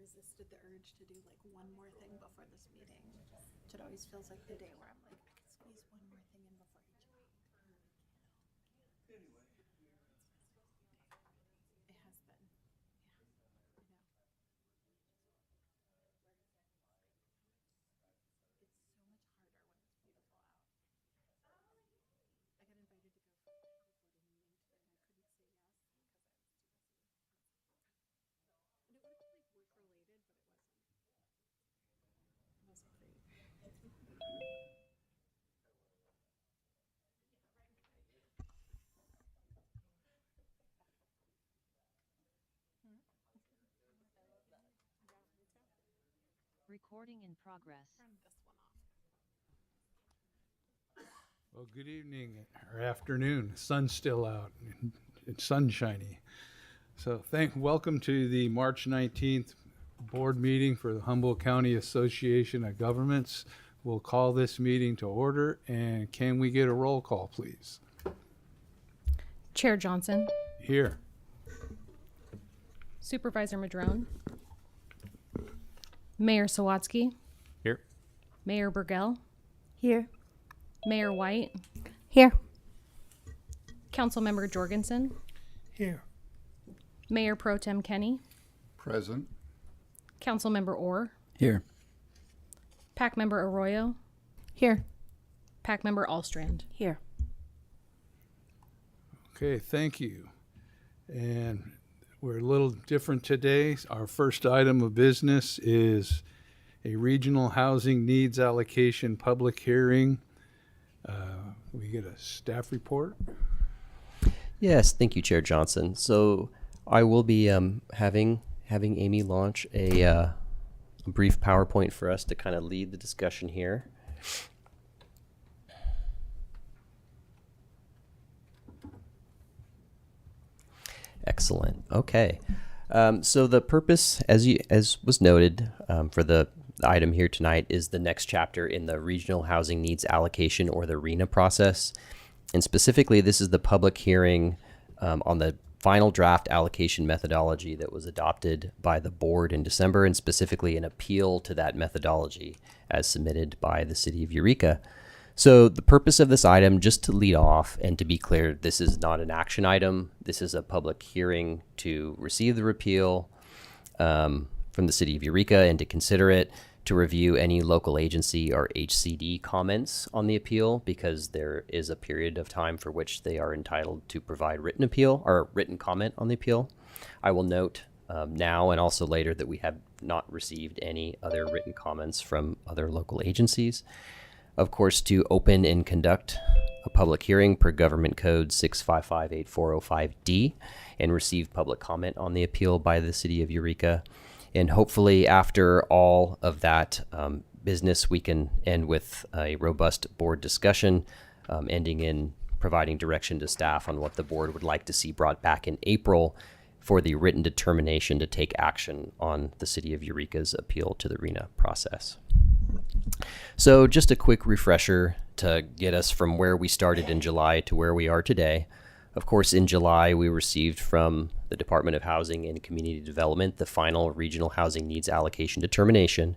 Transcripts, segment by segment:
resisted the urge to do like one more thing before this meeting. It always feels like the day where I'm like, I could squeeze one more thing in before each meeting. It has been. Yeah, I know. It's so much harder when it's beautiful out. I got invited to go for a reporting meeting today and I couldn't say yes because I was too busy. And it would have like work related, but it wasn't. It wasn't great. Recording in progress. Turn this one off. Well, good evening or afternoon. Sun's still out. It's sunshiny. So welcome to the March 19th board meeting for the Humboldt County Association of Governments. We'll call this meeting to order, and can we get a roll call, please? Chair Johnson, Here. Supervisor Madrone, Mayor Sawatsky, Here. Mayor Burgell, Here. Mayor White, Here. Councilmember Jorgensen, Here. Mayor Pro Tem Kenny, Present. Councilmember Orr, Here. Pack Member Arroyo, Here. Pack Member Allstrand. Here. Okay, thank you. And we're a little different today. Our first item of business is a regional housing needs allocation public hearing. We get a staff report. Yes, thank you, Chair Johnson. So I will be having Amy launch a brief PowerPoint for us to kind of lead the discussion here. Excellent. Okay. So the purpose, as was noted, for the item here tonight is the next chapter in the Regional Housing Needs Allocation, or the RHNA process. And specifically, this is the public hearing on the final draft allocation methodology that was adopted by the board in December, and specifically an appeal to that methodology as submitted by the city of Eureka. So the purpose of this item, just to lead off and to be clear, this is not an action item. This is a public hearing to receive the repeal from the city of Eureka and to consider it, to review any local agency or HCD comments on the appeal, because there is a period of time for which they are entitled to provide written appeal or written comment on the appeal. I will note now and also later that we have not received any other written comments from other local agencies. Of course, to open and conduct a public hearing per Government Code 6558405D and receive public comment on the appeal by the city of Eureka. And hopefully after all of that business, we can end with a robust board discussion, ending in providing direction to staff on what the board would like to see brought back in April for the written determination to take action on the city of Eureka's appeal to the RHNA process. So just a quick refresher to get us from where we started in July to where we are today. Of course, in July, we received from the Department of Housing and Community Development the final regional housing needs allocation determination,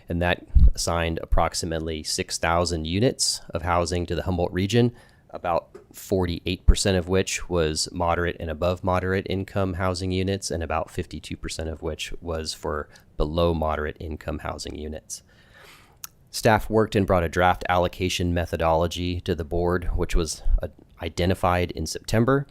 and that assigned approximately 6,000 units of housing to the Humboldt region, about 48% of which was moderate and above moderate income housing units, and about 52% of which was for below moderate income housing units. Staff worked and brought a draft allocation methodology to the board, which was identified in September.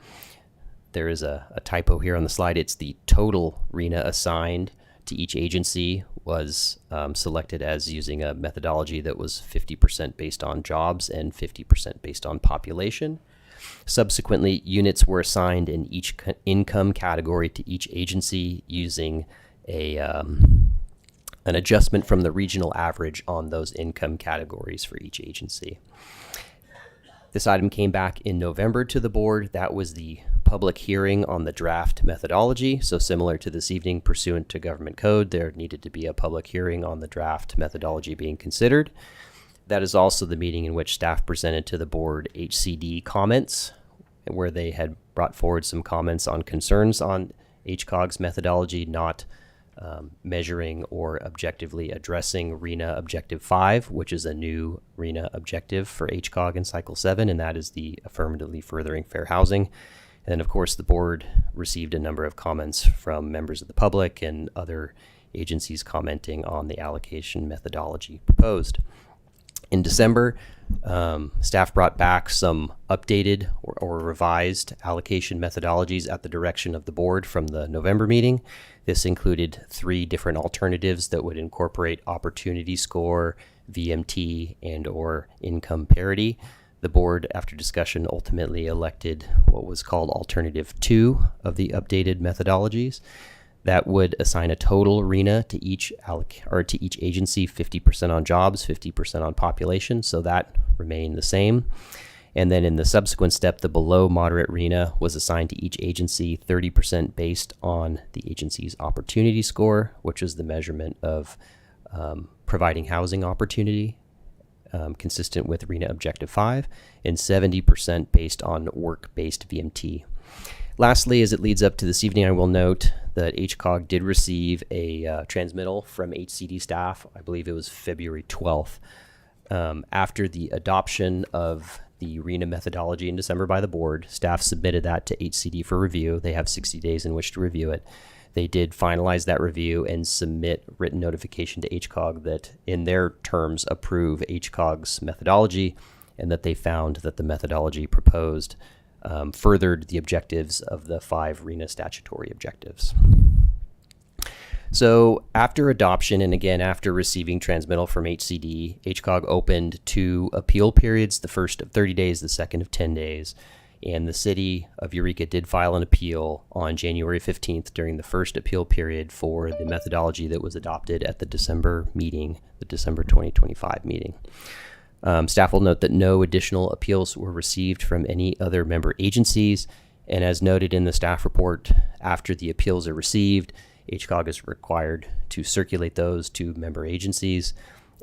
There is a typo here on the slide. It's the total RHNA assigned to each agency was selected as using a methodology that was 50% based on jobs and 50% based on population. Subsequently, units were assigned in each income category to each agency using an adjustment from the regional average on those income categories for each agency. This item came back in November to the board. That was the public hearing on the draft methodology. So similar to this evening, pursuant to government code, there needed to be a public hearing on the draft methodology being considered. That is also the meeting in which staff presented to the board HCD comments, where they had brought forward some comments on concerns on HCOG's methodology, not measuring or objectively addressing RENA Objective 5, which is a new RENA objective for HCOG in Cycle 7, and that is the affirmatively furthering fair housing. And of course, the board received a number of comments from members of the public and other agencies commenting on the allocation methodology proposed. In December, staff brought back some updated or revised allocation methodologies at the direction of the board from the November meeting. This included 3 different alternatives that would incorporate opportunity score, VMT, and or income parity. The board, after discussion, ultimately elected what was called Alternative 2 of the updated methodologies. That would assign a total RENA to each agency, 50% on jobs, 50% on population, so that remained the same. And then in the subsequent step, the below moderate RENA was assigned to each agency 30% based on the agency's opportunity score, which is the measurement of providing housing opportunity consistent with RENA Objective 5, and 70% based on work-based VMT. Lastly, as it leads up to this evening, I will note that HCOG did receive a transmittal from HCD staff. I believe it was February 12th. After the adoption of the RENA methodology in December by the board, staff submitted that to HCD for review. They have 60 days in which to review it. They did finalize that review and submit written notification to HCOG that, in their terms, approve HCOG's methodology, and that they found that the methodology proposed furthered the objectives of the 5 RENA statutory objectives. So after adoption, and again after receiving transmittal from HCD, HCOG opened 2 appeal periods, the first of 30 days, the second of 10 days. And the city of Eureka did file an appeal on January 15th during the first appeal period for the methodology that was adopted at the December meeting, the December 2025 meeting. Staff will note that no additional appeals were received from any other member agencies, and as noted in the staff report, after the appeals are received, HCOG is required to circulate those to member agencies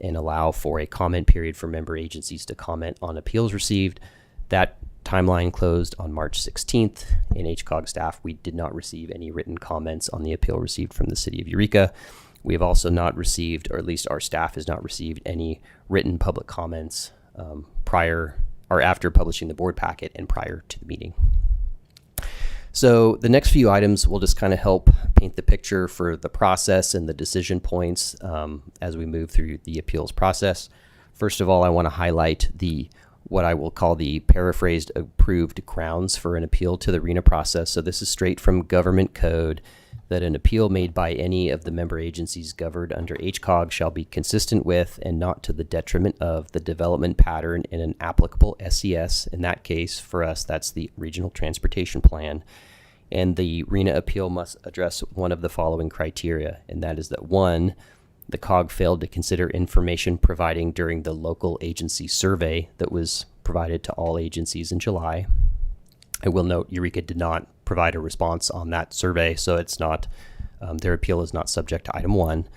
and allow for a comment period for member agencies to comment on appeals received. That timeline closed on March 16th. In HCOG staff, we did not receive any written comments on the appeal received from the city of Eureka. We have also not received, or at least our staff has not received, any written public comments prior or after publishing the board packet and prior to the meeting. So the next few items will just kind of help paint the picture for the process and the decision points as we move through the appeals process. First of all, I want to highlight what I will call the paraphrased approved grounds for an appeal to the RENA process. So this is straight from government code, that an appeal made by any of the member agencies governed under HCOG shall be consistent with and not to the detriment of the development pattern in an applicable SES. In that case, for us, that's the Regional Transportation Plan. And the RENA appeal must address one of the following criteria, and that is that 1, the COG failed to consider information providing during the local agency survey that was provided to all agencies in July. I will note Eureka did not provide a response on that survey, so it's not, their appeal is not subject to item 1.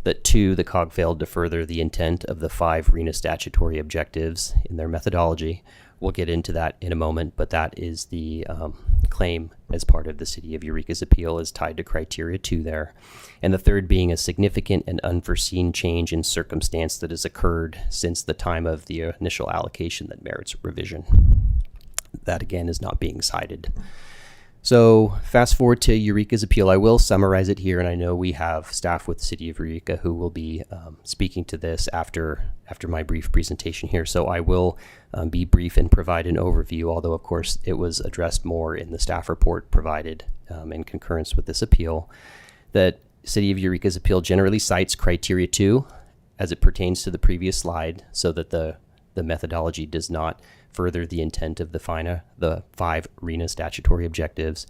That 2, the COG failed to further the intent of the 5 RENA statutory objectives in their methodology. We'll get into that in a moment, but that is the claim as part of the city of Eureka's appeal is tied to criteria 2 there. And the 3rd being a significant and unforeseen change in circumstance that has occurred since the time of the initial allocation that merits revision. That again is not being cited. So fast forward to Eureka's appeal. I will summarize it here, and I know we have staff with the city of Eureka who will be speaking to this after my brief presentation here. So I will be brief and provide an overview, although of course it was addressed more in the staff report provided in concurrence with this appeal. That city of Eureka's appeal generally cites criteria 2 as it pertains to the previous slide, so that the methodology does not further the intent of the 5 RENA statutory objectives.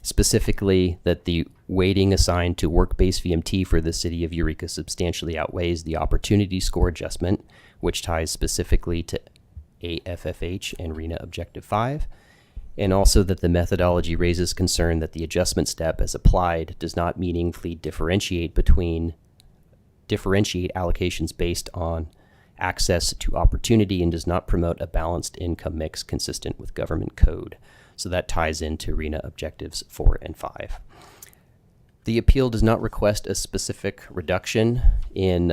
Specifically, that the weighting assigned to work-based VMT for the city of Eureka substantially outweighs the opportunity score adjustment, which ties specifically to AFFH and RENA Objective 5. And also that the methodology raises concern that the adjustment step as applied does not meaningfully differentiate allocations based on access to opportunity and does not promote a balanced income mix consistent with government code. So that ties into RENA Objectives 4 and 5. The appeal does not request a specific reduction in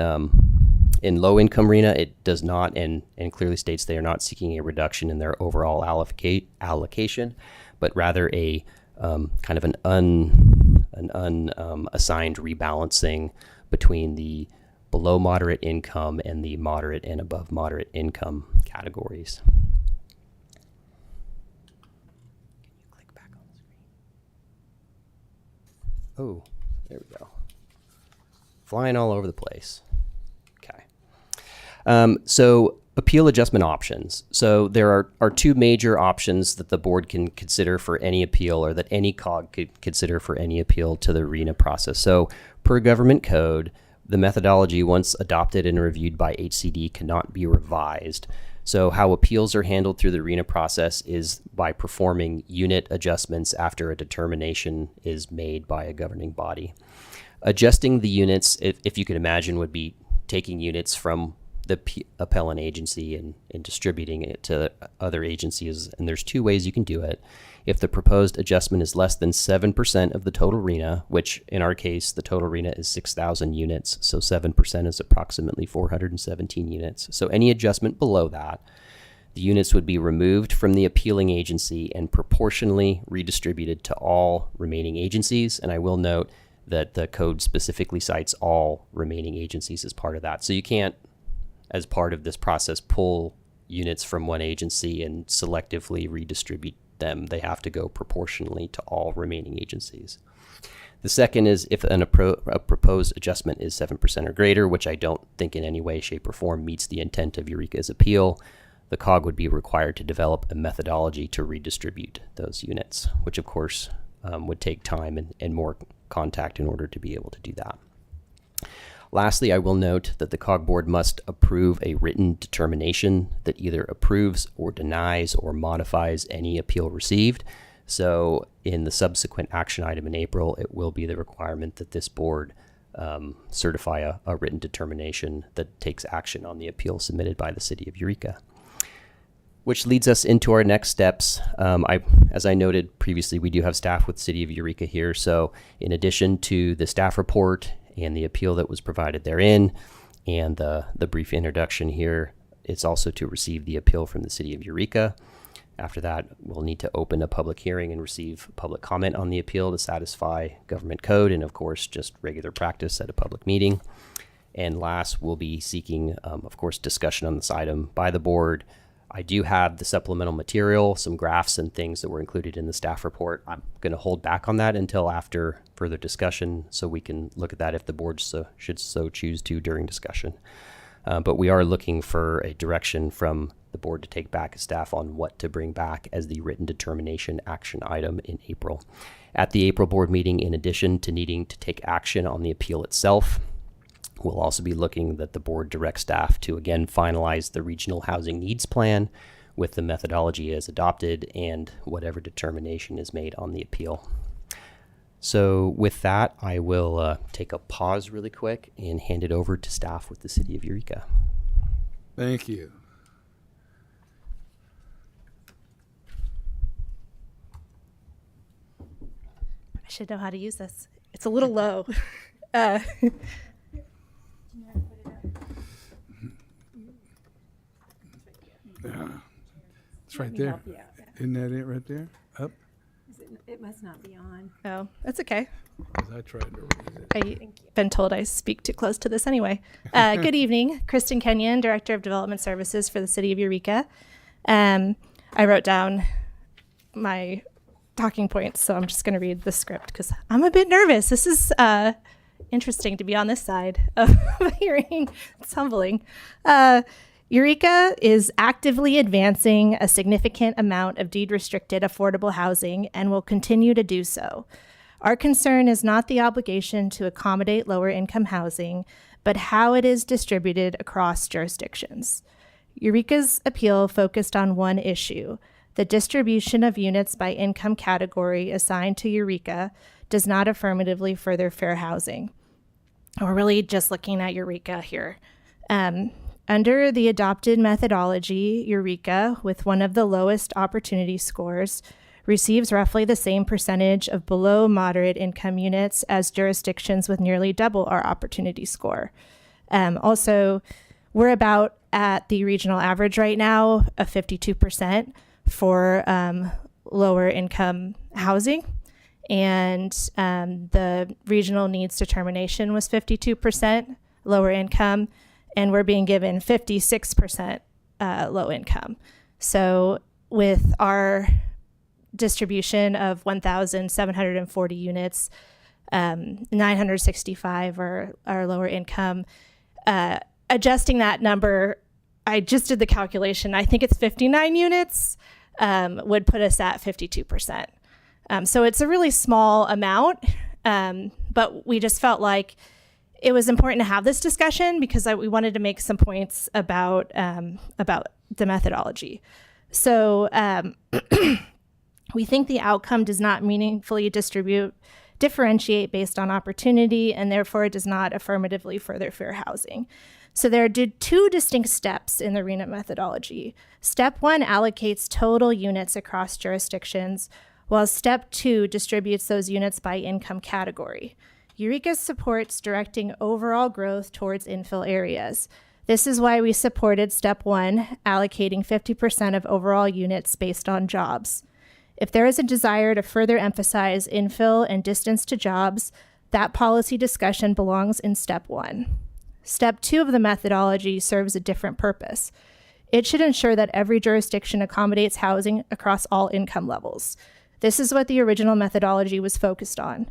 low-income RENA. It does not, and clearly states they are not seeking a reduction in their overall allocation, but rather a kind of an unassigned rebalancing between the below moderate income and the moderate and above moderate income categories. Can you click back on the screen? Oh, there we go. Flying all over the place. Okay. So appeal adjustment options. So there are two major options that the board can consider for any appeal, or that any COG could consider for any appeal to the RENA process. So per government code, the methodology, once adopted and reviewed by HCD, cannot be revised. So how appeals are handled through the RENA process is by performing unit adjustments after a determination is made by a governing body. Adjusting the units, if you could imagine, would be taking units from the appellant agency and distributing it to other agencies. And there's two ways you can do it. If the proposed adjustment is less than 7% of the total RENA, which in our case, the total RENA is 6,000 units. So 7% is approximately 417 units. So any adjustment below that, the units would be removed from the appealing agency and proportionally redistributed to all remaining agencies. And I will note that the code specifically cites all remaining agencies as part of that. So you can't, as part of this process, pull units from one agency and selectively redistribute them. They have to go proportionally to all remaining agencies. The second is if a proposed adjustment is 7% or greater, which I don't think in any way, shape, or form meets the intent of Eureka's appeal, the COG would be required to develop a methodology to redistribute those units, which of course would take time and more contact in order to be able to do that. Lastly, I will note that the COG board must approve a written determination that either approves or denies or modifies any appeal received. So in the subsequent action item in April, it will be the requirement that this board certify a written determination that takes action on the appeal submitted by the City of Eureka. Which leads us into our next steps. As I noted previously, we do have staff with City of Eureka here. So in addition to the staff report and the appeal that was provided therein, and the brief introduction here, it's also to receive the appeal from the City of Eureka. After that, we'll need to open a public hearing and receive public comment on the appeal to satisfy government code and, of course, just regular practice at a public meeting. And last, we'll be seeking, of course, discussion on this item by the board. I do have the supplemental material, some graphs and things that were included in the staff report. I'm going to hold back on that until after further discussion so we can look at that if the board should so choose to during discussion. But we are looking for a direction from the board to take back as staff on what to bring back as the written determination action item in April. At the April board meeting, in addition to needing to take action on the appeal itself, we'll also be looking that the board direct staff to again finalize the regional housing needs plan with the methodology as adopted and whatever determination is made on the appeal. So with that, I will take a pause really quick and hand it over to staff with the City of Eureka. Thank you. I should know how to use this. It's a little low. It's right there. Isn't that it right there? Up? It must not be on. Oh, that's okay. 'Cause I tried to raise it. I've been told I speak too close to this anyway. Good evening. Kristen Kenyon, Director of Development Services for the City of Eureka. I wrote down my talking points, so I'm just going to read the script because I'm a bit nervous. This is interesting to be on this side of a hearing. It's humbling. Eureka is actively advancing a significant amount of deed-restricted affordable housing and will continue to do so. Our concern is not the obligation to accommodate lower-income housing, but how it is distributed across jurisdictions. Eureka's appeal focused on one issue. The distribution of units by income category assigned to Eureka does not affirmatively further fair housing. We're really just looking at Eureka here. Under the adopted methodology, Eureka, with one of the lowest opportunity scores, receives roughly the same percentage of below moderate income units as jurisdictions with nearly double our opportunity score. Also, we're about at the regional average right now of 52% for lower income housing. And the regional needs determination was 52% lower income, and we're being given 56% low income. So with our distribution of 1,740 units, 965 are lower income. Adjusting that number, I just did the calculation. I think it's 59 units would put us at 52%. So it's a really small amount, but we just felt like it was important to have this discussion because we wanted to make some points about the methodology. So we think the outcome does not meaningfully differentiate based on opportunity, and therefore it does not affirmatively further fair housing. So there are two distinct steps in the RENA methodology. Step 1 allocates total units across jurisdictions, while Step 2 distributes those units by income category. Eureka supports directing overall growth towards infill areas. This is why we supported Step 1, allocating 50% of overall units based on jobs. If there is a desire to further emphasize infill and distance to jobs, that policy discussion belongs in Step 1. Step 2 of the methodology serves a different purpose. It should ensure that every jurisdiction accommodates housing across all income levels. This is what the original methodology was focused on.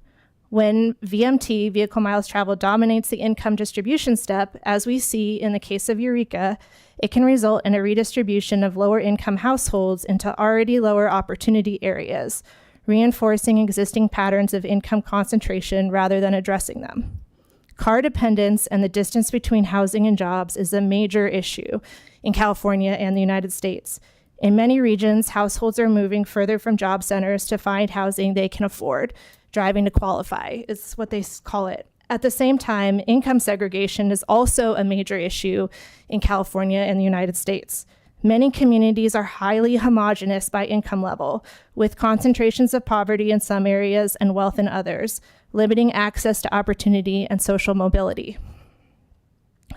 When VMT, vehicle miles traveled, dominates the income distribution step, as we see in the case of Eureka, it can result in a redistribution of lower income households into already lower opportunity areas, reinforcing existing patterns of income concentration rather than addressing them. Car dependence and the distance between housing and jobs is a major issue in California and the United States. In many regions, households are moving further from job centers to find housing they can afford. Driving to qualify is what they call it. At the same time, income segregation is also a major issue in California and the United States. Many communities are highly homogeneous by income level, with concentrations of poverty in some areas and wealth in others, limiting access to opportunity and social mobility.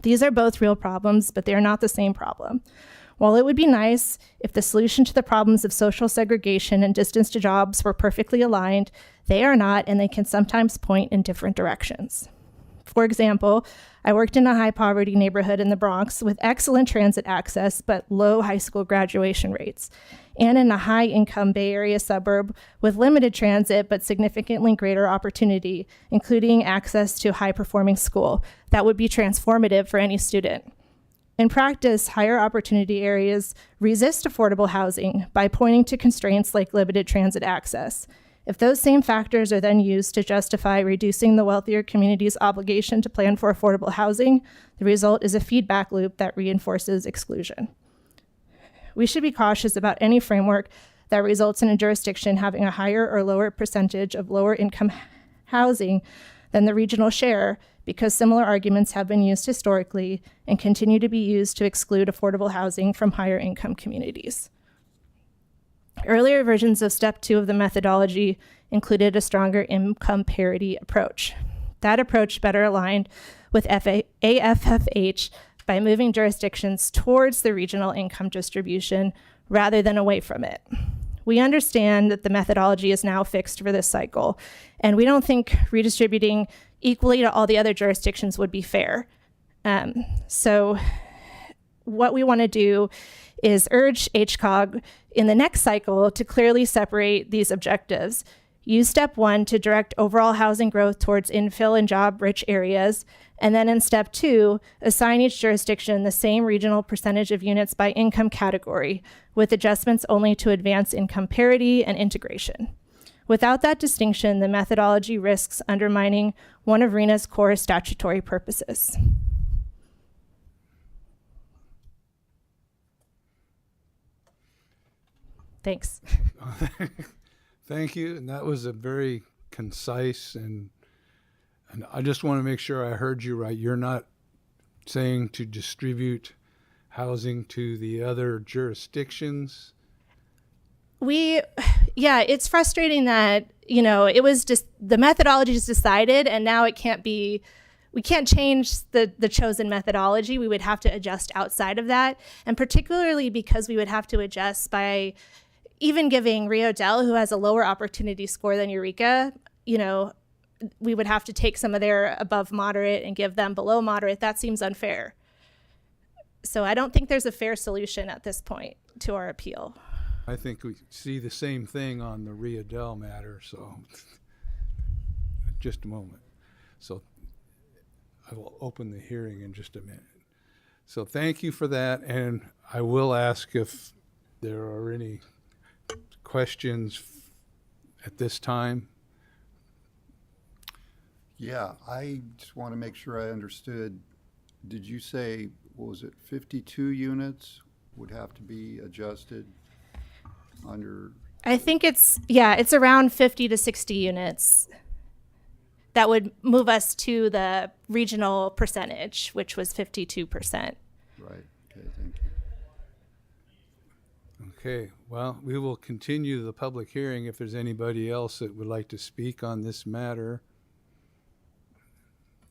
These are both real problems, but they are not the same problem. While it would be nice if the solution to the problems of social segregation and distance to jobs were perfectly aligned, they are not, and they can sometimes point in different directions. For example, I worked in a high poverty neighborhood in the Bronx with excellent transit access but low high school graduation rates, and in a high income Bay Area suburb with limited transit but significantly greater opportunity, including access to a high performing school that would be transformative for any student. In practice, higher opportunity areas resist affordable housing by pointing to constraints like limited transit access. If those same factors are then used to justify reducing the wealthier community's obligation to plan for affordable housing, the result is a feedback loop that reinforces exclusion. We should be cautious about any framework that results in a jurisdiction having a higher or lower percentage of lower income housing than the regional share, because similar arguments have been used historically and continue to be used to exclude affordable housing from higher income communities. Earlier versions of Step 2 of the methodology included a stronger income parity approach. That approach better aligned with AFFH by moving jurisdictions towards the regional income distribution rather than away from it. We understand that the methodology is now fixed for this cycle, and we don't think redistributing equally to all the other jurisdictions would be fair. So what we want to do is urge HCOG in the next cycle to clearly separate these objectives. Use Step 1 to direct overall housing growth towards infill and job-rich areas, and then in Step 2, assign each jurisdiction the same regional percentage of units by income category, with adjustments only to advance income parity and integration. Without that distinction, the methodology risks undermining one of RENA's core statutory purposes. Thanks. Thank you. And that was a very concise and I just want to make sure I heard you right. You're not saying to distribute housing to the other jurisdictions. Yeah, it's frustrating that, it was just the methodology is decided and now we can't change the chosen methodology. We would have to adjust outside of that. And particularly because we would have to adjust by even giving Rio Del, who has a lower opportunity score than Eureka, we would have to take some of their above moderate and give them below moderate. That seems unfair. So I don't think there's a fair solution at this point to our appeal. I think we see the same thing on the Rio Del matter, so just a moment. So I will open the hearing in just a minute. So thank you for that, and I will ask if there are any questions at this time. Yeah, I just want to make sure I understood. Did you say, what was it, 52 units would have to be adjusted under? I think it's around 50 to 60 units. That would move us to the regional percentage, which was 52%. Right, okay, thank you. Okay, well, we will continue the public hearing if there's anybody else that would like to speak on this matter.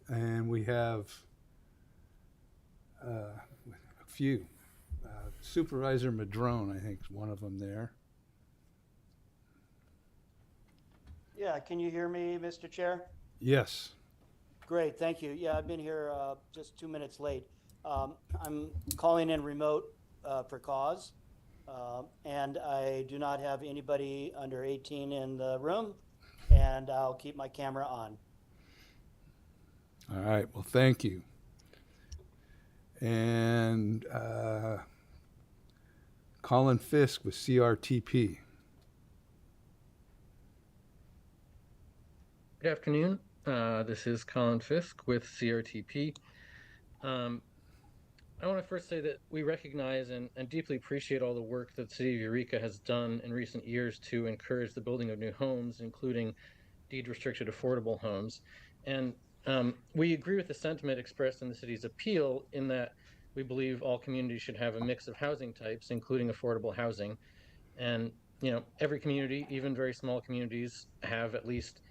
And we have a few. Supervisor Madrone, I think, is one of them there. Yeah, can you hear me, Mr. Chair? Yes. Great, thank you. Yeah, I've been here just 2 minutes late. I'm calling in remote for cause, and I do not have anybody under 18 in the room, and I'll keep my camera on. All right, well, thank you. And Colin Fisk with CRTP. Good afternoon. This is Colin Fisk with CRTP. I want to first say that we recognize and deeply appreciate all the work that the City of Eureka has done in recent years to encourage the building of new homes, including deed-restricted affordable homes. And we agree with the sentiment expressed in the city's appeal in that we believe all communities should have a mix of housing types, including affordable housing. And, every community, even very small communities, have at least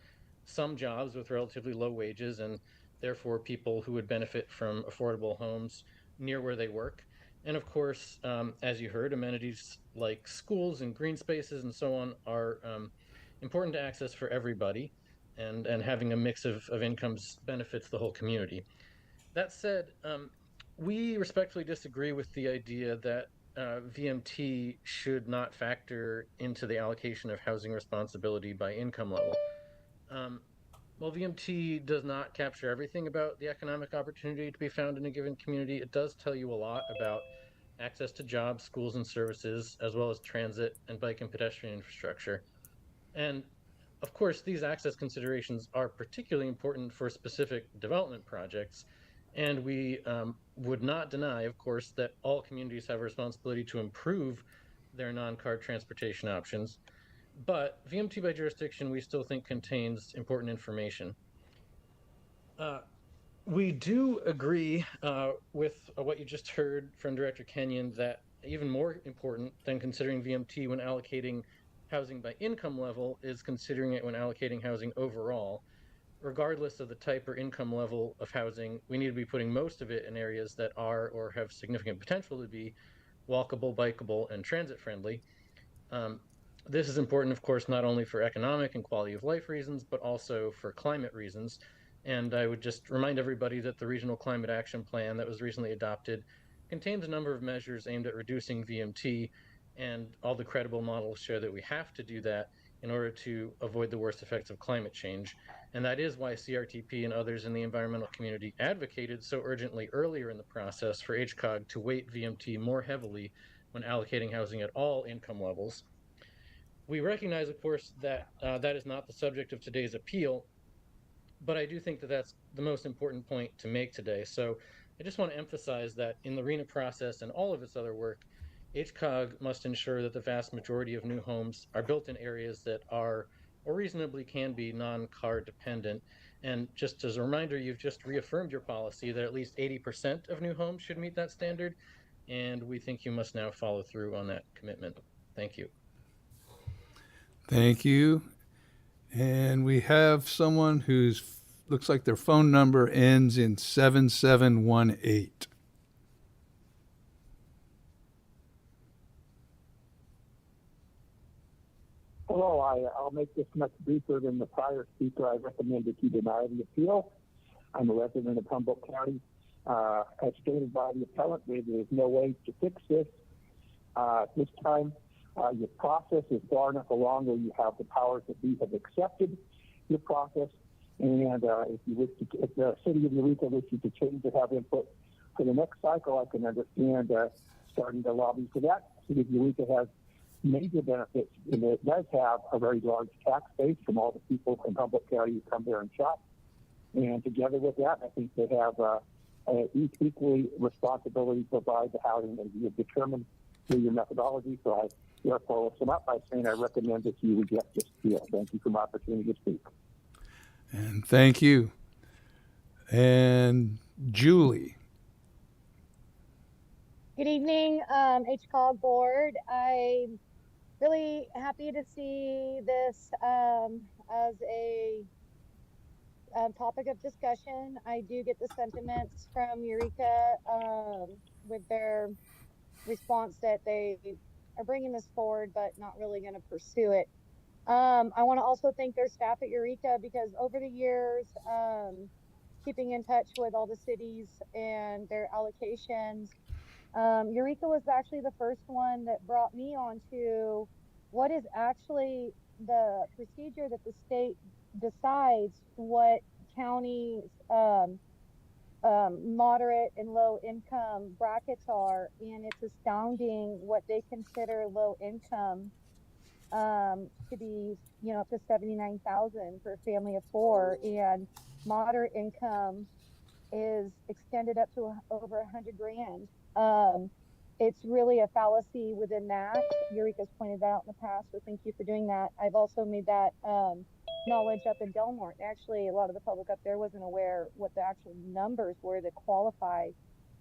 some jobs with relatively low wages, and therefore people who would benefit from affordable homes near where they work. And of course, as you heard, amenities like schools and green spaces and so on are important to access for everybody, and having a mix of incomes benefits the whole community. That said, we respectfully disagree with the idea that VMT should not factor into the allocation of housing responsibility by income level. While VMT does not capture everything about the economic opportunity to be found in a given community, it does tell you a lot about access to jobs, schools, and services, as well as transit and bike and pedestrian infrastructure. And of course, these access considerations are particularly important for specific development projects. And we would not deny, of course, that all communities have a responsibility to improve their non-car transportation options. But VMT by jurisdiction, we still think contains important information. We do agree with what you just heard from Director Kenyon that even more important than considering VMT when allocating housing by income level is considering it when allocating housing overall. Regardless of the type or income level of housing, we need to be putting most of it in areas that are or have significant potential to be walkable, bikeable, and transit friendly. This is important, of course, not only for economic and quality of life reasons, but also for climate reasons. And I would just remind everybody that the Regional Climate Action Plan that was recently adopted contains a number of measures aimed at reducing VMT, and all the credible models show that we have to do that in order to avoid the worst effects of climate change. And that is why CRTP and others in the environmental community advocated so urgently earlier in the process for HCOG to weight VMT more heavily when allocating housing at all income levels. We recognize, of course, that that is not the subject of today's appeal, but I do think that that's the most important point to make today. So I just want to emphasize that in the RHNA process and all of its other work, HCOG must ensure that the vast majority of new homes are built in areas that are or reasonably can be non-car dependent. And just as a reminder, you've just reaffirmed your policy that at least 80% of new homes should meet that standard, and we think you must now follow through on that commitment. Thank you. Thank you. And we have someone who's looks like their phone number ends in 7718. Hello, I'll make this much briefer than the prior speaker. I recommend that you deny the appeal. I'm a resident of Humboldt County. As stated by the appellant, there is no way to fix this. This time, your process is far enough along where you have the powers that be have accepted your process. And if the city of Eureka wishes to change or have input for the next cycle, I can understand starting to lobby for that. The city of Eureka has major benefits, and it does have a very large tax base from all the people in Humboldt County who come there and shop. And together with that, I think they have each equally responsibility to provide the housing that you have determined through your methodology. So I therefore will sum up by saying I recommend that you reject this appeal. Thank you for my opportunity to speak. And thank you. And Julie. Good evening, HCOG board. I'm really happy to see this as a topic of discussion. I do get the sentiments from Eureka with their response that they are bringing this forward, but not really going to pursue it. I want to also thank their staff at Eureka, because over the years, keeping in touch with all the cities and their allocations, Eureka was actually the first one that brought me onto what is actually the procedure that the state decides what counties moderate and low income brackets are, and it's astounding what they consider low income to be, up to 79,000 for a family of 4, and moderate income is extended up to over 100 grand. It's really a fallacy within that. Eureka's pointed that out in the past, so thank you for doing that. I've also made that knowledge up in Delmont. Actually, a lot of the public up there wasn't aware what the actual numbers were that qualify.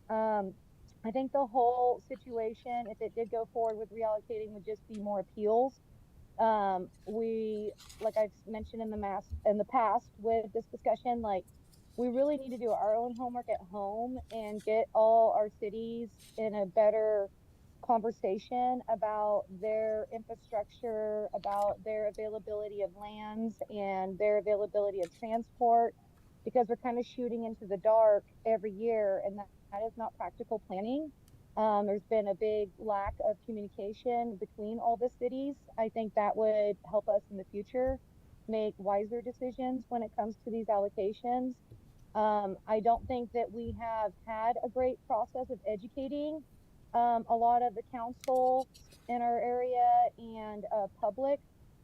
I think the whole situation, if it did go forward with reallocating, would just be more appeals. We, like I've mentioned in the past with this discussion, we really need to do our own homework at home and get all our cities in a better conversation about their infrastructure, about their availability of lands and their availability of transport, because we're kind of shooting into the dark every year, and that is not practical planning. There's been a big lack of communication between all the cities. I think that would help us in the future make wiser decisions when it comes to these allocations. I don't think that we have had a great process of educating a lot of the council in our area and public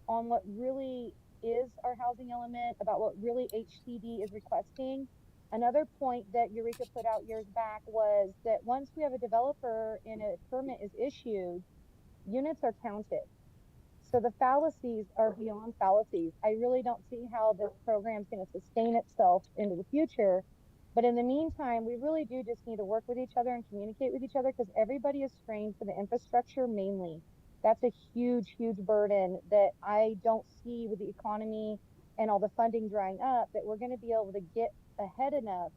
on what really is our housing element, about what really HCD is requesting. Another point that Eureka put out years back was that once we have a developer and a permit is issued, units are counted. So the fallacies are beyond fallacies. I really don't see how this program is going to sustain itself into the future. But in the meantime, we really do just need to work with each other and communicate with each other, because everybody is strained for the infrastructure mainly. That's a huge, huge burden that I don't see with the economy and all the funding drying up, that we're going to be able to get ahead enough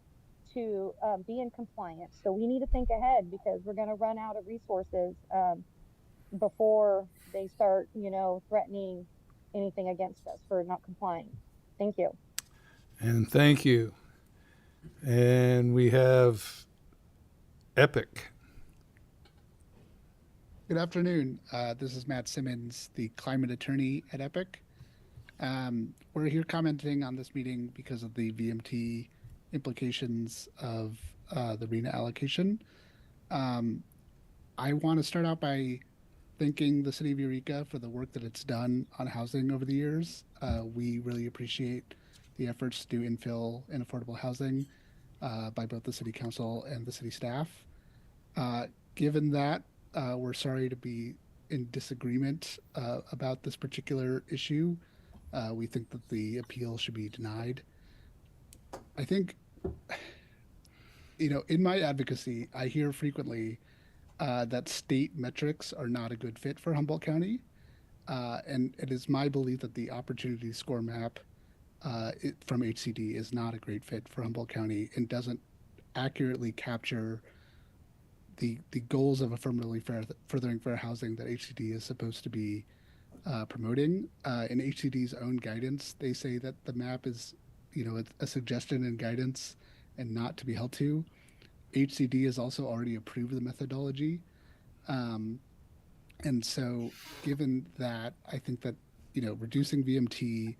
to be in compliance. So we need to think ahead, because we're going to run out of resources before they start, threatening anything against us for not complying. Thank you. And thank you. And we have Epic. Good afternoon. This is Matt Simmons, the climate attorney at Epic. We're here commenting on this meeting because of the VMT implications of the RENA allocation. I want to start out by thanking the City of Eureka for the work that it's done on housing over the years. We really appreciate the efforts to do infill and affordable housing by both the City Council and the City staff. Given that, we're sorry to be in disagreement about this particular issue. We think that the appeal should be denied. I think, in my advocacy, I hear frequently that state metrics are not a good fit for Humboldt County. And it is my belief that the opportunity score map from HCD is not a great fit for Humboldt County and doesn't accurately capture the goals of affirmatively furthering fair housing that HCD is supposed to be promoting. In HCD's own guidance, they say that the map is, a suggestion and guidance and not to be held to. HCD has also already approved the methodology. And so given that, I think that, reducing VMT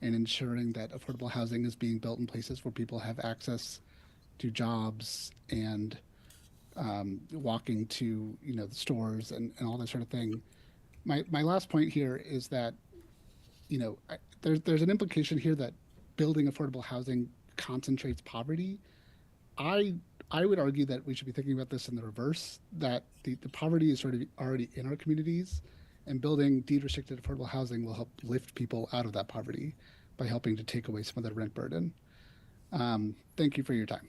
and ensuring that affordable housing is being built in places where people have access to jobs and walking to, the stores and all that sort of thing. My last point here is that, there's an implication here that building affordable housing concentrates poverty. I would argue that we should be thinking about this in the reverse, that the poverty is sort of already in our communities, and building deed-restricted affordable housing will help lift people out of that poverty by helping to take away some of the rent burden. Thank you for your time.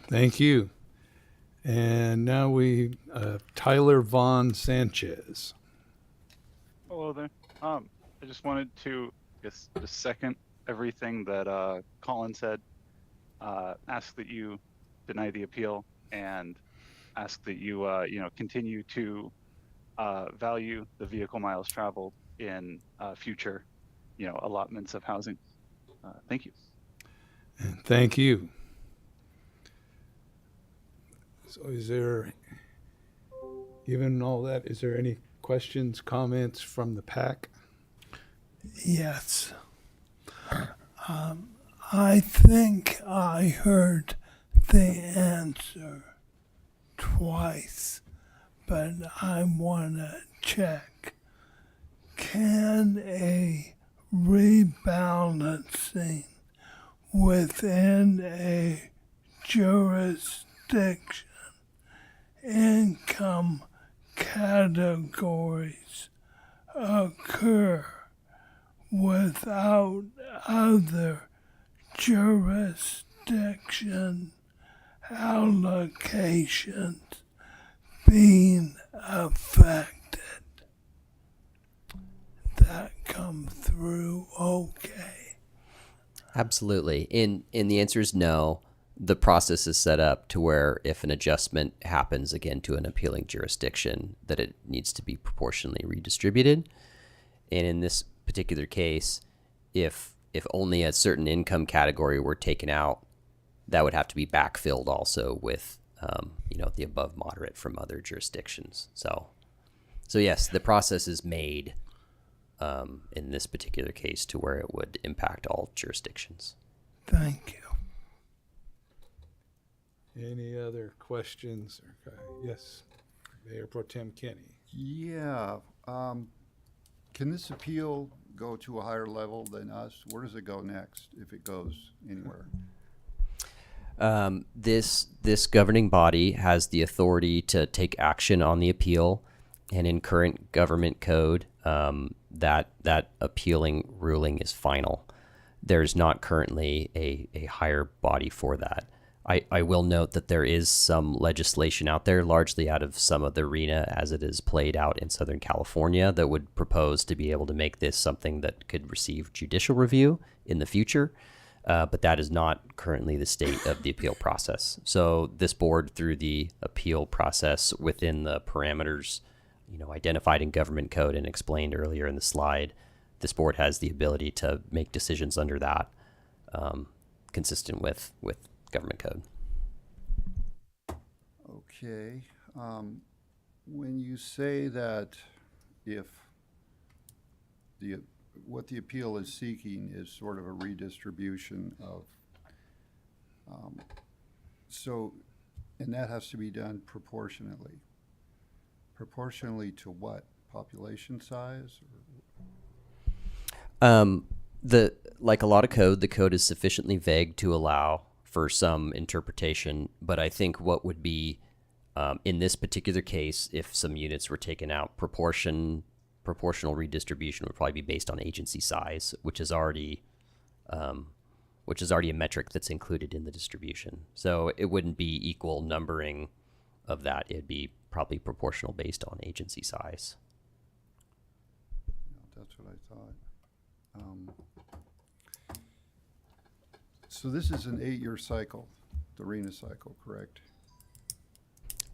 Thank you. And now Tyler Vaughn Sanchez. Hello there. I just wanted to just second everything that Colin said. Ask that you deny the appeal and ask that you continue to value the vehicle miles traveled in future allotments of housing. Thank you. And thank you. So given all that, is there any questions, comments from the PAC? Yes. I think I heard the answer twice, but I want to check. Can a rebalancing within a jurisdiction income categories occur without other jurisdiction allocations being affected? That come through okay? Absolutely. And the answer is no. The process is set up to where if an adjustment happens again to an appealing jurisdiction, that it needs to be proportionally redistributed. And in this particular case, if only a certain income category were taken out, that would have to be backfilled also with the above moderate from other jurisdictions. So yes, the process is made in this particular case to where it would impact all jurisdictions. Thank you. Any other questions? Yes, Mayor Pro Tem Kenny. Yeah. Can this appeal go to a higher level than us? Where does it go next if it goes anywhere? This governing body has the authority to take action on the appeal, and in current government code, that appealing ruling is final. There's not currently a higher body for that. I will note that there is some legislation out there, largely out of some of the arena as it is played out in Southern California, that would propose to be able to make this something that could receive judicial review in the future. But that is not currently the state of the appeal process. So this board, through the appeal process within the parameters, identified in government code and explained earlier in the slide, this board has the ability to make decisions under that, consistent with government code. Okay. When you say that if what the appeal is seeking is sort of a redistribution of, and that has to be done proportionately. Proportionally to what? Population size? Like a lot of code, the code is sufficiently vague to allow for some interpretation, but I think what would be, in this particular case, if some units were taken out, proportional redistribution would probably be based on agency size, which is already a metric that's included in the distribution. So it wouldn't be equal numbering of that. It'd be probably proportional based on agency size. That's what I thought. So this is an 8-year cycle, the RENA cycle, correct?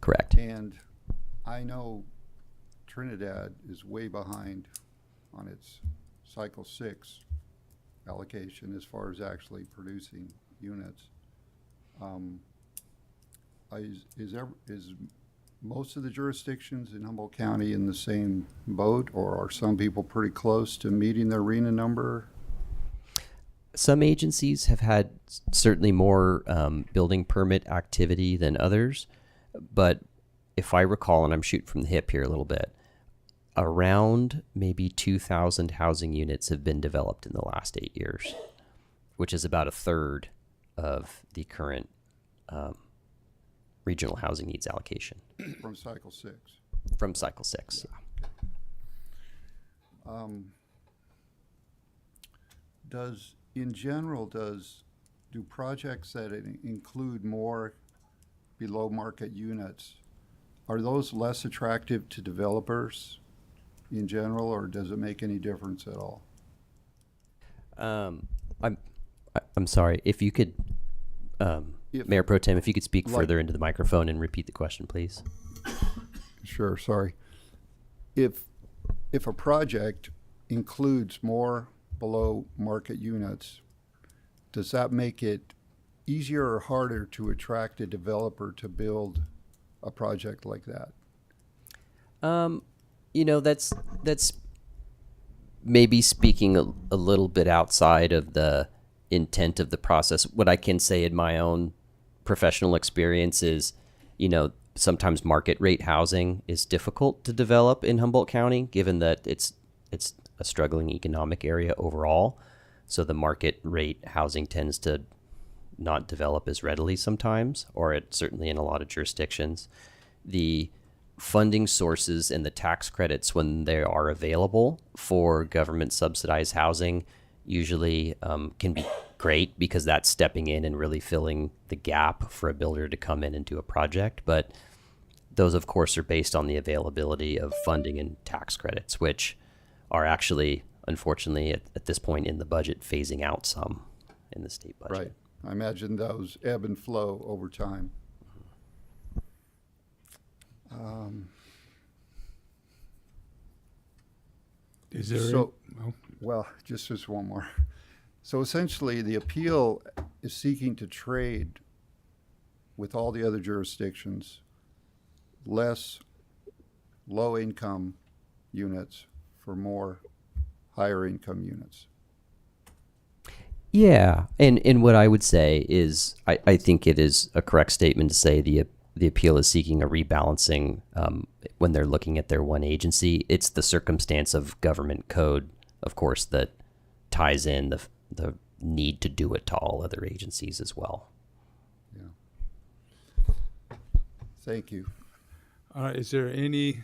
Correct. And I know Trinidad is way behind on its cycle 6 allocation as far as actually producing units. Is most of the jurisdictions in Humboldt County in the same boat, or are some people pretty close to meeting their RENA number? Some agencies have had certainly more building permit activity than others, but if I recall, and I'm shooting from the hip here a little bit, around maybe 2,000 housing units have been developed in the last 8 years, which is about a third of the current regional housing needs allocation. From cycle 6? From cycle 6, yeah. Do projects that include more below market units, are those less attractive to developers in general, or does it make any difference at all? I'm sorry, if you could, Mayor Pro Tem, if you could speak further into the microphone and repeat the question, please. Sure, sorry. If a project includes more below market units, does that make it easier or harder to attract a developer to build a project like that? You know, that's maybe speaking a little bit outside of the intent of the process. What I can say in my own professional experience is, you know, sometimes market rate housing is difficult to develop in Humboldt County, given that it's a struggling economic area overall. So the market rate housing tends to not develop as readily sometimes, or certainly in a lot of jurisdictions. The funding sources and the tax credits, when they are available for government subsidized housing, usually can be great, because that's stepping in and really filling the gap for a builder to come in and do a project. But those, of course, are based on the availability of funding and tax credits, which are actually, unfortunately, at this point in the budget, phasing out some in the state budget. Right. I imagine those ebb and flow over time. Is there well, just one more. So essentially, the appeal is seeking to trade with all the other jurisdictions less low-income units for more higher income units. Yeah, and what I would say is, I think it is a correct statement to say the appeal is seeking a rebalancing when they're looking at their one agency. It's the circumstance of government code, of course, that ties in the need to do it to all other agencies as well. Yeah. Thank you. All right, is there any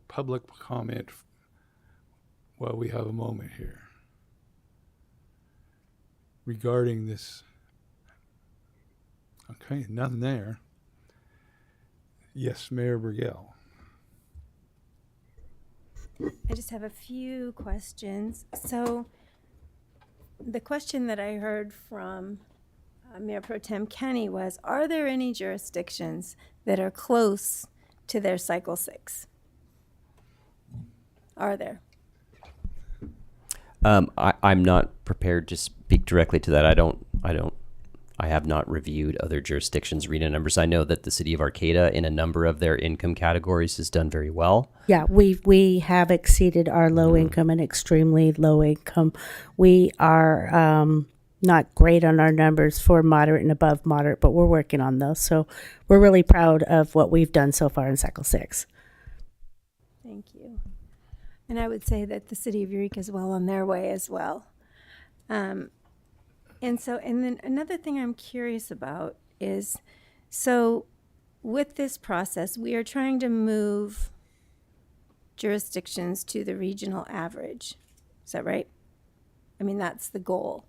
public comment while we have a moment here regarding this? Okay, nothing there. Yes, Mayor Burgell. I just have a few questions. So the question that I heard from Mayor Pro Tem Kenny was, are there any jurisdictions that are close to their cycle 6? Are there? I'm not prepared to speak directly to that. I have not reviewed other jurisdictions' RENA numbers. I know that the city of Arcata, in a number of their income categories, has done very well. Yeah, we have exceeded our low income and extremely low income. We are not great on our numbers for moderate and above moderate, but we're working on those. So we're really proud of what we've done so far in cycle 6. Thank you. And I would say that the city of Eureka is well on their way as well. And then another thing I'm curious about is, so with this process, we are trying to move jurisdictions to the regional average. Is that right? I mean, that's the goal.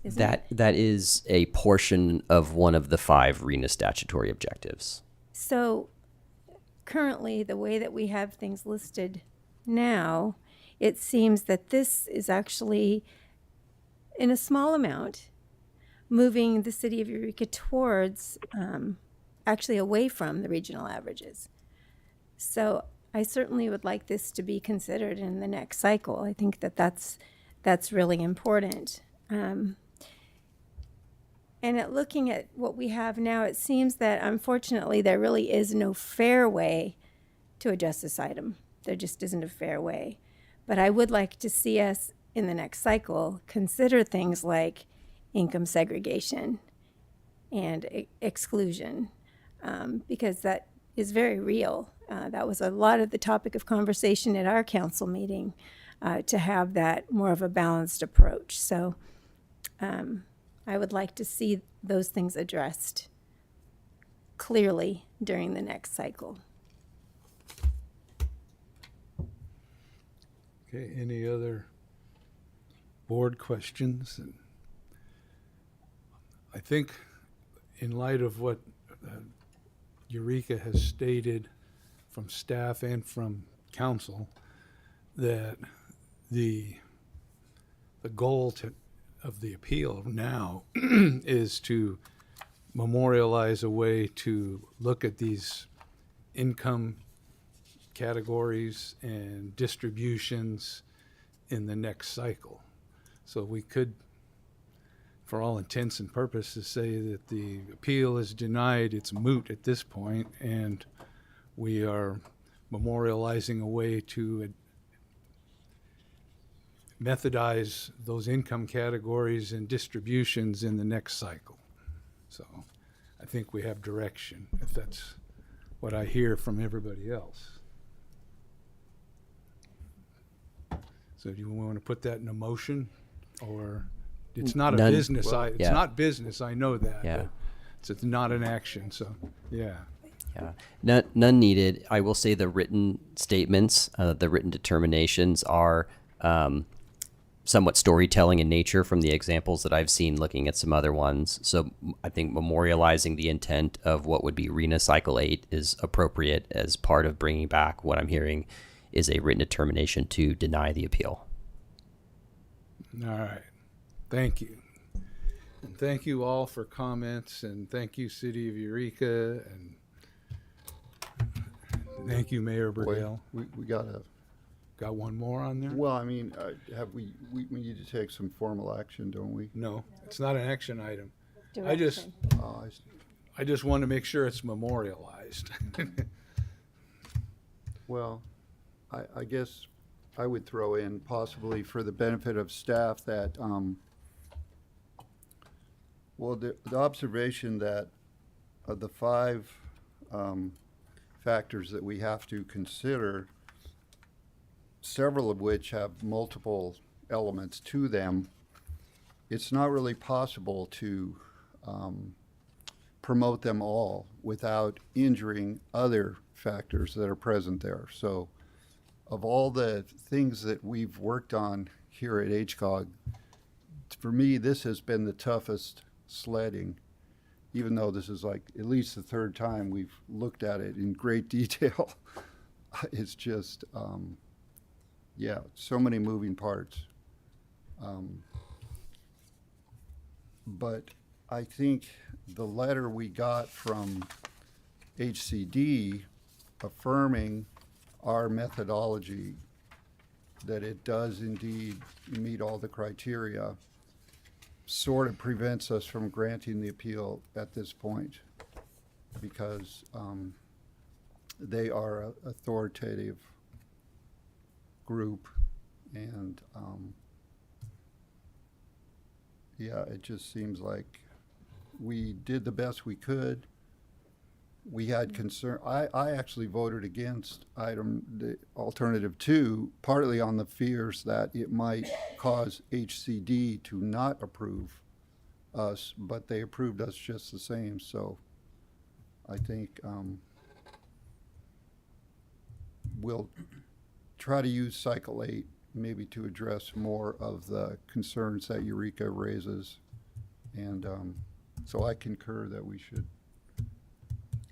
That is a portion of one of the 5 RENA statutory objectives. So currently, the way that we have things listed now it seems that this is actually, in a small amount, moving the city of Eureka towards, actually away from the regional averages. So I certainly would like this to be considered in the next cycle. I think that that's really important. And looking at what we have now, it seems that unfortunately there really is no fair way to adjust this item. There just isn't a fair way. But I would like to see us in the next cycle consider things like income segregation and exclusion, because that is very real. That was a lot of the topic of conversation at our council meeting, to have that more of a balanced approach. So I would like to see those things addressed clearly during the next cycle. Okay, any other board questions? And I think in light of what Eureka has stated from staff and from council, that the goal of the appeal now is to memorialize a way to look at these income categories and distributions in the next cycle. So we could, for all intents and purposes, say that the appeal is denied, it's moot at this point, and we are memorializing a way to methodize those income categories and distributions in the next cycle. So I think we have direction, if that's what I hear from everybody else. So do you want to put that in a motion, or it's not a business? It's not business. I know that. Yeah. It's not an action. So yeah. Yeah. None needed. I will say the written statements, the written determinations are somewhat storytelling in nature from the examples that I've seen looking at some other ones. So I think memorializing the intent of what would be RENA Cycle 8 is appropriate as part of bringing back what I'm hearing is a written determination to deny the appeal. All right. Thank you. And thank you all for comments, and thank you, City of Eureka, and thank you, Mayor Burdell. We got one more on there? Well, I mean, we need to take some formal action, don't we? No, it's not an action item. Direction. I just want to make sure it's memorialized. Well, I guess I would throw in, possibly for the benefit of staff, that the observation that of the 5 factors that we have to consider, several of which have multiple elements to them, it's not really possible to promote them all without injuring other factors that are present there. So of all the things that we've worked on here at HCOG, for me, this has been the toughest sledding, even though this is like at least the 3rd time we've looked at it in great detail. It's just, so many moving parts. But I think the letter we got from HCD affirming our methodology, that it does indeed meet all the criteria, sort of prevents us from granting the appeal at this point, because they are an authoritative group, and it just seems like we did the best we could. We had concern. I actually voted against the alternative 2, partly on the fears that it might cause HCD to not approve us, but they approved us just the same. So I think we'll try to use Cycle 8 maybe to address more of the concerns that Eureka raises. And so I concur that we should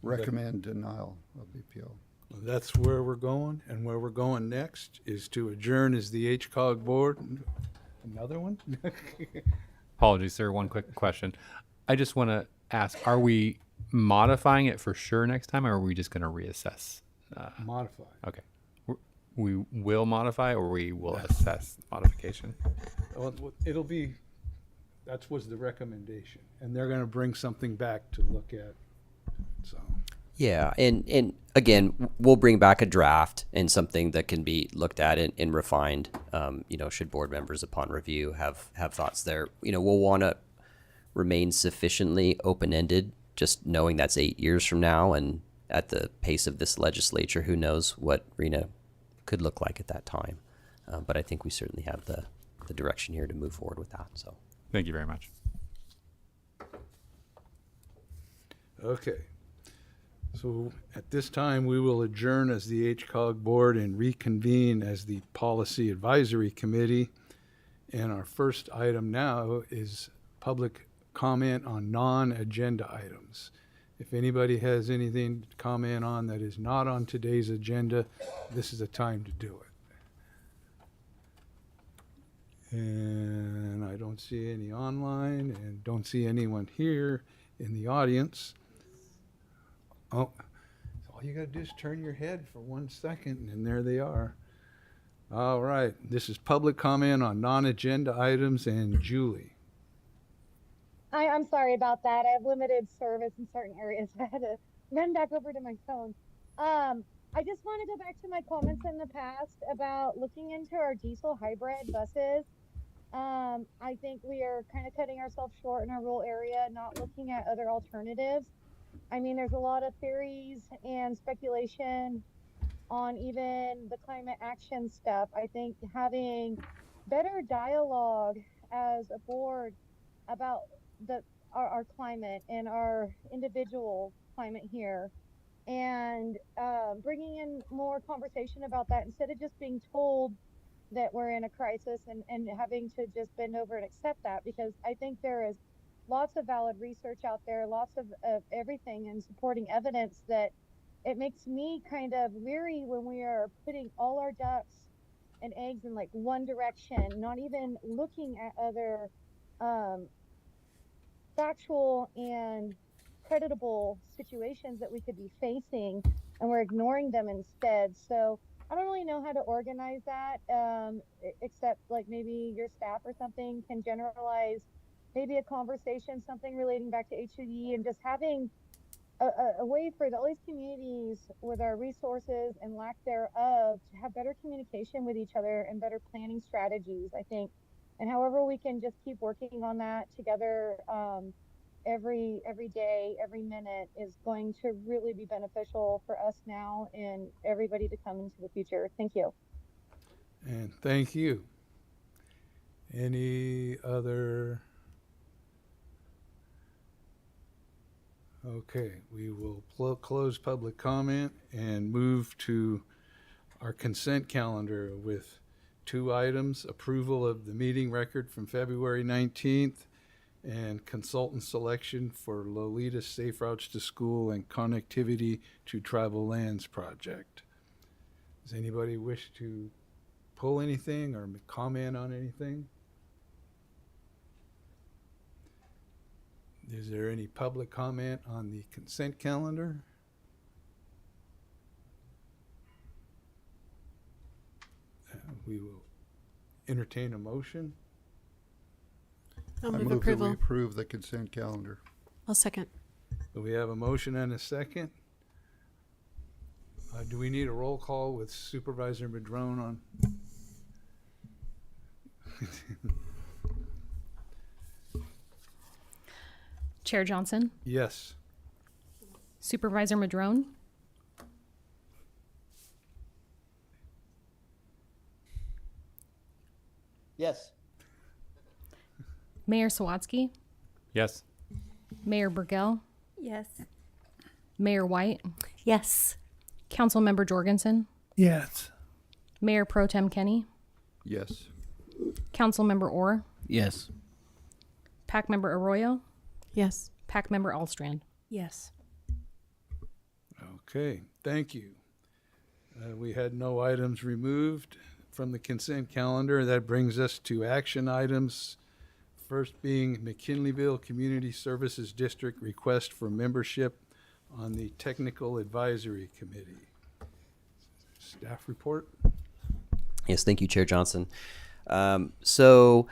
recommend denial of the appeal. That's where we're going, and where we're going next is to adjourn as the HCOG board. Another one? Apologies, sir. One quick question. I just want to ask, are we modifying it for sure next time, or are we just going to reassess? Modify. Okay. We will modify, or we will assess modification? Well, it'll be, that was the recommendation, and they're going to bring something back to look at, so. Yeah, and again, we'll bring back a draft and something that can be looked at and refined. Should board members upon review have thoughts there, we'll want to remain sufficiently open-ended, just knowing that's 8 years from now, and at the pace of this legislature, who knows what RENA could look like at that time. But I think we certainly have the direction here to move forward with that. So thank you very much. Okay. So at this time, we will adjourn as the HCOG board and reconvene as the Policy Advisory Committee. And our first item now is public comment on non-agenda items. If anybody has anything to comment on that is not on today's agenda, this is the time to do it. And I don't see any online and don't see anyone here in the audience. Oh, all you got to do is turn your head for 1 second, and there they are. All right, this is public comment on non-agenda items, and Julie. I'm sorry about that. I have limited service in certain areas. I had to run back over to my phone. I just want to go back to my comments in the past about looking into our diesel hybrid buses. I think we are kind of cutting ourselves short in our rural area, not looking at other alternatives. I mean, there's a lot of theories and speculation on even the climate action stuff. I think having better dialogue as a board about our climate and our individual climate here, and bringing in more conversation about that instead of just being told that we're in a crisis and having to just bend over and accept that, because I think there is lots of valid research out there, lots of everything and supporting evidence that it makes me kind of weary when we are putting all our ducks and eggs in like one direction, not even looking at other factual and creditable situations that we could be facing, and we're ignoring them instead. So I don't really know how to organize that, except like maybe your staff or something can generalize maybe a conversation, something relating back to HUD, and just having a way for all these communities with our resources and lack thereof to have better communication with each other and better planning strategies, I think. And however we can just keep working on that together every day, every minute is going to really be beneficial for us now and everybody to come into the future. Thank you. And thank you. Any other? Okay, we will close public comment and move to our consent calendar with 2 items: approval of the meeting record from February 19th and consultant selection for Lolita Safe Routes to School and Connectivity to Tribal Lands project. Does anybody wish to pull anything or comment on anything? Is there any public comment on the consent calendar? We will entertain a motion. I move approval. that we approve the consent calendar. I'll second. So we have a motion and a second. Do we need a roll call with Supervisor Madrone on? Chair Johnson, Yes. Supervisor Madrone, Yes. Mayor Sawatsky, Yes. Mayor Burgell, Yes. Mayor White, Yes. Councilmember Jorgensen, Yes. Mayor Pro Tem Kenny, Yes. Councilmember Orr, Yes. PAC Member Arroyo, Yes. PAC Member Allstrand. Yes. Okay, thank you. We had no items removed from the consent calendar. That brings us to action items. First being McKinleyville Community Services District request for membership on the Technical Advisory Committee. Staff report. Yes, thank you, Chair Johnson. So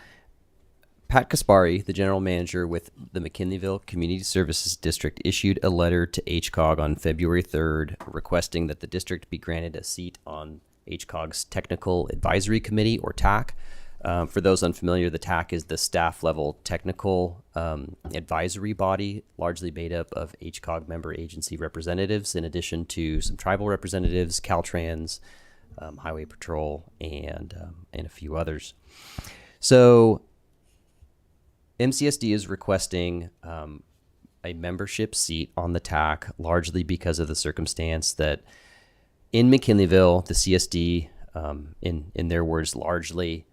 Pat Kaspari, the general manager with the McKinleyville Community Services District, issued a letter to HCOG on February 3rd requesting that the district be granted a seat on HCOG's Technical Advisory Committee, or TAC. For those unfamiliar, the TAC is the staff level technical advisory body, largely made up of HCOG member agency representatives, in addition to some tribal representatives, Caltrans, Highway Patrol, and a few others. So MCSD is requesting a membership seat on the TAC, largely because of the circumstance that in McKinleyville, the CSD, in their words, largely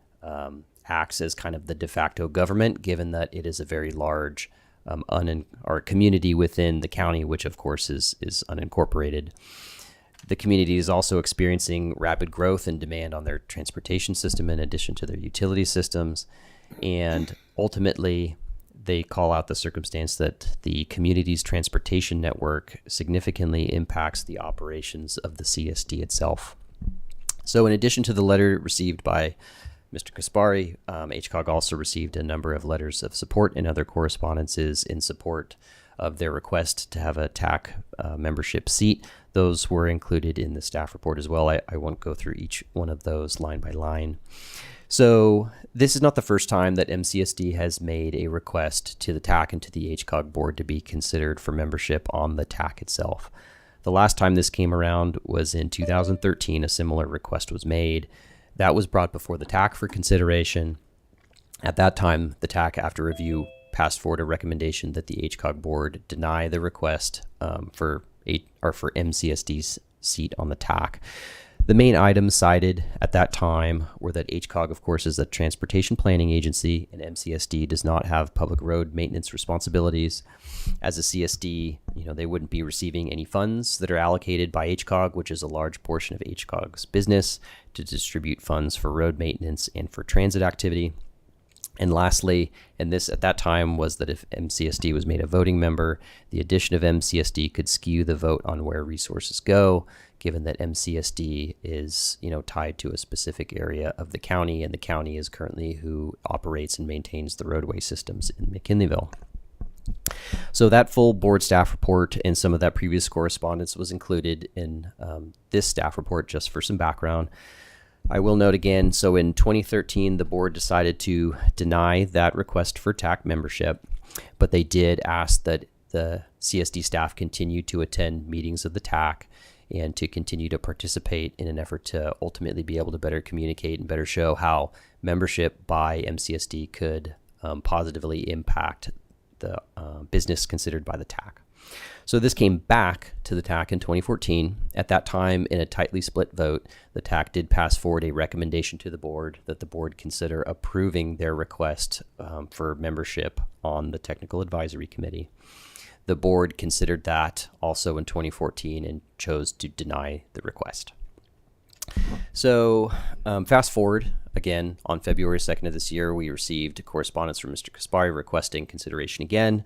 acts as kind of the de facto government, given that it is a very large community within the county, which of course is unincorporated. The community is also experiencing rapid growth and demand on their transportation system in addition to their utility systems. And ultimately, they call out the circumstance that the community's transportation network significantly impacts the operations of the CSD itself. So in addition to the letter received by Mr. Kaspari, HCOG also received a number of letters of support and other correspondences in support of their request to have a TAC membership seat. Those were included in the staff report as well. I won't go through each one of those line by line. So this is not the first time that MCSD has made a request to the TAC and to the HCOG board to be considered for membership on the TAC itself. The last time this came around was in 2013. A similar request was made. That was brought before the TAC for consideration. At that time, the TAC, after review, passed forward a recommendation that the HCOG board deny the request for MCSD's seat on the TAC. The main items cited at that time were that HCOG, of course, is a transportation planning agency, and MCSD does not have public road maintenance responsibilities. As a CSD, they wouldn't be receiving any funds that are allocated by HCOG, which is a large portion of HCOG's business, to distribute funds for road maintenance and for transit activity. And lastly, and this at that time was that if MCSD was made a voting member, the addition of MCSD could skew the vote on where resources go, given that MCSD is, tied to a specific area of the county, and the county is currently who operates and maintains the roadway systems in McKinleyville. So that full board staff report and some of that previous correspondence was included in this staff report, just for some background. I will note again, so in 2013, the board decided to deny that request for TAC membership, but they did ask that the CSD staff continue to attend meetings of the TAC and to continue to participate in an effort to ultimately be able to better communicate and better show how membership by MCSD could positively impact the business considered by the TAC. So this came back to the TAC in 2014. At that time, in a tightly split vote, the TAC did pass forward a recommendation to the board that the board consider approving their request for membership on the Technical Advisory Committee. The board considered that also in 2014 and chose to deny the request. So fast forward, again, on February 2nd of this year, we received correspondence from Mr. Kaspari requesting consideration again.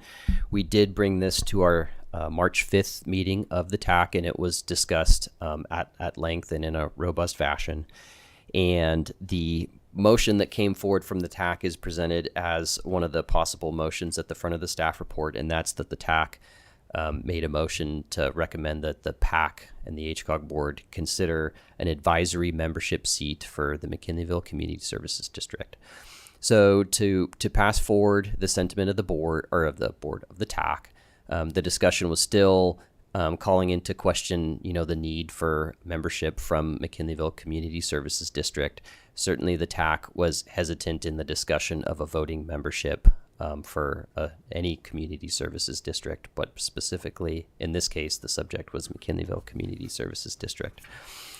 We did bring this to our March 5th meeting of the TAC, and it was discussed at length and in a robust fashion. And the motion that came forward from the TAC is presented as one of the possible motions at the front of the staff report, and that's that the TAC made a motion to recommend that the PAC and the HCOG board consider an advisory membership seat for the McKinleyville Community Services District. So to pass forward the sentiment of the board, or of the TAC, the discussion was still calling into question, the need for membership from McKinleyville Community Services District. Certainly the TAC was hesitant in the discussion of a voting membership for any community services district, but specifically in this case, the subject was McKinleyville Community Services District.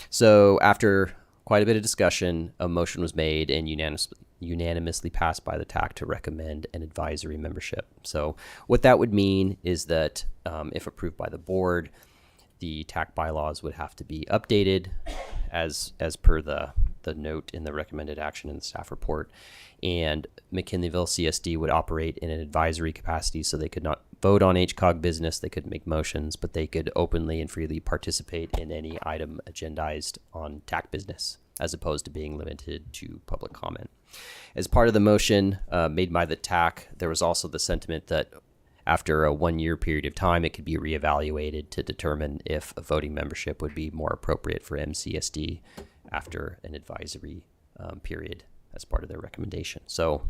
So after quite a bit of discussion, a motion was made and unanimously passed by the TAC to recommend an advisory membership. So what that would mean is that if approved by the board, the TAC bylaws would have to be updated as per the note in the recommended action in the staff report. And McKinleyville CSD would operate in an advisory capacity, so they could not vote on HCOG business, they couldn't make motions, but they could openly and freely participate in any item agendized on TAC business, as opposed to being limited to public comment. As part of the motion made by the TAC, there was also the sentiment that after a 1-year period of time, it could be reevaluated to determine if a voting membership would be more appropriate for MCSD after an advisory period as part of their recommendation. So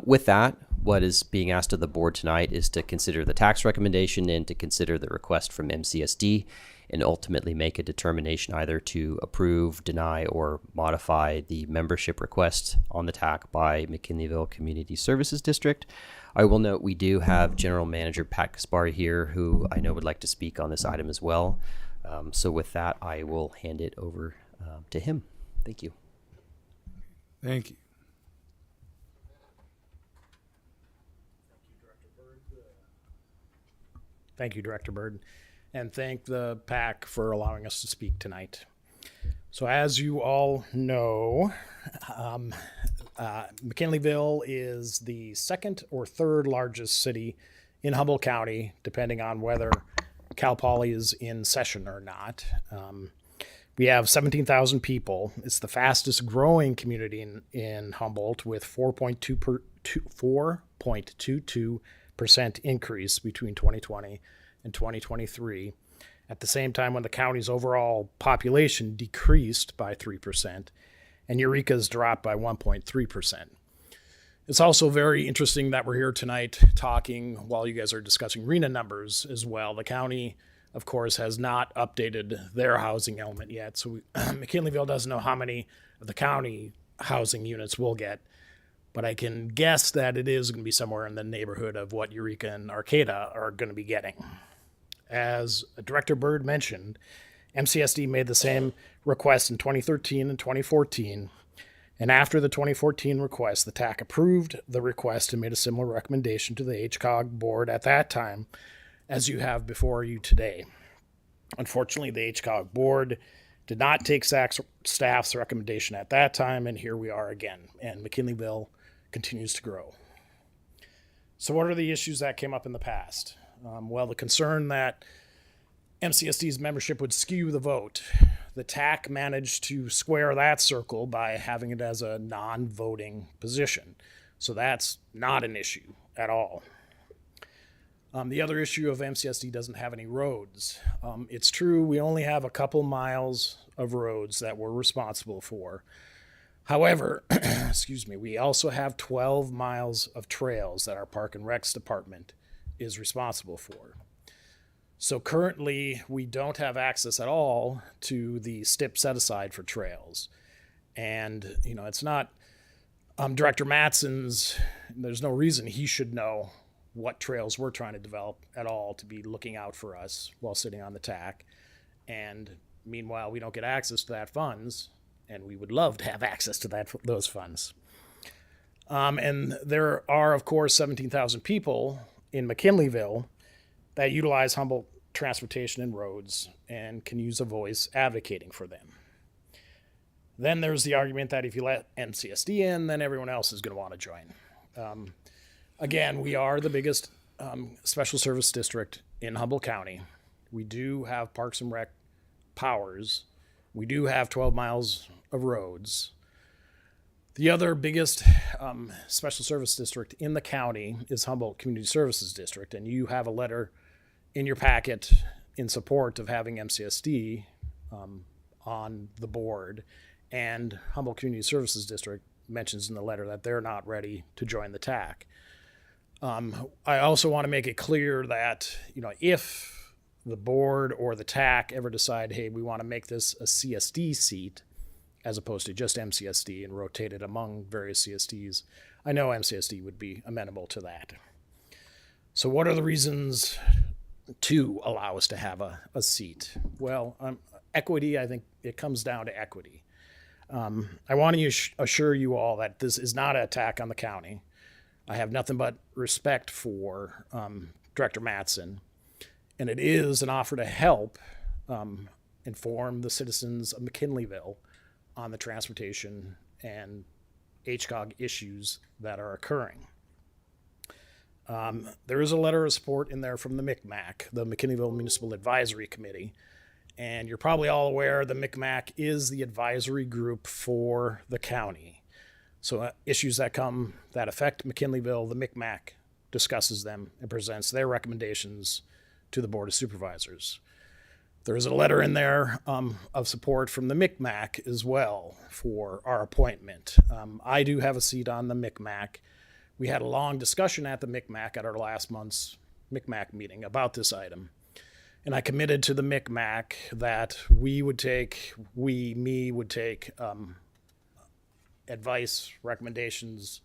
with that, what is being asked of the board tonight is to consider the tax recommendation and to consider the request from MCSD and ultimately make a determination either to approve, deny, or modify the membership request on the TAC by McKinleyville Community Services District. I will note we do have General Manager Pat Kaspari here, who I know would like to speak on this item as well. So with that, I will hand it over to him. Thank you. Thank you. Thank you, Director Bird, and thank the PAC for allowing us to speak tonight. So as you all know, McKinleyville is the second or third largest city in Humboldt County, depending on whether Cal Poly is in session or not. We have 17,000 people. It's the fastest growing community in Humboldt, with 4.22% increase between 2020 and 2023. At the same time, when the county's overall population decreased by 3% and Eureka's dropped by 1.3%. It's also very interesting that we're here tonight talking while you guys are discussing RENA numbers as well. The county, of course, has not updated their housing element yet. So McKinleyville doesn't know how many of the county housing units we'll get, but I can guess that it is going to be somewhere in the neighborhood of what Eureka and Arcata are going to be getting. As Director Bird mentioned, MCSD made the same request in 2013 and 2014. And after the 2014 request, the TAC approved the request and made a similar recommendation to the HCOG board at that time as you have before you today. Unfortunately, the HCOG board did not take staff's recommendation at that time, and here we are again, and McKinleyville continues to grow. So what are the issues that came up in the past? Well, the concern that MCSD's membership would skew the vote. The TAC managed to square that circle by having it as a non-voting position. So that's not an issue at all. The other issue of MCSD doesn't have any roads. It's true we only have a couple miles of roads that we're responsible for. However, we also have 12 miles of trails that our Park and Recs department is responsible for. So currently we don't have access at all to the STIP set aside for trails. And, it's not Director Matson's, there's no reason he should know what trails we're trying to develop at all to be looking out for us while sitting on the TAC. And meanwhile, we don't get access to that funds, and we would love to have access to those funds. And there are, of course, 17,000 people in McKinleyville that utilize Humboldt transportation and roads and can use a voice advocating for them. Then there's the argument that if you let MCSD in, then everyone else is going to want to join. Again, we are the biggest special service district in Humboldt County. We do have Parks and Rec powers. We do have 12 miles of roads. The other biggest special service district in the county is Humboldt Community Services District, and you have a letter in your packet in support of having MCSD on the board, and Humboldt Community Services District mentions in the letter that they're not ready to join the TAC. I also want to make it clear that, if the board or the TAC ever decide, hey, we want to make this a CSD seat as opposed to just MCSD and rotate it among various CSDs, I know MCSD would be amenable to that. So what are the reasons to allow us to have a seat? Well, equity, I think it comes down to equity. I want to assure you all that this is not an attack on the county. I have nothing but respect for Director Matson. and it is an offer to help inform the citizens of McKinleyville on the transportation and HCOG issues that are occurring. There is a letter of support in there from the MCMAC, the McKinneyville Municipal Advisory Committee. And you're probably all aware the MCMAC is the advisory group for the county. So issues that affect McKinleyville, the MCMAC discusses them and presents their recommendations to the Board of Supervisors. There is a letter in there of support from the MCMAC as well for our appointment. I do have a seat on the MCMAC. We had a long discussion at the MCMAC at our last month's MCMAC meeting about this item. And I committed to the MCMAC that we would take advice, recommendations,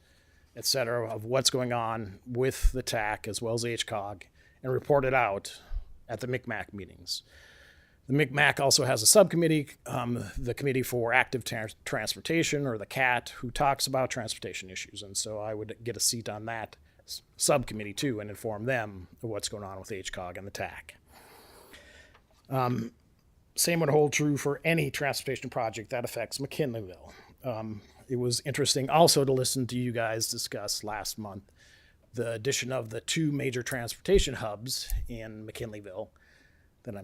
etc., of what's going on with the TAC as well as HCOG and report it out at the MCMAC meetings. The MCMAC also has a subcommittee, the Committee for Active Transportation, or the CAT, who talks about transportation issues. And so I would get a seat on that subcommittee too and inform them of what's going on with HCOG and the TAC. Same would hold true for any transportation project that affects McKinleyville. It was interesting also to listen to you guys discuss last month the addition of the 2 major transportation hubs in McKinleyville. That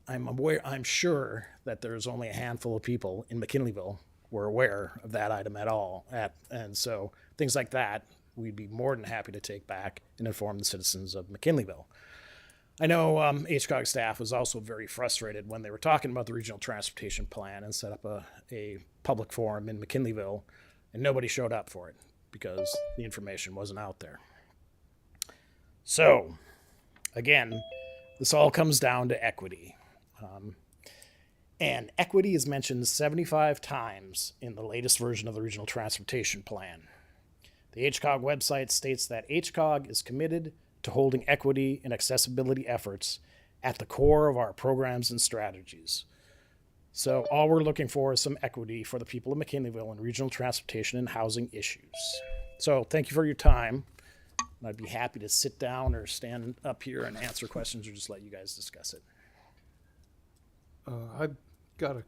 I'm sure that there's only a handful of people in McKinleyville who are aware of that item at all. And so things like that, we'd be more than happy to take back and inform the citizens of McKinleyville. I know HCOG staff was also very frustrated when they were talking about the regional transportation plan and set up a public forum in McKinleyville, and nobody showed up for it because the information wasn't out there. So, again, this all comes down to equity. And equity is mentioned 75 times in the latest version of the regional transportation plan. The HCOG website states that HCOG is committed to holding equity and accessibility efforts at the core of our programs and strategies. So all we're looking for is some equity for the people of McKinleyville in regional transportation and housing issues. So thank you for your time. I'd be happy to sit down or stand up here and answer questions or just let you guys discuss it. I've got a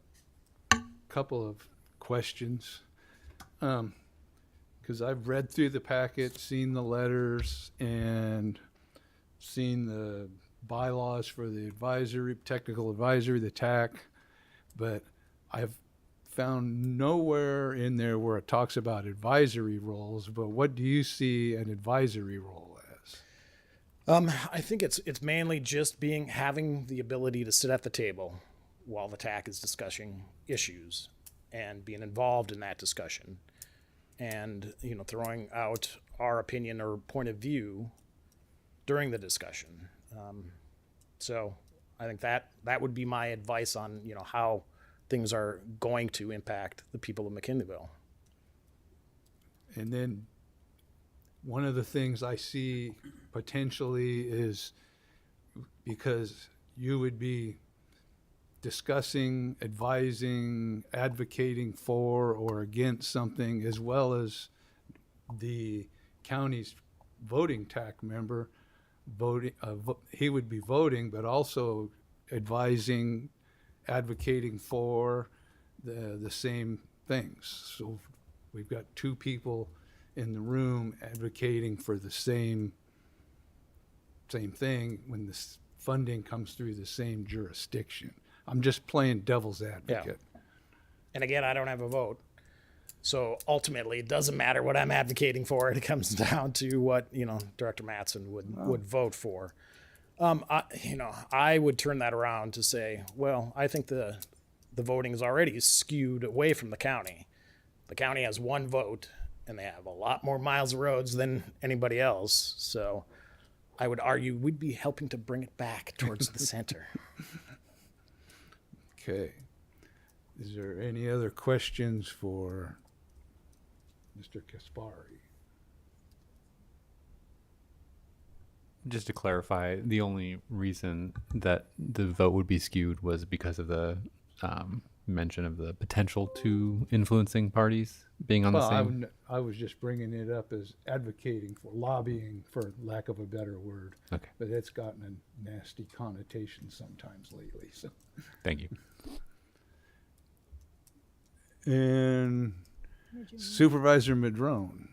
couple of questions. Because I've read through the packet, seen the letters, and seen the bylaws for the technical advisory, the TAC, but I've found nowhere in there where it talks about advisory roles. But what do you see an advisory role as? I think it's mainly just having the ability to sit at the table while the TAC is discussing issues and being involved in that discussion. And, throwing out our opinion or point of view during the discussion. So I think that would be my advice on, how things are going to impact the people of McKinleyville. And then one of the things I see potentially is because you would be discussing, advising, advocating for or against something, as well as the county's voting TAC member he would be voting, but also advising, advocating for the same things. So we've got 2 people in the room advocating for the same thing when the funding comes through the same jurisdiction. I'm just playing devil's advocate. Yeah. And again, I don't have a vote. So ultimately, it doesn't matter what I'm advocating for. It comes down to what, Director Mattson would vote for. I would turn that around to say, well, I think the voting is already skewed away from the county. The county has 1 vote, and they have a lot more miles of roads than anybody else. So I would argue we'd be helping to bring it back towards the center. Okay. Is there any other questions for Mr. Kaspari? Just to clarify, the only reason that the vote would be skewed was because of the mention of the potential to influencing parties being on the Well, same. I was just bringing it up as advocating for lobbying, for lack of a better word. Okay. But it's gotten a nasty connotation sometimes lately. So. Thank you. And Supervisor Madrone.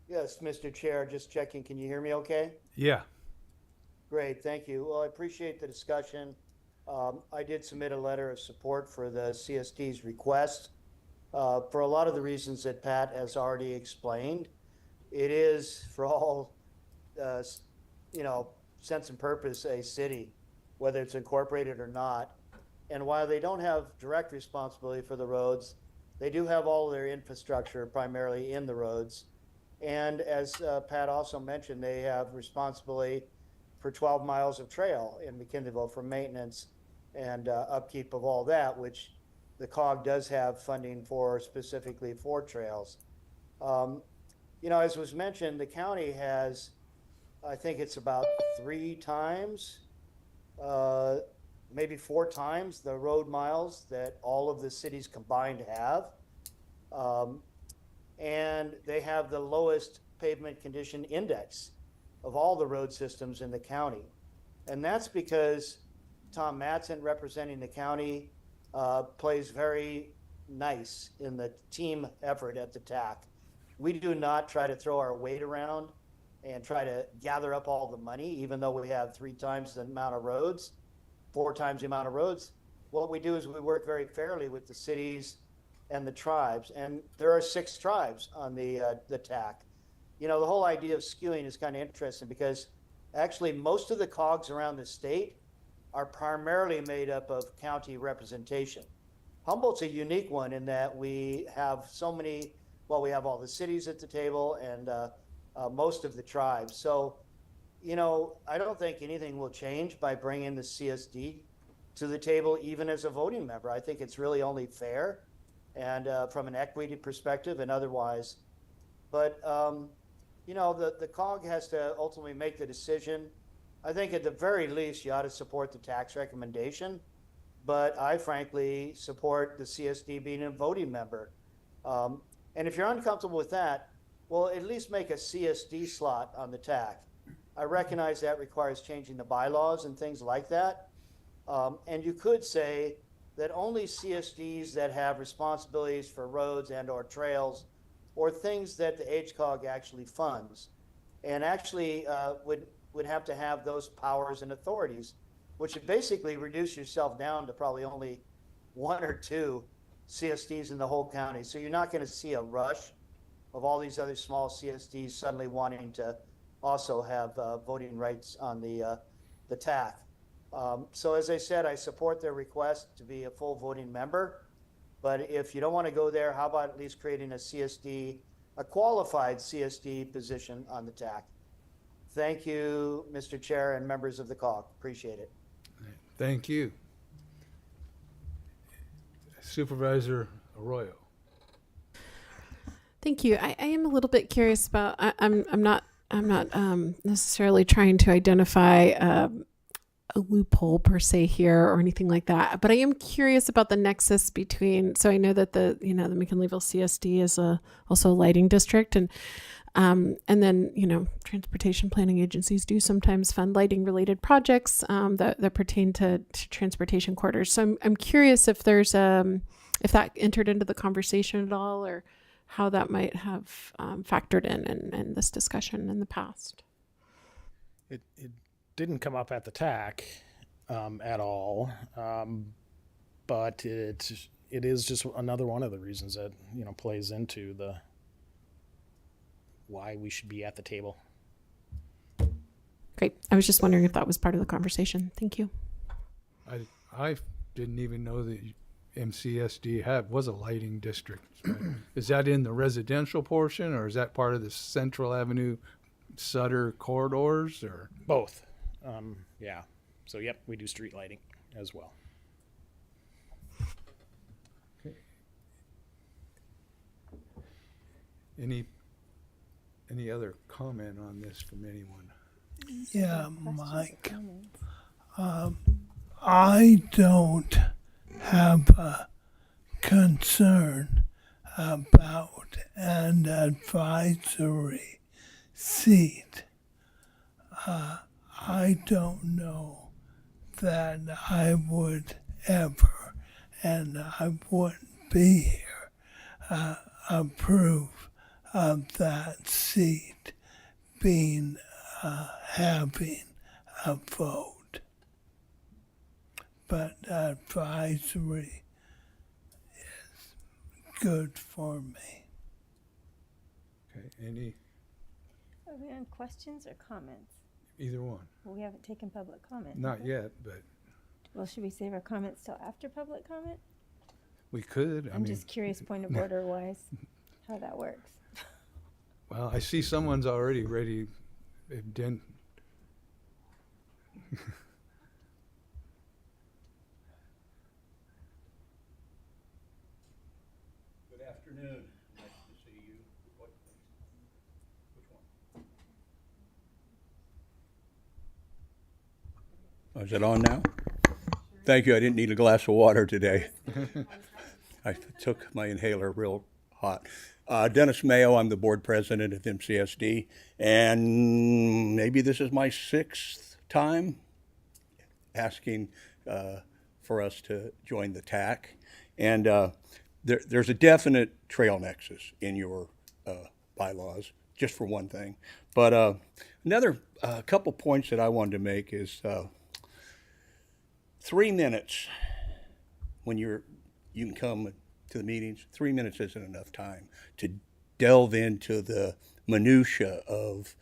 Yes, Mr. Chair, just checking. Can you hear me okay? Yeah. Great, thank you. Well, I appreciate the discussion. I did submit a letter of support for the CSD's request for a lot of the reasons that Pat has already explained. It is, for all, sense and purpose, a city, whether it's incorporated or not. And while they don't have direct responsibility for the roads, they do have all of their infrastructure primarily in the roads. And as Pat also mentioned, they have responsibility for 12 miles of trail in McKinleyville for maintenance and upkeep of all that, which the COG does have funding for specifically for trails. As was mentioned, the county has, I think it's about 3 times, maybe 4 times the road miles that all of the cities combined have. And they have the lowest pavement condition index of all the road systems in the county. And that's because Tom Mattson, representing the county, plays very nice in the team effort at the TAC. We do not try to throw our weight around and try to gather up all the money, even though we have 3 times the amount of roads, 4 times the amount of roads. What we do is we work very fairly with the cities and the tribes, and there are 6 tribes on the TAC. The whole idea of skewing is kind of interesting because actually most of the COGs around the state are primarily made up of county representation. Humboldt's a unique one in that we have we have all the cities at the table and most of the tribes. So, I don't think anything will change by bringing the CSD to the table, even as a voting member. I think it's really only fair and from an equity perspective and otherwise. But, the COG has to ultimately make the decision. I think at the very least, you ought to support the tax recommendation. But I frankly support the CSD being a voting member. And if you're uncomfortable with that, well, at least make a CSD slot on the TAC. I recognize that requires changing the bylaws and things like that. And you could say that only CSDs that have responsibilities for roads and or trails or things that the HCOG actually funds and actually would have to have those powers and authorities, which would basically reduce yourself down to probably only 1 or 2 CSDs in the whole county. So you're not going to see a rush of all these other small CSDs suddenly wanting to also have voting rights on the TAC. So as I said, I support their request to be a full voting member. But if you don't want to go there, how about at least creating a qualified CSD position on the TAC? Thank you, Mr. Chair and members of the COG. Appreciate it. Thank you. Supervisor Arroyo. Thank you. I am a little bit curious about. I'm not necessarily trying to identify a loophole per se here or anything like that, but I am curious about the nexus between. So I know that the McKinleyville CSD is also a lighting district, and then transportation planning agencies do sometimes fund lighting related projects that pertain to transportation corridors. So I'm curious if there's if that entered into the conversation at all, or how that might have factored in this discussion in the past. It didn't come up at the TAC at all, but it is just another one of the reasons that plays into the why we should be at the table. Great. I was just wondering if that was part of the conversation. Thank you. I didn't even know that MCSD was a lighting district. Is that in the residential portion, or is that part of the Central Avenue Sutter corridors, or both? Yeah. So yep, we do street lighting as well. Okay. Any other comment on this from anyone? Yeah, Mike. I don't have a concern about an advisory seat. I don't know that I would ever, and I wouldn't be here, approve of that seat being having a vote. But advisory is good for me. Okay, any, Are we on questions or comments? either one? Well, we haven't taken public comment. Not have we? yet, but Well, should we save our comments till after public comment? we could. I'm just curious, point of order wise, how that works. Well, I see someone's already ready. Den- Good afternoon. Nice to see you. Which one? Is it on now? Thank you. I didn't need a glass of water today. I took my inhaler real hot. Dennis Mayo, I'm the board president of MCSD, and maybe this is my 6th time asking for us to join the TAC. And there's a definite trail nexus in your bylaws, just for one thing. But another couple points that I wanted to make is 3 minutes when you can come to the meetings. 3 minutes isn't enough time to delve into the minutia of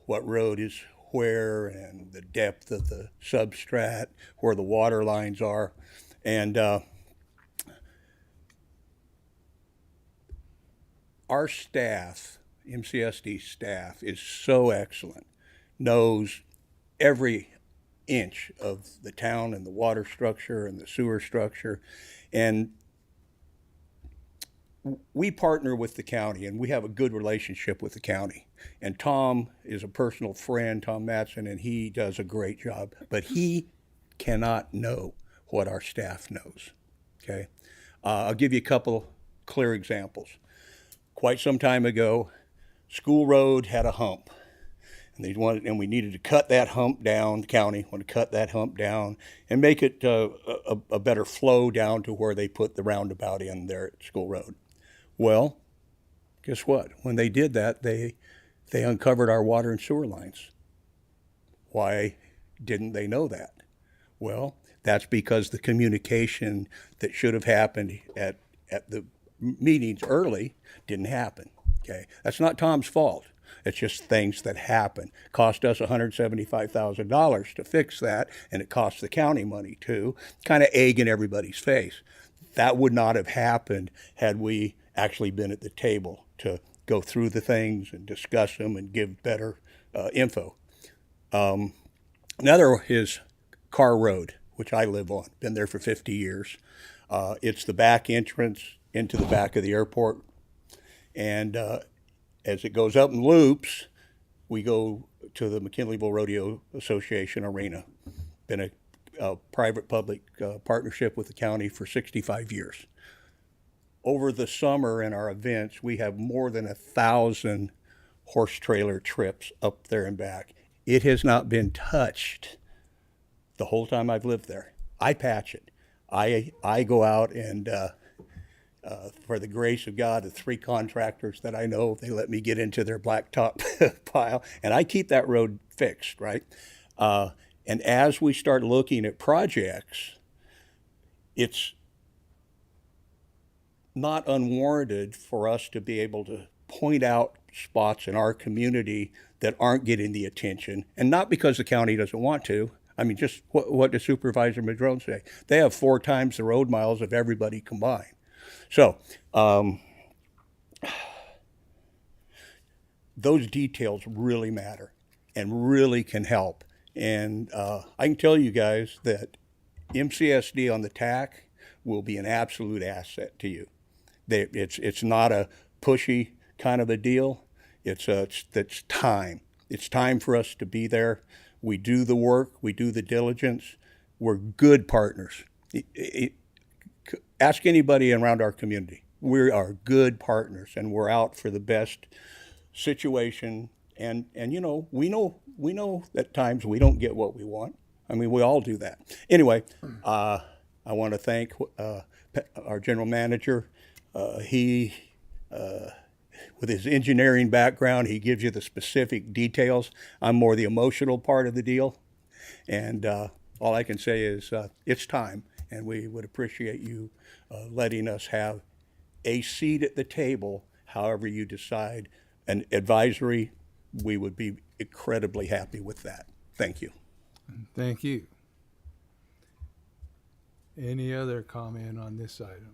what road is where and the depth of the substrat, where the water lines are. And our staff, MCSD staff, is so excellent, knows every inch of the town and the water structure and the sewer structure. And we partner with the county, and we have a good relationship with the county. And Tom is a personal friend, Tom Matson, and he does a great job. But he cannot know what our staff knows, okay? I'll give you a couple clear examples. Quite some time ago, School Road had a hump. And we needed to cut that hump down. The county wanted to cut that hump down and make it a better flow down to where they put the roundabout in there at School Road. Well, guess what? When they did that, they uncovered our water and sewer lines. Why didn't they know that? Well, that's because the communication that should have happened at the meetings early didn't happen. Okay, that's not Tom's fault. It's just things that happen. Cost us $175,000 to fix that, and it cost the county money too, kind of egg in everybody's face. That would not have happened had we actually been at the table to go through the things and discuss them and give better info. Another is Carr Road, which I live on. Been there for 50 years. It's the back entrance into the back of the airport. And as it goes up in loops, we go to the McKinleyville Rodeo Association Arena. Been a private-public partnership with the county for 65 years. Over the summer in our events, we have more than 1,000 horse trailer trips up there and back. It has not been touched the whole time I've lived there. I patch it. I go out and for the grace of God, the 3 contractors that I know, they let me get into their blacktop pile, and I keep that road fixed, right? And as we start looking at projects, it's not unwarranted for us to be able to point out spots in our community that aren't getting the attention, and not because the county doesn't want to. I mean, just what does Supervisor Madrone say? They have 4 times the road miles of everybody combined. So those details really matter and really can help. And I can tell you guys that MCSD on the TAC will be an absolute asset to you. It's not a pushy kind of a deal. It's time. It's time for us to be there. We do the work. We do the diligence. we're good partners. Ask anybody around our community. We are good partners, and we're out for the best situation. And you know, we know at times we don't get what we want. I mean, we all do that. Anyway, I want to thank our general manager. He, with his engineering background, he gives you the specific details. I'm more the emotional part of the deal. And all I can say is it's time, and we would appreciate you letting us have a seat at the table, however you decide. An advisory, we would be incredibly happy with that. Thank you. Thank you. Any other comment on this item?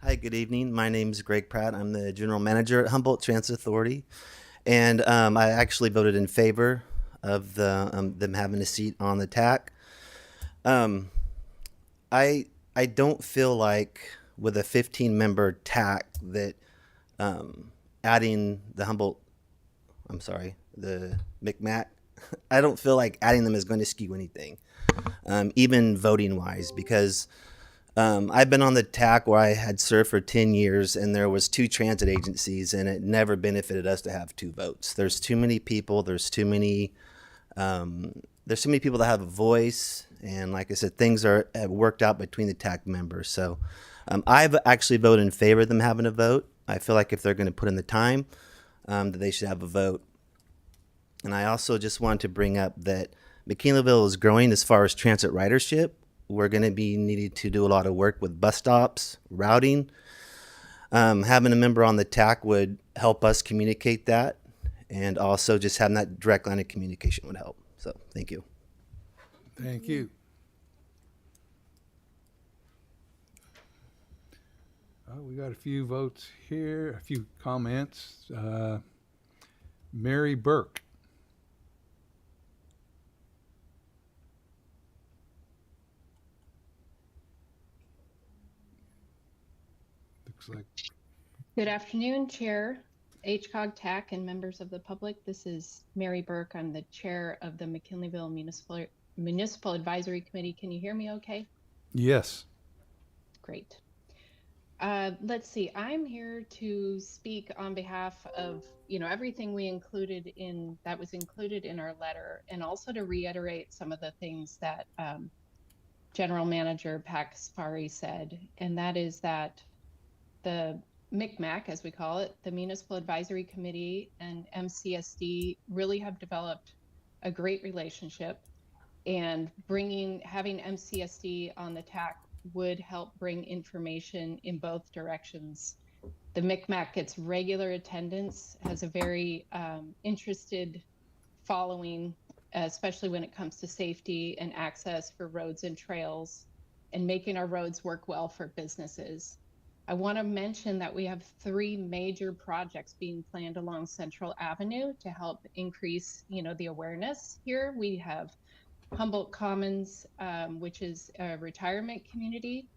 Hi, good evening. My name is Greg Pratt. I'm the general manager at Humboldt Transit Authority. And I actually voted in favor of them having a seat on the TAC. I don't feel like with a 15-member TAC that adding the MCMAC, I don't feel like adding them is going to skew anything, even voting-wise, because I've been on the TAC where I had served for 10 years, and there was 2 transit agencies, and it never benefited us to have 2 votes. There's too many people. There's too many people that have a voice, and like I said, things have worked out between the TAC members. So I've actually voted in favor of them having a vote. I feel like if they're going to put in the time, that they should have a vote. And I also just want to bring up that McKinleyville is growing as far as transit ridership. We're going to be needing to do a lot of work with bus stops, routing. Having a member on the TAC would help us communicate that, and also just having that direct line of communication would help. So thank you. Thank you. We got a few votes here, a few comments. Mary Burke. Looks like. Good afternoon, Chair, HCOG TAC, and members of the public. This is Mary Burke. I'm the chair of the McKinleyville Municipal Advisory Committee. Can you hear me okay? Yes. Great. Let's see, I'm here to speak on behalf of, everything we that was included in our letter, and also to reiterate some of the things that General Manager Paxpari said, and that is that the MCMAC, as we call it, the Municipal Advisory Committee and MCSD really have developed a great relationship, and having MCSD on the TAC would help bring information in both directions. The MCMAC gets regular attendance, has a very interested following, especially when it comes to safety and access for roads and trails, and making our roads work well for businesses. I want to mention that we have 3 major projects being planned along Central Avenue to help increase, the awareness here. We have Humboldt Commons, which is a retirement community.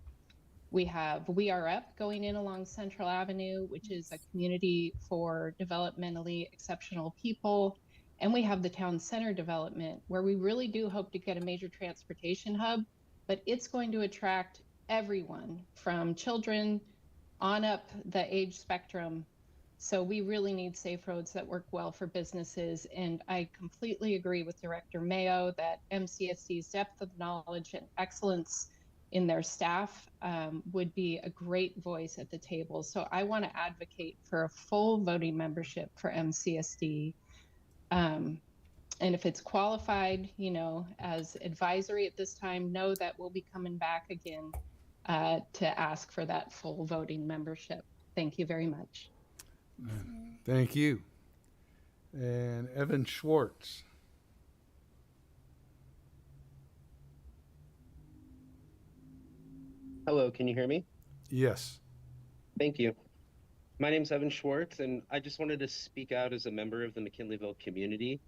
We have We Are Up going in along Central Avenue, which is a community for developmentally exceptional people. And we have the town center development, where we really do hope to get a major transportation hub, but it's going to attract everyone from children on up the age spectrum. So we really need safe roads that work well for businesses. And I completely agree with Director Mayo that MCSD's depth of knowledge and excellence in their staff would be a great voice at the table. So I want to advocate for a full voting membership for MCSD. And if it's qualified, as advisory at this time, know that we'll be coming back again to ask for that full voting membership. Thank you very much. Thank you. And Evan Schwartz. Hello, can you hear me? Yes. Thank you. My name's Evan Schwartz, and I just wanted to speak out as a member of the McKinleyville community.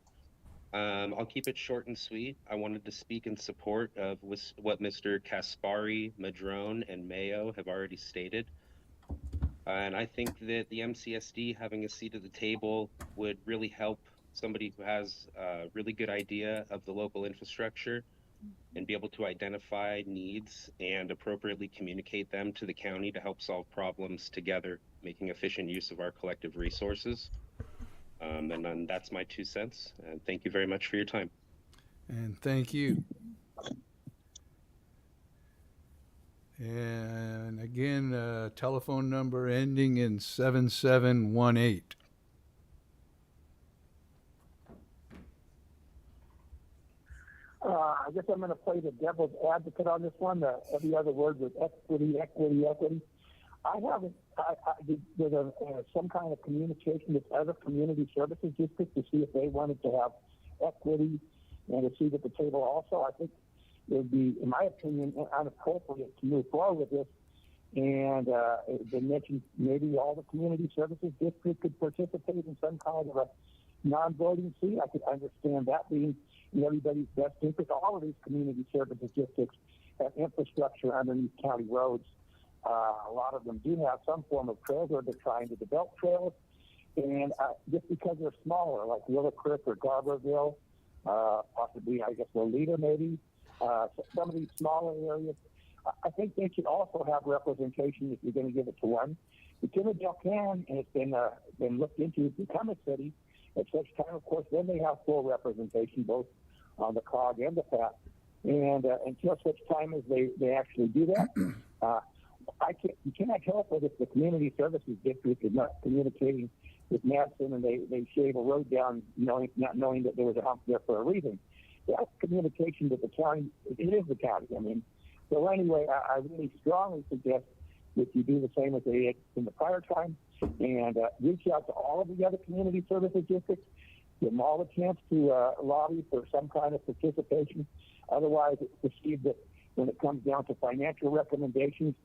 I'll keep it short and sweet. I wanted to speak in support of what Mr. Kaspari, Madrone, and Mayo have already stated. And I think that the MCSD having a seat at the table would really help somebody who has a really good idea of the local infrastructure and be able to identify needs and appropriately communicate them to the county to help solve problems together, making efficient use of our collective resources. And then that's my 2 cents. And thank you very much for your time. And thank you. And again, telephone number ending in 7718. I guess I'm going to play the devil's advocate on this one. Every other word was equity, equity, equity. There's some kind of communication with other community services districts to see if they wanted to have equity and a seat at the table also. I think it would be, in my opinion, inappropriate to move forward with this. And they mentioned maybe all the community services districts could participate in some kind of a non-voting seat. I could understand that being in everybody's best interest. All of these community services districts have infrastructure underneath county roads. A lot of them do have some form of trails, or they're trying to develop trails. And just because they're smaller, like Willow Creek or Garberville, possibly, I guess, Lolita maybe, some of these smaller areas, I think they should also have representation if you're going to give it to one. McKinney-Dale can, and it's been looked into to become a city. At such time, of course, then they have full representation, both on the COG and the FAT. And until such time as they actually do that, you cannot help it if the community services district is not communicating with Madison and they shave a road down, not knowing that there was a hump there for a reason. That's communication with the county. It is the county. I mean, so anyway, I really strongly suggest that you do the same as they did in the prior time and reach out to all of the other community services districts, give them all a chance to lobby for some kind of participation. Otherwise, it's perceived that when it comes down to financial recommendations,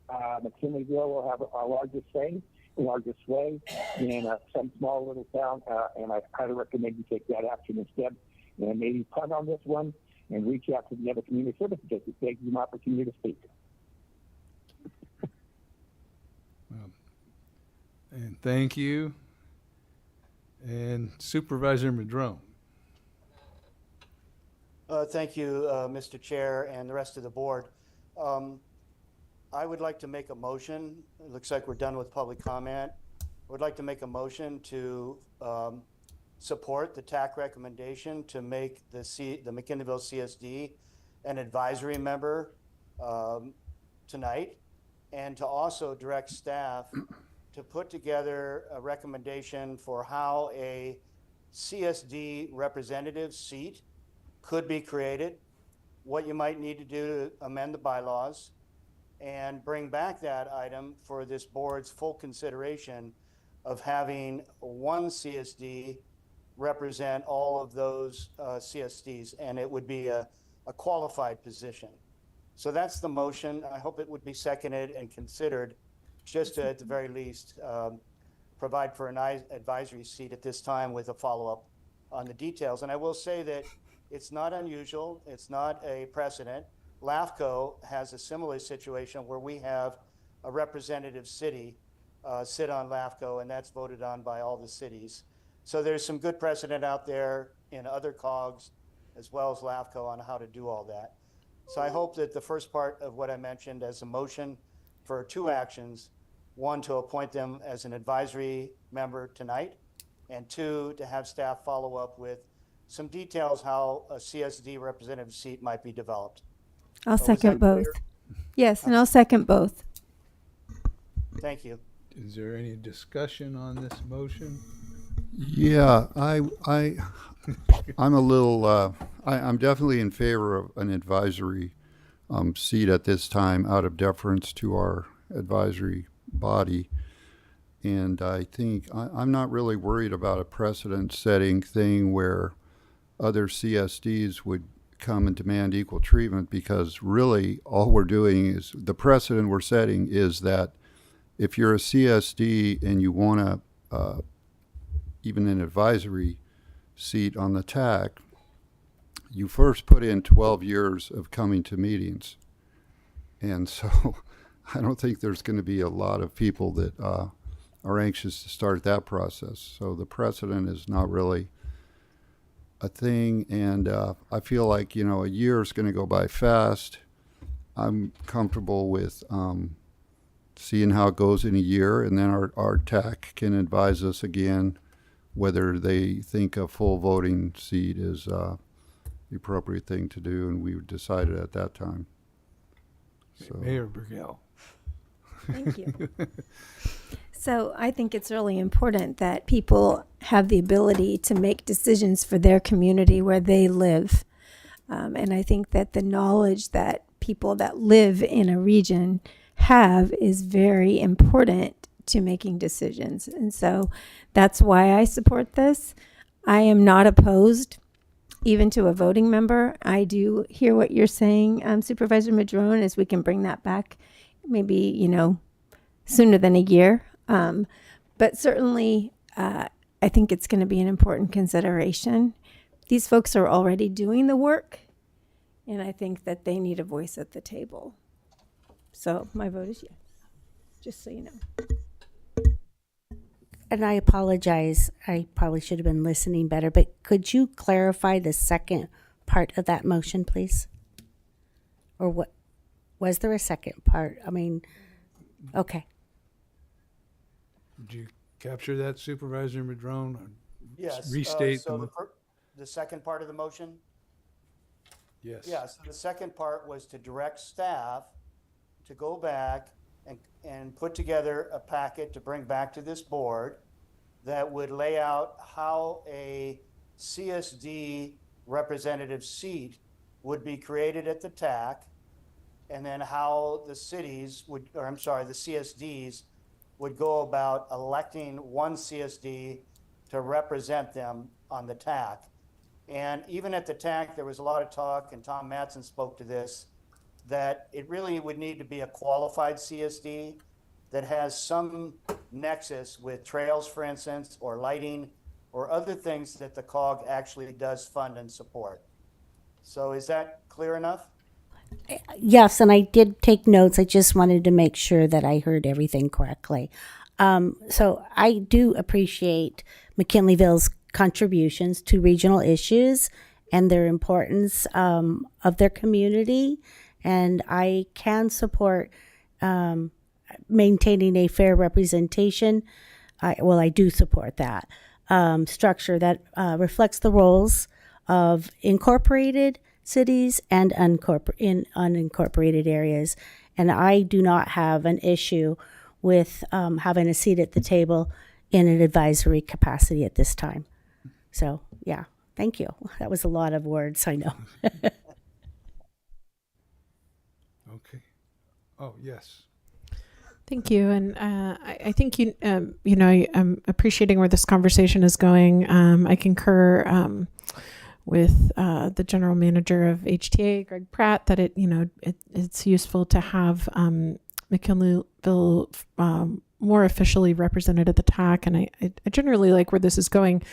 McKinleyville will have a larger say, a larger sway in some small little town, and I highly recommend you take that action instead and maybe punt on this one and reach out to the other community service districts, give them an opportunity to speak. And thank you. And Supervisor Madrone. Thank you, Mr. Chair and the rest of the board. I would like to make a motion. It looks like we're done with public comment. I would like to make a motion to support the TAC recommendation to make the McKinneyville CSD an advisory member tonight, and to also direct staff to put together a recommendation for how a CSD representative seat could be created, what you might need to do to amend the bylaws, and bring back that item for this board's full consideration of having one CSD represent all of those CSDs, and it would be a qualified position. So that's the motion. I hope it would be seconded and considered, just to, at the very least, provide for an advisory seat at this time with a follow-up on the details. And I will say that it's not unusual. It's not a precedent. LAFCO has a similar situation where we have a representative city sit on LAFCO, and that's voted on by all the cities. So there's some good precedent out there in other COGs as well as LAFCO on how to do all that. So I hope that the first part of what I mentioned as a motion for two actions, one, to appoint them as an advisory member tonight, and two, to have staff follow up with some details how a CSD representative seat might be developed. I'll second both. Yes, and I'll second both. Thank you. Is there any discussion on this motion? Yeah, I'm a little, I'm definitely in favor of an advisory seat at this time out of deference to our advisory body. And I think I'm not really worried about a precedent-setting thing where other CSDs would come and demand equal treatment, because really all we're doing is, the precedent we're setting is that if you're a CSD and you want to, even an advisory seat on the TAC, you first put in 12 years of coming to meetings. And so I don't think there's going to be a lot of people that are anxious to start that process. So the precedent is not really a thing, and I feel like, a year is going to go by fast. I'm comfortable with seeing how it goes in a year, and then our TAC can advise us again whether they think a full voting seat is the appropriate thing to do, and we would decide it at that time. So. Mayor Burgell. Thank you. So I think it's really important that people have the ability to make decisions for their community where they live. And I think that the knowledge that people that live in a region have is very important to making decisions. And so that's why I support this. I am not opposed even to a voting member. I do hear what you're saying, Supervisor Madrone, is we can bring that back maybe, sooner than a year. But certainly, I think it's going to be an important consideration. These folks are already doing the work, and I think that they need a voice at the table. So my vote is yes, just so you know. And I apologize. I probably should have been listening better, but could you clarify the second part of that motion, please? Or what? Was there a second part? I mean, okay. Did you capture that, Supervisor Madrone? Yes. Restate So the second part of the motion? Yes. Yes. The second part was to direct staff to go back and put together a packet to bring back to this board that would lay out how a CSD representative seat would be created at the TAC, and then how the the CSDs would go about electing one CSD to represent them on the TAC. And even at the TAC, there was a lot of talk, and Tom Mattson spoke to this, that it really would need to be a qualified CSD that has some nexus with trails, for instance, or lighting, or other things that the COG actually does fund and support. So is that clear enough? Yes, and I did take notes. I just wanted to make sure that I heard everything correctly. So I do appreciate McKinleyville's contributions to regional issues and their importance of their community. And I can support maintaining a fair representation. I do support that structure that reflects the roles of incorporated cities and unincorporated areas. And I do not have an issue with having a seat at the table in an advisory capacity at this time. So, yeah, thank you. That was a lot of words, I know. Okay. Oh, yes. Thank you, and I think I'm appreciating where this conversation is going. I concur with the general manager of HTA, Greg Pratt, that it's useful to have McKinleyville more officially represented at the TAC, and I generally like where this is going.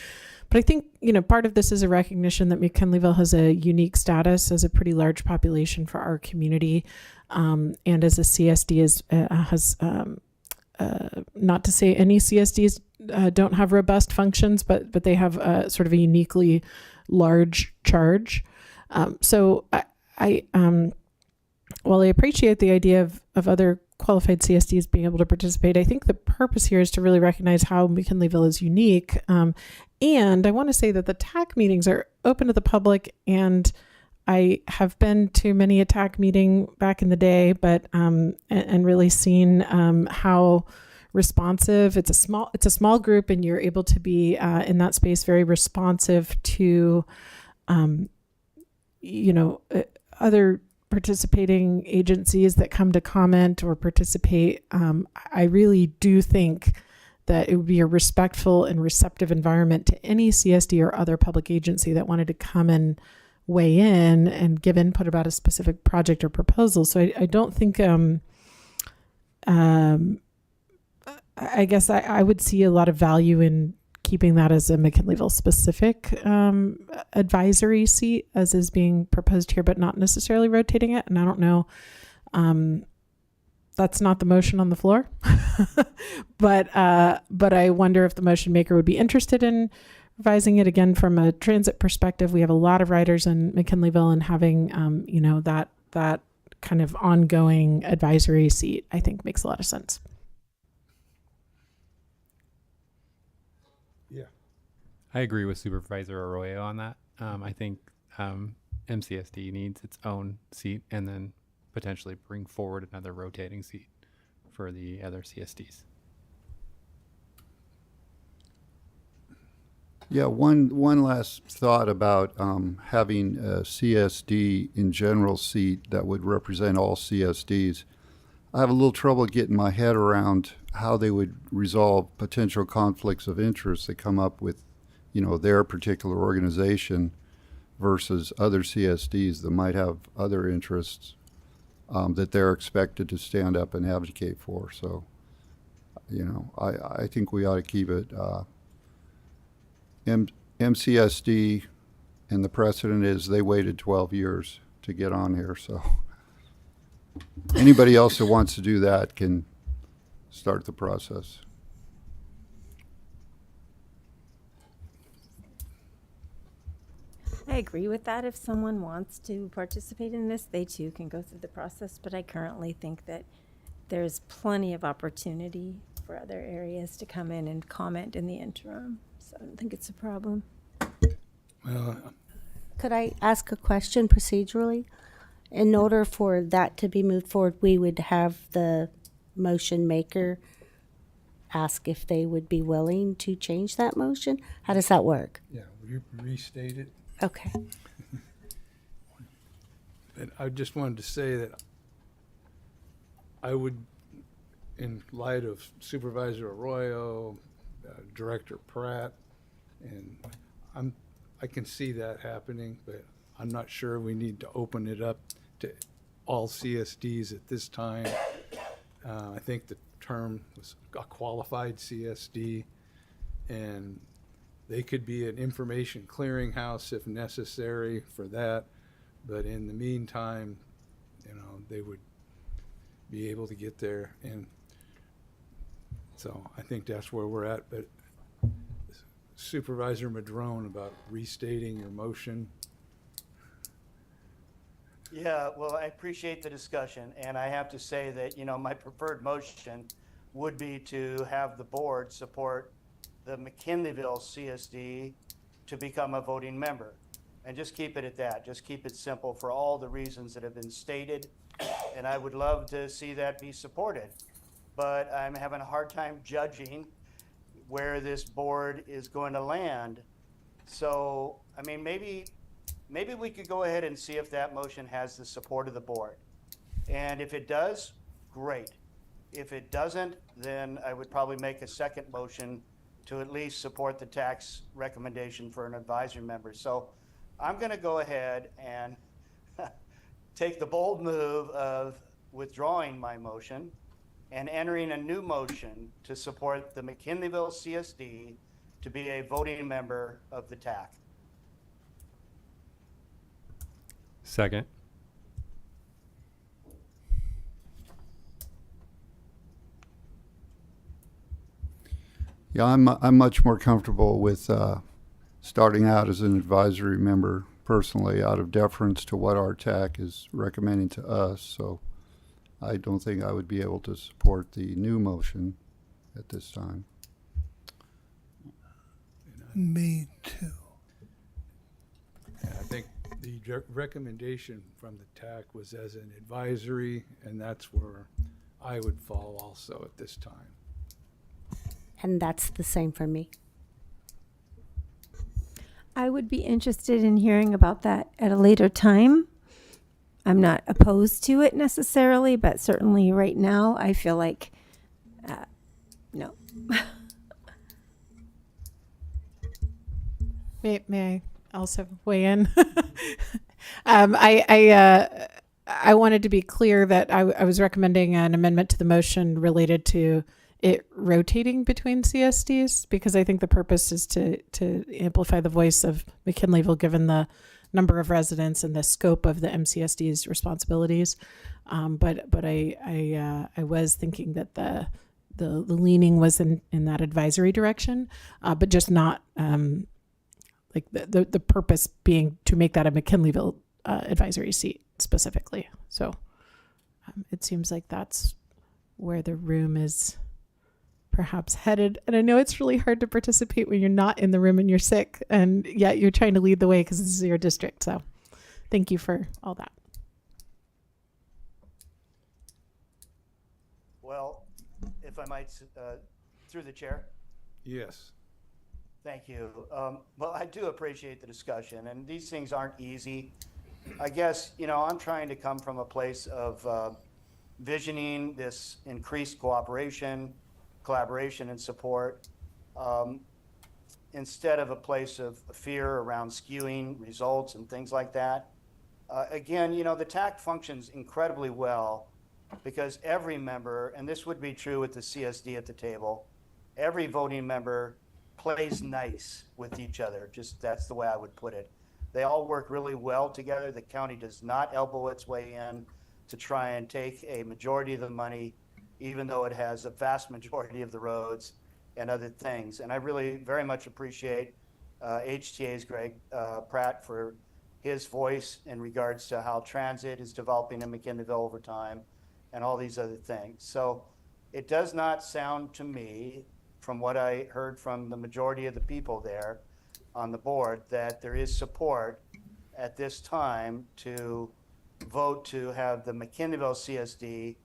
But I think, part of this is a recognition that McKinleyville has a unique status as a pretty large population for our community. And as a CSD has not to say any CSDs don't have robust functions, but they have sort of a uniquely large charge. So I while I appreciate the idea of other qualified CSDs being able to participate, I think the purpose here is to really recognize how McKinleyville is unique. And I want to say that the TAC meetings are open to the public, and I have been to many a TAC meeting back in the day, but and really seen how responsive. It's a small group, and you're able to be in that space very responsive to other participating agencies that come to comment or participate. I really do think that it would be a respectful and receptive environment to any CSD or other public agency that wanted to come and weigh in and give input about a specific project or proposal. So I don't think, I guess I would see a lot of value in keeping that as a McKinleyville specific advisory seat as is being proposed here, but not necessarily rotating it. And I don't know That's not the motion on the floor. But I wonder if the motion maker would be interested in revising it again from a transit perspective. We have a lot of riders in McKinleyville, and having, that kind of ongoing advisory seat, I think makes a lot of sense. Yeah. I agree with Supervisor Arroyo on that. I think MCSD needs its own seat, and then potentially bring forward another rotating seat for the other CSDs. Yeah, one last thought about having a CSD in general seat that would represent all CSDs. I have a little trouble getting my head around how they would resolve potential conflicts of interest that come up with, their particular organization versus other CSDs that might have other interests that they're expected to stand up and advocate for. So, I think we ought to keep it MCSD, and the precedent is they waited 12 years to get on here. So anybody else that wants to do that can start the process. I agree with that. If someone wants to participate in this, they too can go through the process. But I currently think that there's plenty of opportunity for other areas to come in and comment in the interim. So I don't think it's a problem. Well, Could I ask a question procedurally? In order for that to be moved forward, we would have the motion maker ask if they would be willing to change that motion. How does that work? yeah, will you restate it? Okay. And I just wanted to say that I would, in light of Supervisor Arroyo, Director Pratt, and I can see that happening, but I'm not sure we need to open it up to all CSDs at this time. I think the term was a qualified CSD, and they could be an information clearinghouse if necessary for that. But in the meantime, they would be able to get there. And so I think that's where we're at. But Supervisor Madrone, about restating your motion. Yeah, well, I appreciate the discussion, and I have to say that, my preferred motion would be to have the board support the McKinleyville CSD to become a voting member. And just keep it at that. Just keep it simple for all the reasons that have been stated. And I would love to see that be supported. But I'm having a hard time judging where this board is going to land. So, maybe we could go ahead and see if that motion has the support of the board. And if it does, great. If it doesn't, then I would probably make a second motion to at least support the tax recommendation for an advisory member. So I'm going to go ahead and take the bold move of withdrawing my motion and entering a new motion to support the McKinleyville CSD to be a voting member of the TAC. Second. Yeah, I'm much more comfortable with starting out as an advisory member personally, out of deference to what our TAC is recommending to us. So I don't think I would be able to support the new motion at this time. Me too. And I think the recommendation from the TAC was as an advisory, and that's where I would fall also at this time. And that's the same for me. I would be interested in hearing about that at a later time. I'm not opposed to it necessarily, but certainly right now I feel like no. May I also weigh in? I wanted to be clear that I was recommending an amendment to the motion related to it rotating between CSDs, because I think the purpose is to amplify the voice of McKinleyville, given the number of residents and the scope of the MCSD's responsibilities. But I was thinking that the leaning was in that advisory direction, but just not like the purpose being to make that a McKinleyville advisory seat specifically. So it seems like that's where the room is perhaps headed. And I know it's really hard to participate when you're not in the room and you're sick, and yet you're trying to lead the way because this is your district. So thank you for all that. Well, if I might, through the chair. Yes. Thank you. Well, I do appreciate the discussion, and these things aren't easy. I guess, I'm trying to come from a place of visioning this increased cooperation, collaboration, and support, instead of a place of fear around skewing results and things like that. Again, the TAC functions incredibly well because every member, and this would be true with the CSD at the table, every voting member plays nice with each other. Just that's the way I would put it. They all work really well together. The county does not elbow its way in to try and take a majority of the money, even though it has a vast majority of the roads and other things. And I really very much appreciate HTA's Greg Pratt for his voice in regards to how transit is developing in McKinleyville over time and all these other things. So it does not sound to me, from what I heard from the majority of the people there on the board, that there is support at this time to vote to have the McKinleyville CSD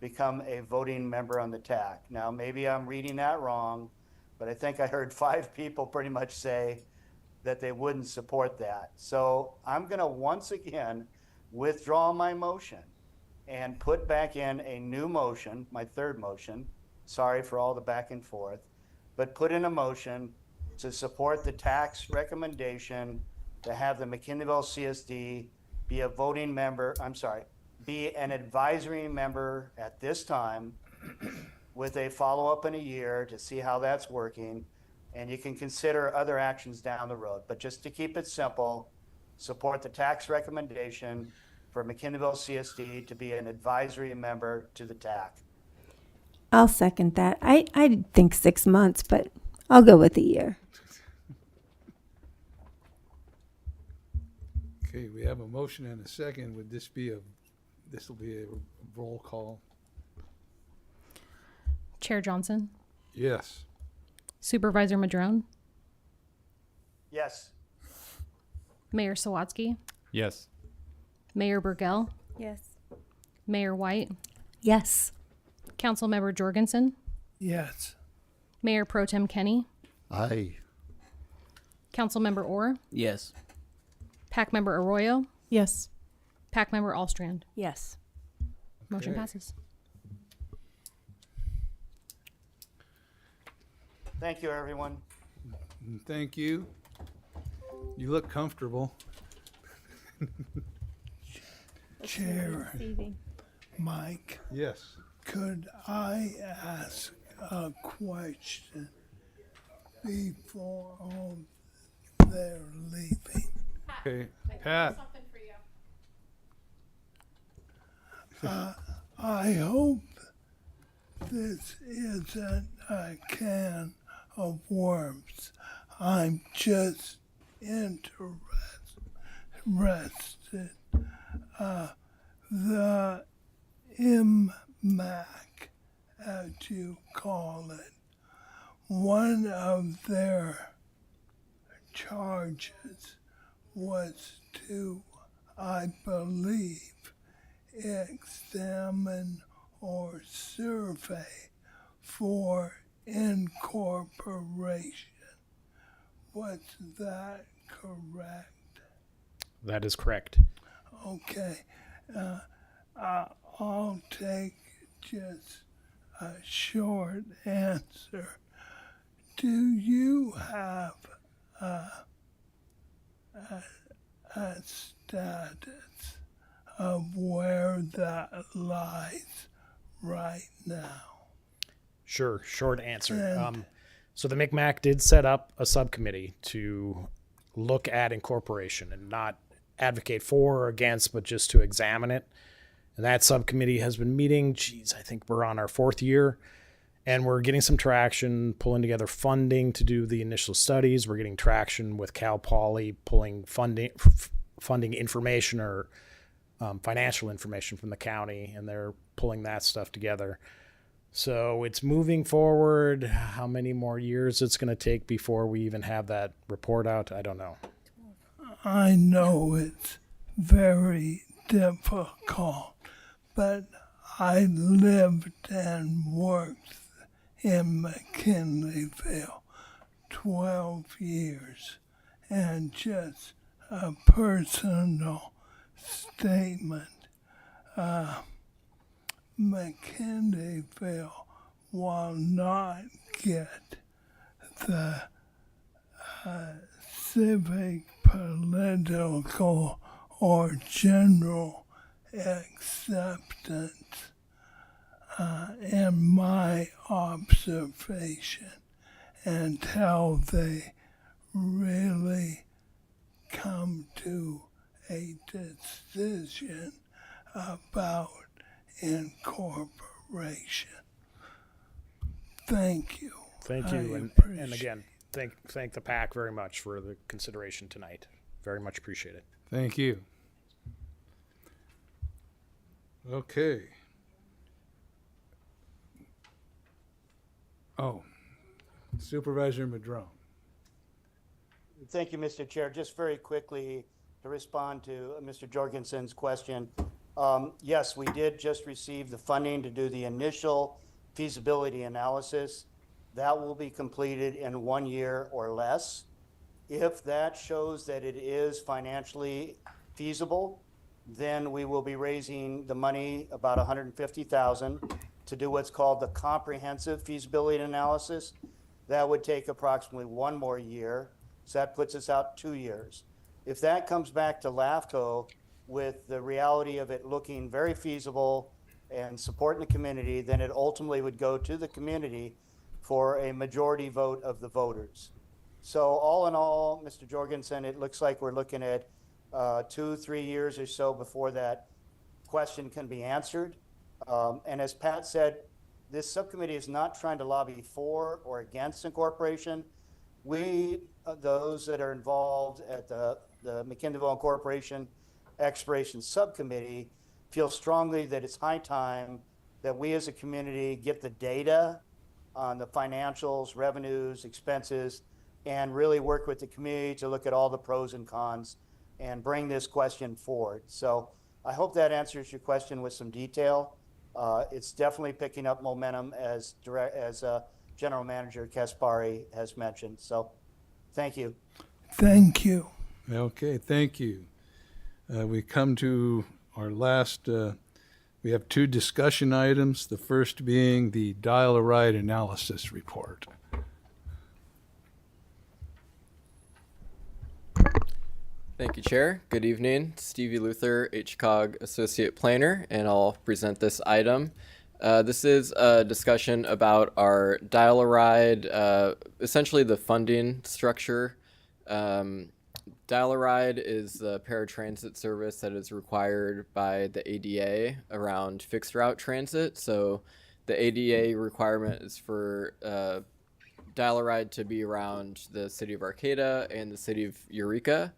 become a voting member on the TAC. Now, maybe I'm reading that wrong, but I think I heard 5 people pretty much say that they wouldn't support that. So I'm going to once again withdraw my motion and put back in a new motion, my third motion. Sorry for all the back and forth, but put in a motion to support the TAC's recommendation to have the McKinleyville CSD be a voting member, be an advisory member at this time with a follow-up in a year to see how that's working. And you can consider other actions down the road. But just to keep it simple, support the TAC's recommendation for McKinleyville CSD to be an advisory member to the TAC. I'll second that. I think 6 months, but I'll go with a year. Okay, we have a motion and a second. Would this be this will be a roll call? Chair Johnson, Yes. Supervisor Madrone, Yes. Mayor Sawatsky, Yes. Mayor Burgell, Yes. Mayor White, Yes. Councilmember Jorgensen, Yes. Mayor Pro Tem Kenny, Aye. Councilmember Orr, Yes. PAC Member Arroyo, Yes. PAC Member Allstrand. Yes. Motion Okay. passes. Thank you, everyone. Thank you. You look comfortable. Chair Receiving. Mike, Yes. could I ask a question before all they're leaving? Okay, Pat. I hope this isn't a can of worms. I'm just interested. The MMAC, as you call it, one of their charges was to, I believe, examine or survey for incorporation. Was that correct? That is correct. Okay. I'll take just a short answer. Do you have a status of where that lies right now? Sure, short answer. And- So the MCMAC did set up a subcommittee to look at incorporation and not advocate for or against, but just to examine it. And that subcommittee has been meeting, I think we're on our 4th year, and we're getting some traction, pulling together funding to do the initial studies. We're getting traction with Cal Poly, pulling funding information or financial information from the county, and they're pulling that stuff together. So it's moving forward. How many more years it's going to take before we even have that report out, I don't know. I know it's very difficult, but I lived and worked in McKinleyville 12 years, and just a personal statement. McKinleyville will not get the civic, political, or general acceptance in my observation until they really come to a decision about incorporation. Thank you. Thank you. I And again, thank the PAC very much for the consideration tonight. Very much appreciate it. Thank you. Okay. Oh, Supervisor Madrone. Thank you, Mr. Chair. Just very quickly to respond to Mr. Jorgensen's question. Yes, we did just receive the funding to do the initial feasibility analysis. That will be completed in 1 year or less. If that shows that it is financially feasible, then we will be raising the money, about $150,000, to do what's called the comprehensive feasibility analysis. That would take approximately 1 more year. So that puts us out 2 years. If that comes back to LAFCO with the reality of it looking very feasible and supporting the community, then it ultimately would go to the community for a majority vote of the voters. So all in all, Mr. Jorgensen, it looks like we're looking at 2-3 years or so before that question can be answered. And as Pat said, this subcommittee is not trying to lobby for or against incorporation. We, those that are involved at the McKinleyville Incorporation Expiration Subcommittee, feel strongly that it's high time that we as a community get the data on the financials, revenues, expenses, and really work with the community to look at all the pros and cons and bring this question forward. So I hope that answers your question with some detail. It's definitely picking up momentum as General Manager Kaspari has mentioned. So thank you. Thank you. Okay, thank you. We come to our last, we have 2 discussion items, the first being the dial-a-ride analysis report. Thank you, Chair. Good evening. Stevie Luther, HCOG Associate Planner, and I'll present this item. This is a discussion about our dial-a-ride, essentially the funding structure. Dial-a-ride is the paratransit service that is required by the ADA around fixed route transit. So the ADA requirement is for dial-a-ride to be around the city of Arcata and the city of Eureka.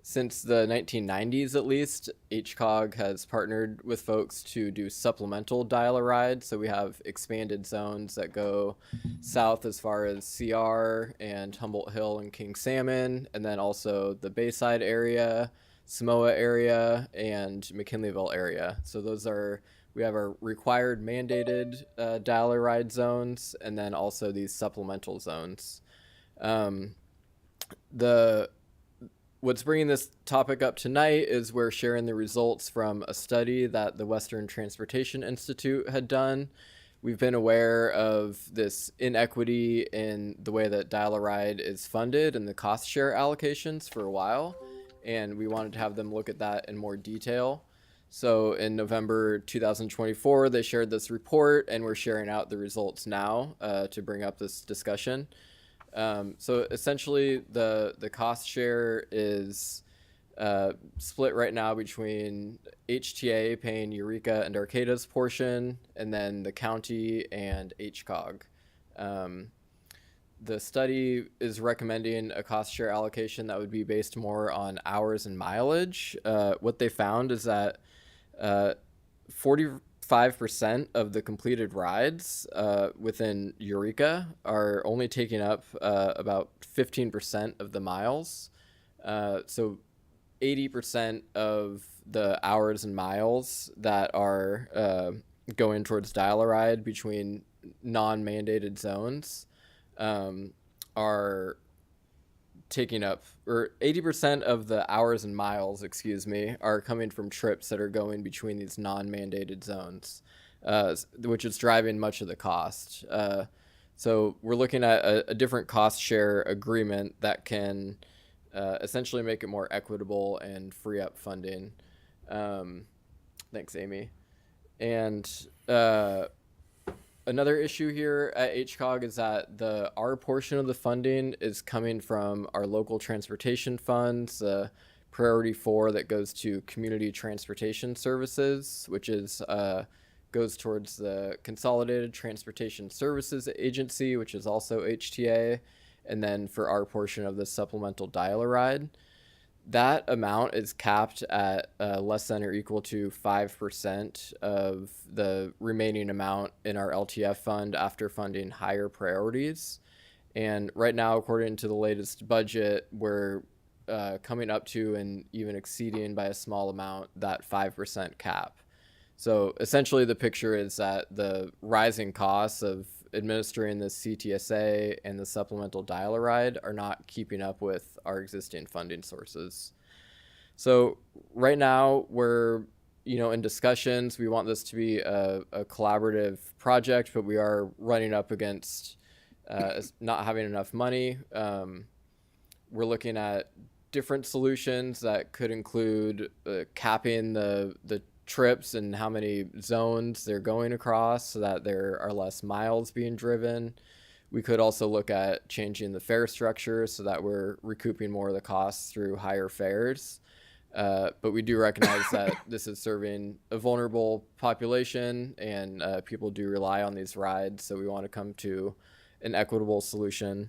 Since the 1990s, at least, HCOG has partnered with folks to do supplemental dial-a-ride. So we have expanded zones that go south as far as CR and Humboldt Hill and King Salmon, and then also the Bayside area, Samoa area, and McKinleyville area. So those are, we have our required mandated dial-a-ride zones, and then also these supplemental zones. What's bringing this topic up tonight is we're sharing the results from a study that the Western Transportation Institute had done. We've been aware of this inequity in the way that dial-a-ride is funded and the cost share allocations for a while, and we wanted to have them look at that in more detail. So in November 2024, they shared this report, and we're sharing out the results now to bring up this discussion. So essentially, the cost share is split right now between HTA paying Eureka and Arcata's portion, and then the county and HCOG. The study is recommending a cost share allocation that would be based more on hours and mileage. What they found is that 45% of the completed rides within Eureka are only taking up about 15% of the miles. So 80% of the hours and miles that are going towards dial-a-ride between non-mandated zones are taking up, or 80% of the hours and miles, are coming from trips that are going between these non-mandated zones, which is driving much of the cost. So we're looking at a different cost share agreement that can essentially make it more equitable and free up funding. Thanks, Amy. And another issue here at HCOG is that our portion of the funding is coming from our local transportation funds, Priority 4 that goes to Community Transportation Services, which is goes towards the Consolidated Transportation Services Agency, which is also HTA, and then for our portion of the supplemental dial-a-ride. That amount is capped at less than or equal to 5% of the remaining amount in our LTF fund after funding higher priorities. And right now, according to the latest budget, we're coming up to and even exceeding by a small amount that 5% cap. So essentially the picture is that the rising costs of administering the CTSA and the supplemental dial-a-ride are not keeping up with our existing funding sources. So right now we're in discussions. We want this to be a collaborative project, but we are running up against not having enough money. We're looking at different solutions that could include capping the trips and how many zones they're going across so that there are less miles being driven. We could also look at changing the fare structure so that we're recouping more of the costs through higher fares. But we do recognize that this is serving a vulnerable population and people do rely on these rides. So we want to come to an equitable solution.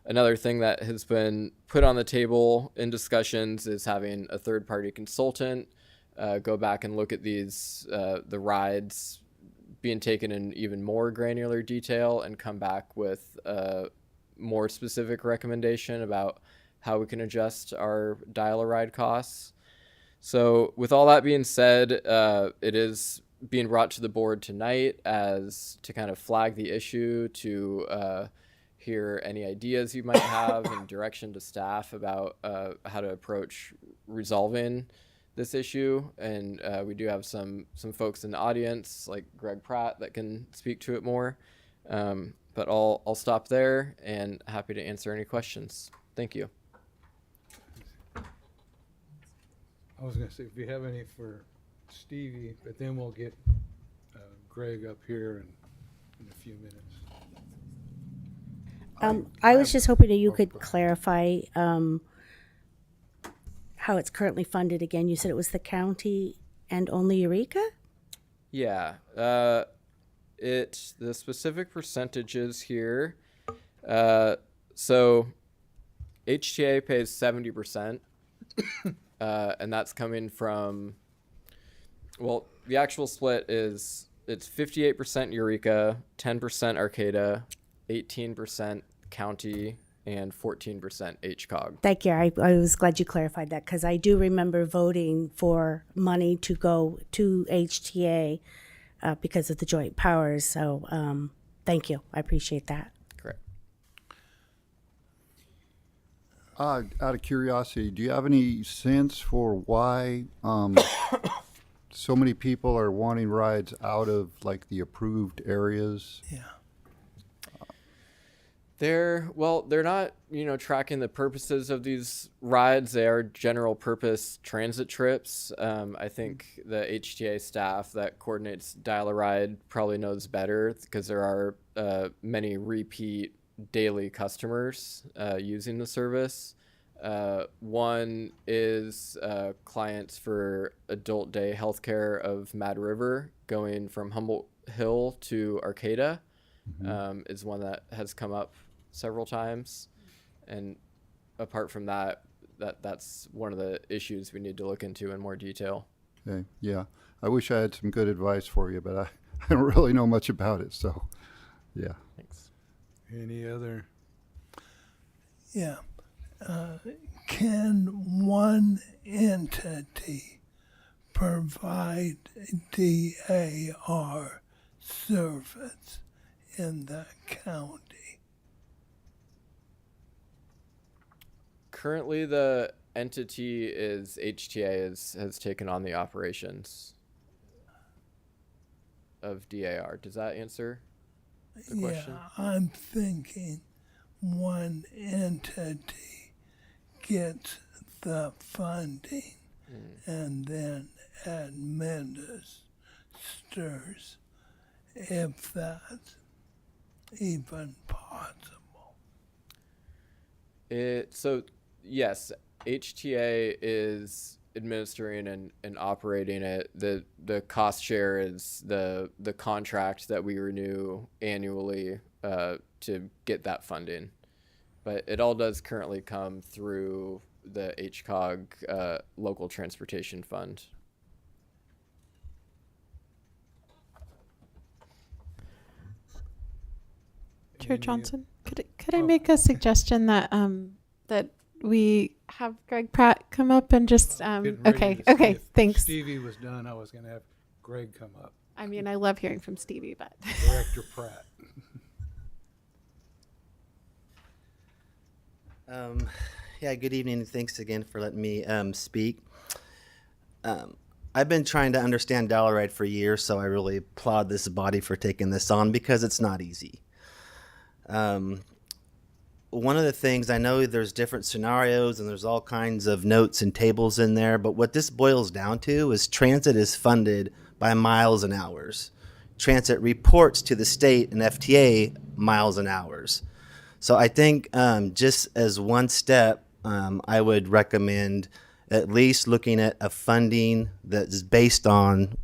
Another thing that has been put on the table in discussions is having a third-party consultant go back and look at these, the rides being taken in even more granular detail and come back with a more specific recommendation about how we can adjust our dial-a-ride costs. So with all that being said, it is being brought to the board tonight as to kind of flag the issue, to hear any ideas you might have and direction to staff about how to approach resolving this issue. And we do have some folks in the audience like Greg Pratt that can speak to it more. But I'll stop there and happy to answer any questions. Thank you. I was going to say, if you have any for Stevie, but then we'll get Greg up here in a few minutes. I was just hoping that you could clarify how it's currently funded again. You said it was the county and only Eureka? Yeah. The specific percentages here. So HTA pays 70%. And that's coming from, well, the actual split is it's 58% Eureka, 10% Arcata, 18% county, and 14% HCOG. Thank you. I was glad you clarified that because I do remember voting for money to go to HTA because of the joint powers. So thank you. I appreciate that. Correct. Out of curiosity, do you have any sense for why so many people are wanting rides out of like the approved areas? Yeah. They're not, tracking the purposes of these rides. They are general purpose transit trips. I think the HTA staff that coordinates Dial-a-Ride probably knows better because there are many repeat daily customers using the service. One is clients for adult day healthcare of Mad River going from Humboldt Hill to Arcata. Is one that has come up several times. And apart from that, that's one of the issues we need to look into in more detail. Okay, yeah. I wish I had some good advice for you, but I don't really know much about it, so yeah. Thanks. Any other? Yeah. Can one entity provide DAR service in the county? Currently, the entity is HTA has taken on the operations of DAR. Does that answer the question? Yeah, I'm thinking one entity gets the funding and then administers, if that's even possible. So yes, HTA is administering and operating it. The cost share is the contract that we renew annually to get that funding. But it all does currently come through the HCOG local transportation fund. Chair Johnson, could I make a suggestion that that we have Greg Pratt come up and just Getting ready okay, to see okay, if thanks. Stevie was done, I was going to have Greg come up. I mean, I love hearing from Stevie, but Director Pratt. Yeah, good evening, and thanks again for letting me speak. I've been trying to understand Dollaride for years, so I really applaud this body for taking this on because it's not easy. One of the things, I know there's different scenarios and there's all kinds of notes and tables in there, but what this boils down to is transit is funded by miles and hours. Transit reports to the state and FTA miles and hours. So I think just as one step, I would recommend at least looking at a funding that is based on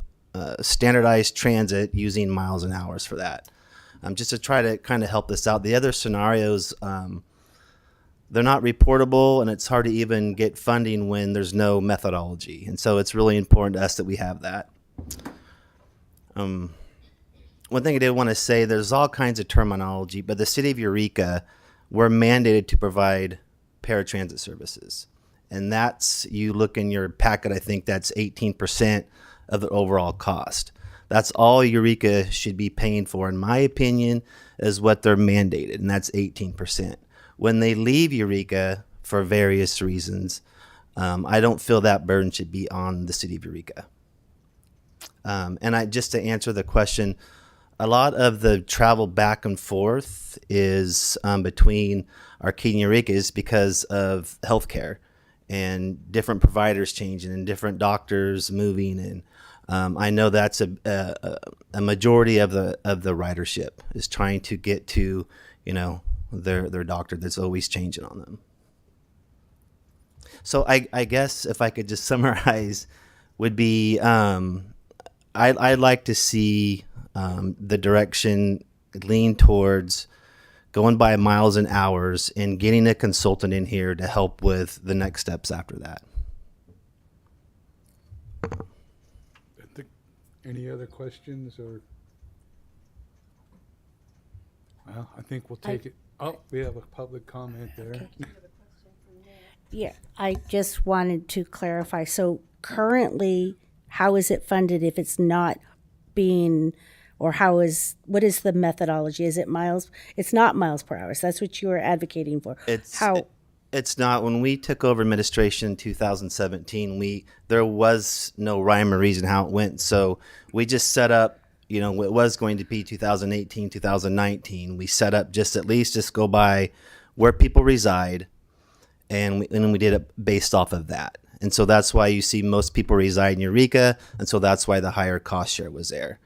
standardized transit using miles and hours for that. Just to try to kind of help this out. The other scenarios, they're not reportable, and it's hard to even get funding when there's no methodology. And so it's really important to us that we have that. One thing I did want to say, there's all kinds of terminology, but the city of Eureka, we're mandated to provide paratransit services. And that's, you look in your packet, I think that's 18% of the overall cost. That's all Eureka should be paying for, in my opinion, is what they're mandated, and that's 18%. When they leave Eureka for various reasons, I don't feel that burden should be on the city of Eureka. And just to answer the question, a lot of the travel back and forth is between Arcata and Eureka is because of healthcare and different providers changing and different doctors moving, and I know that's a majority of the ridership is trying to get to, their doctor that's always changing on them. So I guess if I could just summarize, would be I'd like to see the direction lean towards going by miles and hours and getting a consultant in here to help with the next steps after that. Any other questions or? Well, I think we'll take it. Oh, we have a public comment there. Okay. Yeah, I just wanted to clarify. So currently, how is it funded if it's not being, or what is the methodology? Is it miles? It's not miles per hour. So that's what you are advocating for. It's not. When we took over administration in 2017, there was no rhyme or reason how it went. So we just set up, it was going to be 2018, 2019. We set up just go by where people reside, and we did it based off of that. And so that's why you see most people reside in Eureka, and so that's why the higher cost share was there.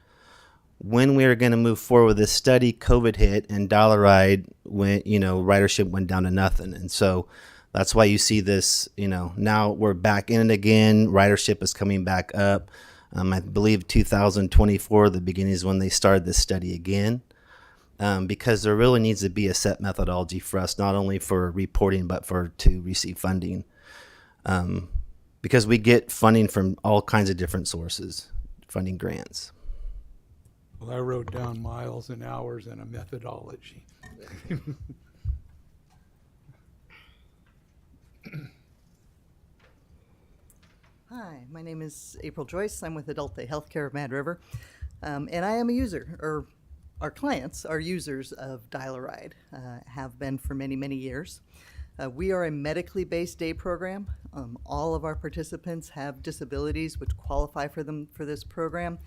When we were going to move forward with this study, COVID hit, and Dollaride went, ridership went down to nothing. And so That's why you see this, now we're back in it again. Ridership is coming back up. I believe 2024, the beginning is when they started this study again, because there really needs to be a set methodology for us, not only for reporting, but to receive funding. Because we get funding from all kinds of different sources, funding grants. Well, I wrote down miles and hours and a methodology. Hi, my name is April Joyce. I'm with Adult Day Healthcare of Mad River, and I am a user, or our clients are users of Dial-A-Ride, have been for many, many years. We are a medically based day program. All of our participants have disabilities which qualify for this program,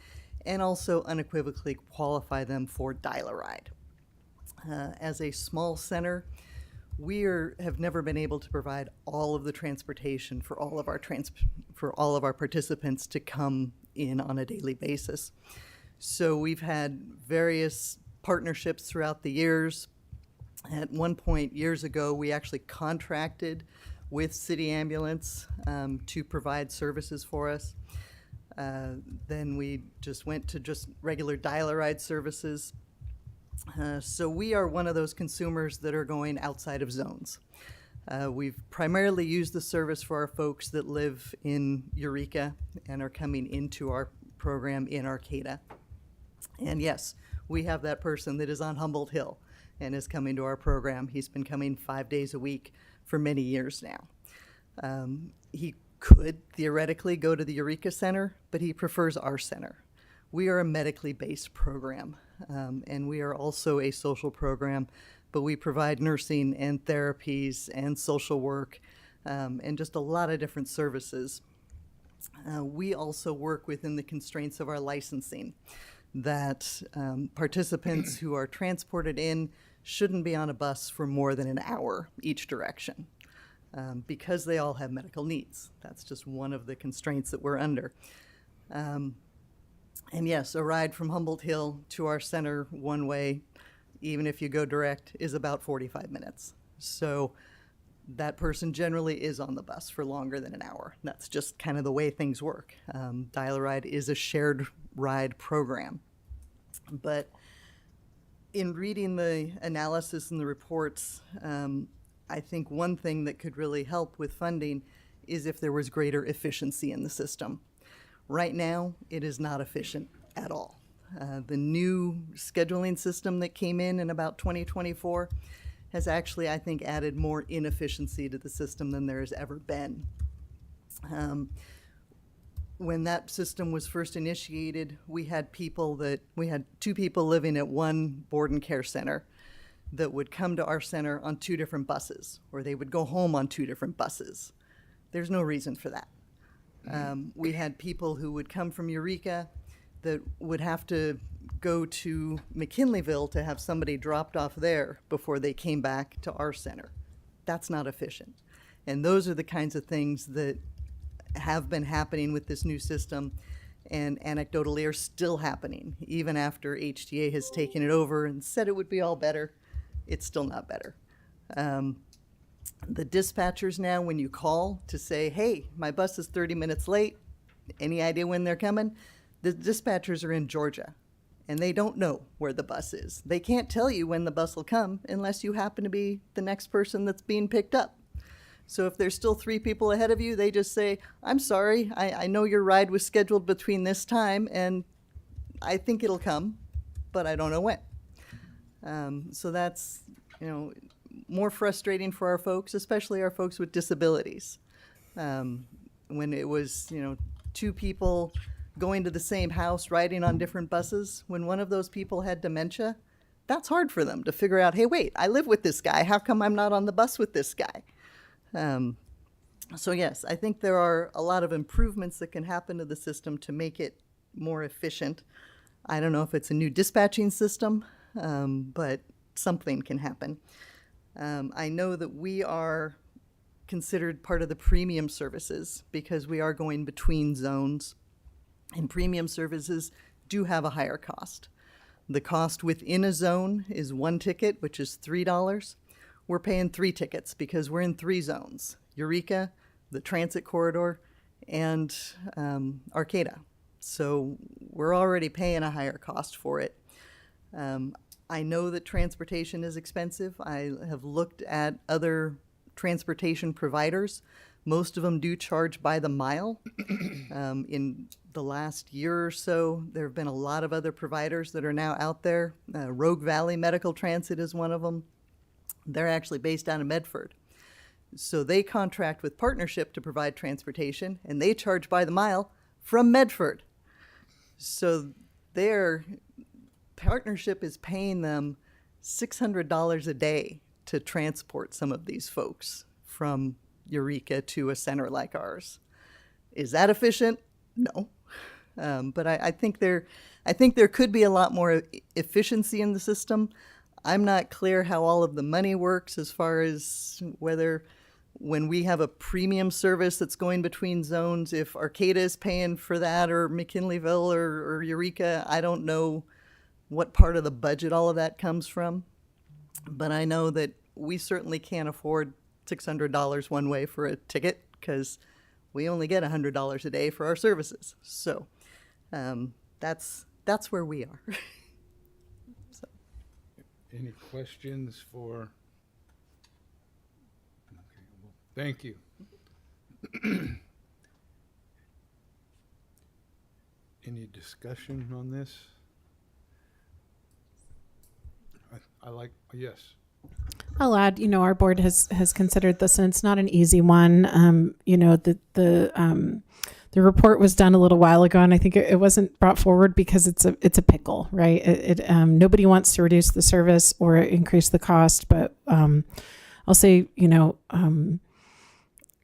and also unequivocally qualify them for Dial-A-Ride. As a small center, we have never been able to provide all of the transportation for all of our participants to come in on a daily basis. So we've had various partnerships throughout the years. At one point years ago, we actually contracted with City Ambulance to provide services for us. Then we just went to just regular Dial-A-Ride services. So we are one of those consumers that are going outside of zones. We've primarily used the service for our folks that live in Eureka and are coming into our program in Arcata. And yes, we have that person that is on Humboldt Hill and is coming to our program. He's been coming 5 days a week for many years now. He could theoretically go to the Eureka Center, but he prefers our center. We are a medically based program, and we are also a social program, but we provide nursing and therapies and social work and just a lot of different services. We also work within the constraints of our licensing, that participants who are transported in shouldn't be on a bus for more than an hour each direction, because they all have medical needs. That's just one of the constraints that we're under. And yes, a ride from Humboldt Hill to our center one way, even if you go direct, is about 45 minutes. So that person generally is on the bus for longer than an hour. That's just kind of the way things work. Dial-A-Ride is a shared ride program. But in reading the analysis and the reports, I think one thing that could really help with funding is if there was greater efficiency in the system. Right now, it is not efficient at all. The new scheduling system that came in about 2024 has actually, I think, added more inefficiency to the system than there has ever been. When that system was first initiated, we had two people living at one board and care center that would come to our center on 2 different buses, or they would go home on 2 different buses. There's no reason for that. We had people who would come from Eureka that would have to go to McKinleyville to have somebody dropped off there before they came back to our center. That's not efficient. And those are the kinds of things that have been happening with this new system, and anecdotally are still happening. Even after HTA has taken it over and said it would be all better, it's still not better. The dispatchers now, when you call to say, hey, my bus is 30 minutes late, any idea when they're coming? The dispatchers are in Georgia, and they don't know where the bus is. They can't tell you when the bus will come unless you happen to be the next person that's being picked up. So if there's still 3 people ahead of you, they just say, I'm sorry, I know your ride was scheduled between this time, and I think it'll come, but I don't know when. So that's, more frustrating for our folks, especially our folks with disabilities. When it was, 2 people going to the same house, riding on different buses, when one of those people had dementia, that's hard for them to figure out, hey, wait, I live with this guy. How come I'm not on the bus with this guy? So yes, I think there are a lot of improvements that can happen to the system to make it more efficient. I don't know if it's a new dispatching system, but something can happen. I know that we are considered part of the premium services because we are going between zones, and premium services do have a higher cost. The cost within a zone is 1 ticket, which is $3. we're paying 3 tickets because we're in 3 zones: Eureka, the transit corridor, and Arcata. So we're already paying a higher cost for it. I know that transportation is expensive. I have looked at other transportation providers. Most of them do charge by the mile. In the last year or so, there have been a lot of other providers that are now out there. Rogue Valley Medical Transit is one of them. They're actually based out of Medford. So they contract with Partnership to provide transportation, and they charge by the mile from Medford. So their Partnership is paying them $600 a day to transport some of these folks from Eureka to a center like ours. Is that efficient? No. But I think there could be a lot more efficiency in the system. I'm not clear how all of the money works as far as whether when we have a premium service that's going between zones, if Arcata is paying for that or McKinleyville or Eureka. I don't know what part of the budget all of that comes from. But I know that we certainly can't afford $600 one way for a ticket because we only get $100 a day for our services. So that's where we are. So. Any questions for? Okay, well, thank you. Any discussion on this? I like, yes. I'll add, our board has considered this, and it's not an easy one. The report was done a little while ago, and I think it wasn't brought forward because it's a pickle, right? Nobody wants to reduce the service or increase the cost, but I'll say,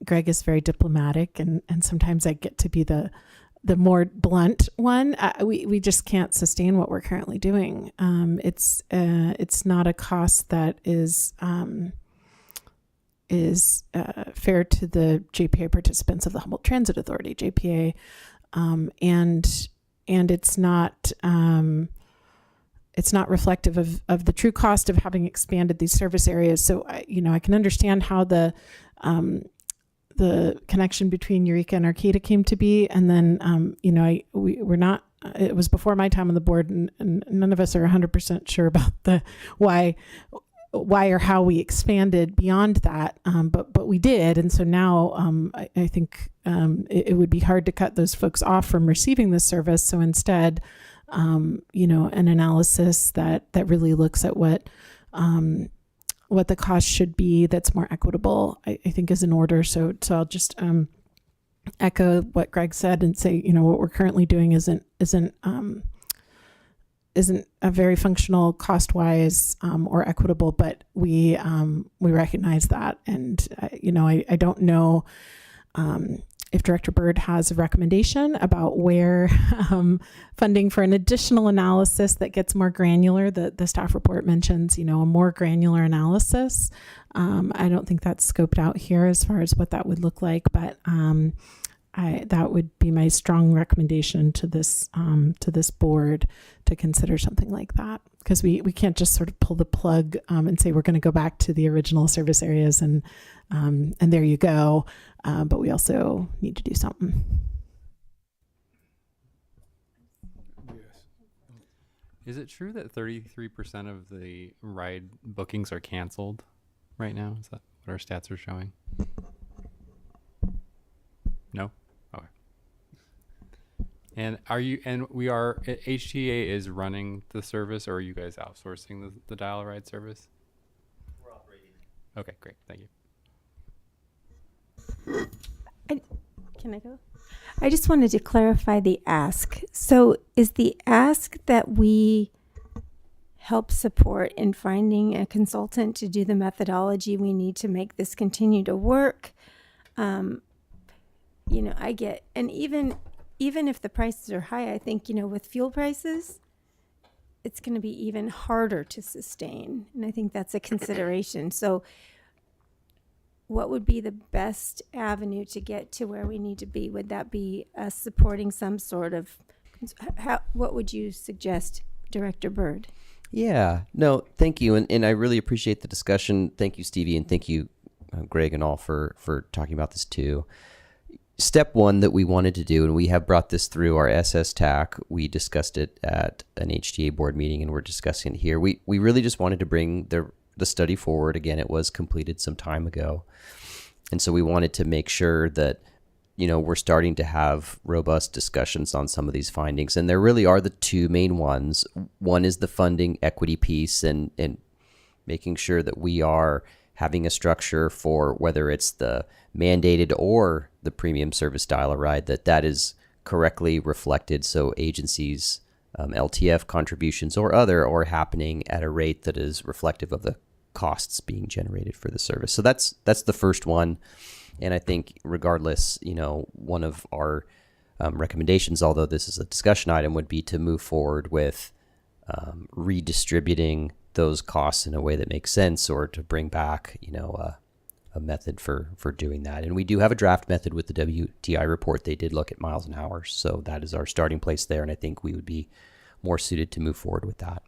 Greg is very diplomatic, and sometimes I get to be the more blunt one. We just can't sustain what we're currently doing. It's not a cost that is fair to the JPA participants of the Humboldt Transit Authority, JPA, and it's not reflective of the true cost of having expanded these service areas. So I can understand how the connection between Eureka and Arcata came to be, and then we're not. It was before my time on the board, and none of us are 100% sure about the why or how we expanded beyond that, but we did, and so now I think it would be hard to cut those folks off from receiving this service. So instead, an analysis that really looks at what the cost should be that's more equitable, I think is in order. So I'll just echo what Greg said and say, what we're currently doing isn't a very functional cost-wise or equitable, but we recognize that. And, I don't know if Director Byrd has a recommendation about where funding for an additional analysis that gets more granular. The staff report mentions, a more granular analysis. I don't think that's scoped out here as far as what that would look like, but that would be my strong recommendation to this board to consider something like that, because we can't just sort of pull the plug and say we're going to go back to the original service areas and there you go, but we also need to do something. Yes. Is it true that 33% of the ride bookings are canceled right now? Is that what our stats are showing? No? Okay. And HTA is running the service, or are you guys outsourcing the dial ride service? We're operating it. Okay, great. Thank you. Can I go? I just wanted to clarify the ask. So is the ask that we help support in finding a consultant to do the methodology we need to make this continue to work? I get, and even if the prices are high, I think, with fuel prices, it's going to be even harder to sustain. And I think that's a consideration. So what would be the best avenue to get to where we need to be? Would that be us supporting some sort of, what would you suggest, Director Byrd? Yeah, no, thank you. And I really appreciate the discussion. Thank you, Stevie, and thank you, Greg and all for talking about this too. Step one that we wanted to do, and we have brought this through our SS TAC. We discussed it at an HTA board meeting, and we're discussing it here. We really just wanted to bring the study forward. Again, it was completed some time ago. And so we wanted to make sure that, we're starting to have robust discussions on some of these findings. And there really are the two main ones. One is the funding equity piece and making sure that we are having a structure for whether it's the mandated or the premium service dial-a-ride, that is correctly reflected. So agencies, LTF contributions or other are happening at a rate that is reflective of the costs being generated for the service. So that's the first one. And I think regardless, one of our recommendations, although this is a discussion item, would be to move forward with redistributing those costs in a way that makes sense, or to bring back, a method for doing that. And we do have a draft method with the WTI report. They did look at miles and hours. So that is our starting place there. And I think we would be more suited to move forward with that.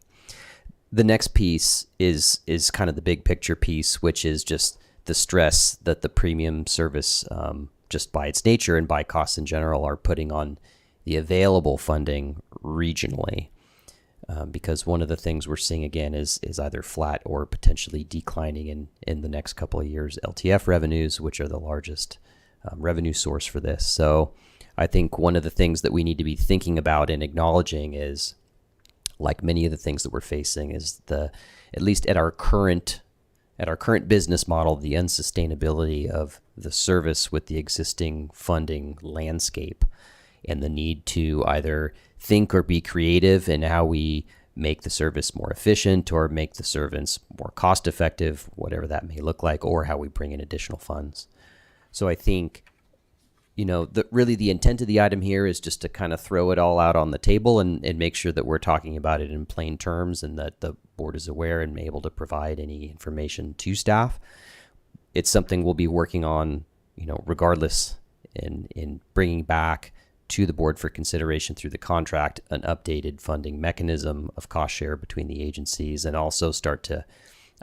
The next piece is kind of the big picture piece, which is just the stress that the premium service, just by its nature and by costs in general, are putting on the available funding regionally. Because one of the things we're seeing again is either flat or potentially declining in the next couple of years LTF revenues, which are the largest revenue source for this. So I think one of the things that we need to be thinking about and acknowledging is, like many of the things that we're facing, is at least at our current business model, the unsustainability of the service with the existing funding landscape, and the need to either think or be creative in how we make the service more efficient or make the service more cost effective, whatever that may look like, or how we bring in additional funds. So I think, really the intent of the item here is just to kind of throw it all out on the table and make sure that we're talking about it in plain terms and that the board is aware and able to provide any information to staff. It's something we'll be working on, regardless, in bringing back to the board for consideration through the contract an updated funding mechanism of cost share between the agencies, and also start to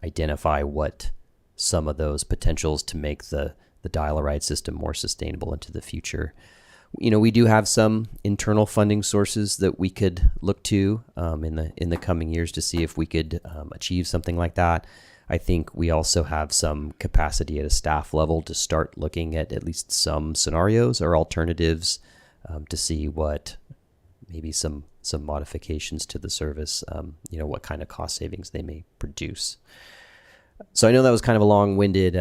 identify what some of those potentials to make the dial-a-ride system more sustainable into the future. We do have some internal funding sources that we could look to in the coming years to see if we could achieve something like that. I think we also have some capacity at a staff level to start looking at least some scenarios or alternatives to see what maybe some modifications to the service, what kind of cost savings they may produce. So I know that was kind of a long-winded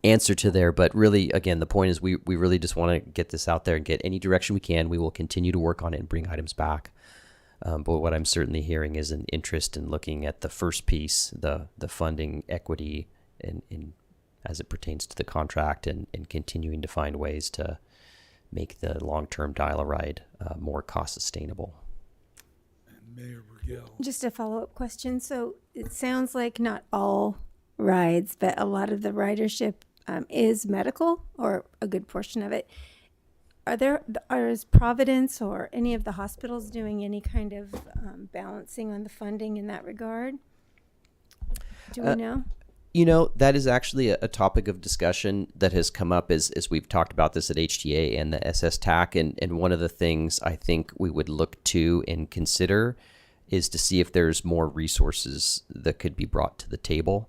answer to there, but really, again, the point is we really just want to get this out there and get any direction we can. We will continue to work on it and bring items back. But what I'm certainly hearing is an interest in looking at the first piece, the funding equity in as it pertains to the contract, and continuing to find ways to make the long-term dial-a-ride more cost sustainable. And Mayor Burgell. Just a follow-up question. So it sounds like not all rides, but a lot of the ridership is medical, or a good portion of it. Is Providence or any of the hospitals doing any kind of balancing on the funding in that regard? Do we know? That is actually a topic of discussion that has come up as we've talked about this at HTA and the SS TAC. And one of the things I think we would look to and consider is to see if there's more resources that could be brought to the table,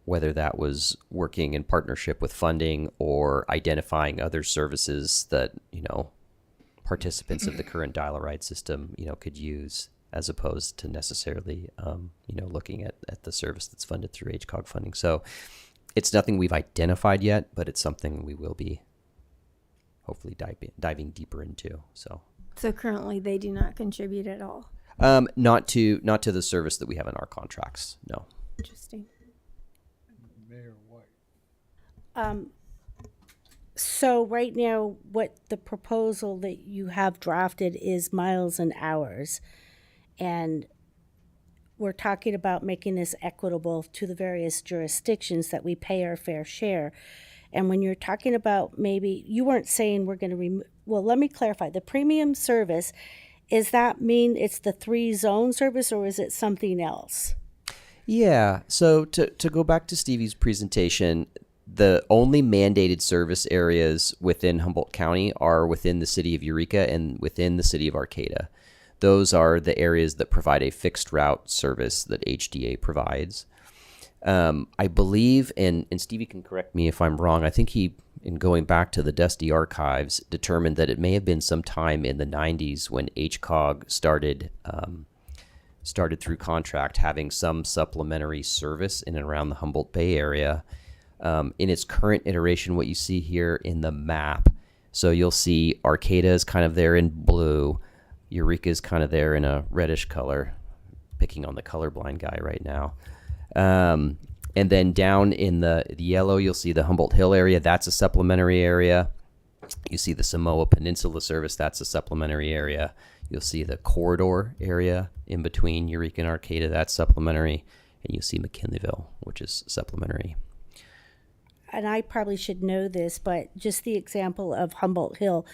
whether that was working in partnership with funding or identifying other services that, participants of the current dial-a-ride system, could use, as opposed to necessarily, looking at the service that's funded through HCOG funding. So it's nothing we've identified yet, but it's something we will be hopefully diving deeper into. So currently they do not contribute at all? Not to the service that we have in our contracts, no. Interesting. Mayor White. So right now, what the proposal that you have drafted is miles and hours. And we're talking about making this equitable to the various jurisdictions that we pay our fair share. And when you're talking about maybe, you weren't saying we're going to well, let me clarify. The premium service Is that mean it's the 3-zone service, or is it something else? Yeah. So to go back to Stevie's presentation, the only mandated service areas within Humboldt County are within the city of Eureka and within the city of Arcata. Those are the areas that provide a fixed route service that HDA provides. I believe, and Stevie can correct me if I'm wrong, I think he, in going back to the Dusty archives, determined that it may have been sometime in the 90s when HCOG started through contract having some supplementary service in and around the Humboldt Bay area. In its current iteration, what you see here in the map, so you'll see Arcata is kind of there in blue, Eureka is kind of there in a reddish color, picking on the colorblind guy right now. And then down in the yellow, you'll see the Humboldt Hill area. That's a supplementary area. You see the Samoa Peninsula service. That's a supplementary area. You'll see the corridor area in between Eureka and Arcata. That's supplementary. And you'll see McKinleyville, which is supplementary. And I probably should know this, but just the example of Humboldt Hill,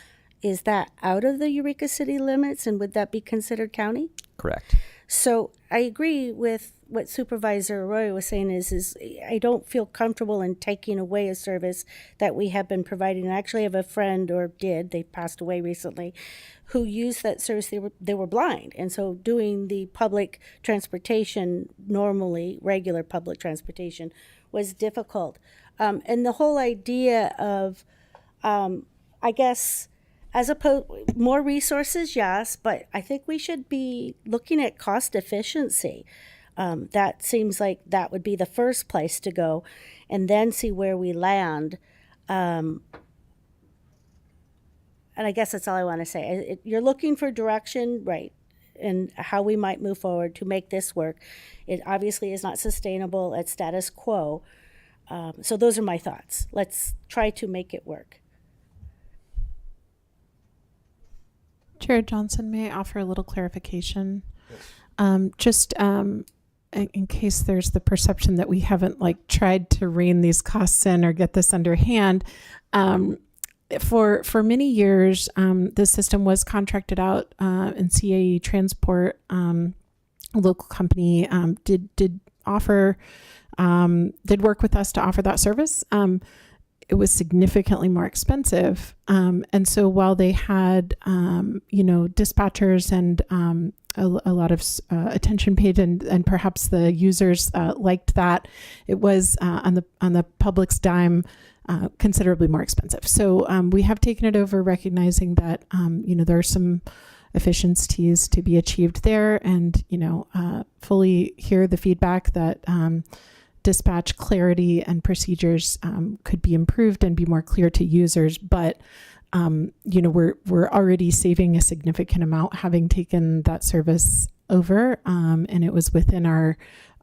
is that out of the Eureka city limits, and would that be considered county? Correct. So I agree with what Supervisor Arroyo was saying is I don't feel comfortable in taking away a service that we have been providing. I actually have a friend, or did, they passed away recently, who used that service. They were blind. And so doing the public transportation, normally regular public transportation, was difficult. And the whole idea of, I guess, as opposed, more resources, yes, but I think we should be looking at cost efficiency. That seems like that would be the first place to go, and then see where we land. And I guess that's all I want to say. You're looking for direction, right, and how we might move forward to make this work. It obviously is not sustainable at status quo. So those are my thoughts. Let's try to make it work. Chair Johnson, may I offer a little clarification? Yes. In case there's the perception that we haven't tried to rein these costs in or get this underhand. For many years, the system was contracted out, and CAE Transport, a local company, did work with us to offer that service. It was significantly more expensive. And so while they had, dispatchers and a lot of attention paid, and perhaps the users liked that, it was on the public's dime considerably more expensive. So we have taken it over, recognizing that there are some efficiencies to be achieved there, and fully hear the feedback that dispatch clarity and procedures could be improved and be more clear to users. But we're already saving a significant amount having taken that service over, and it was within our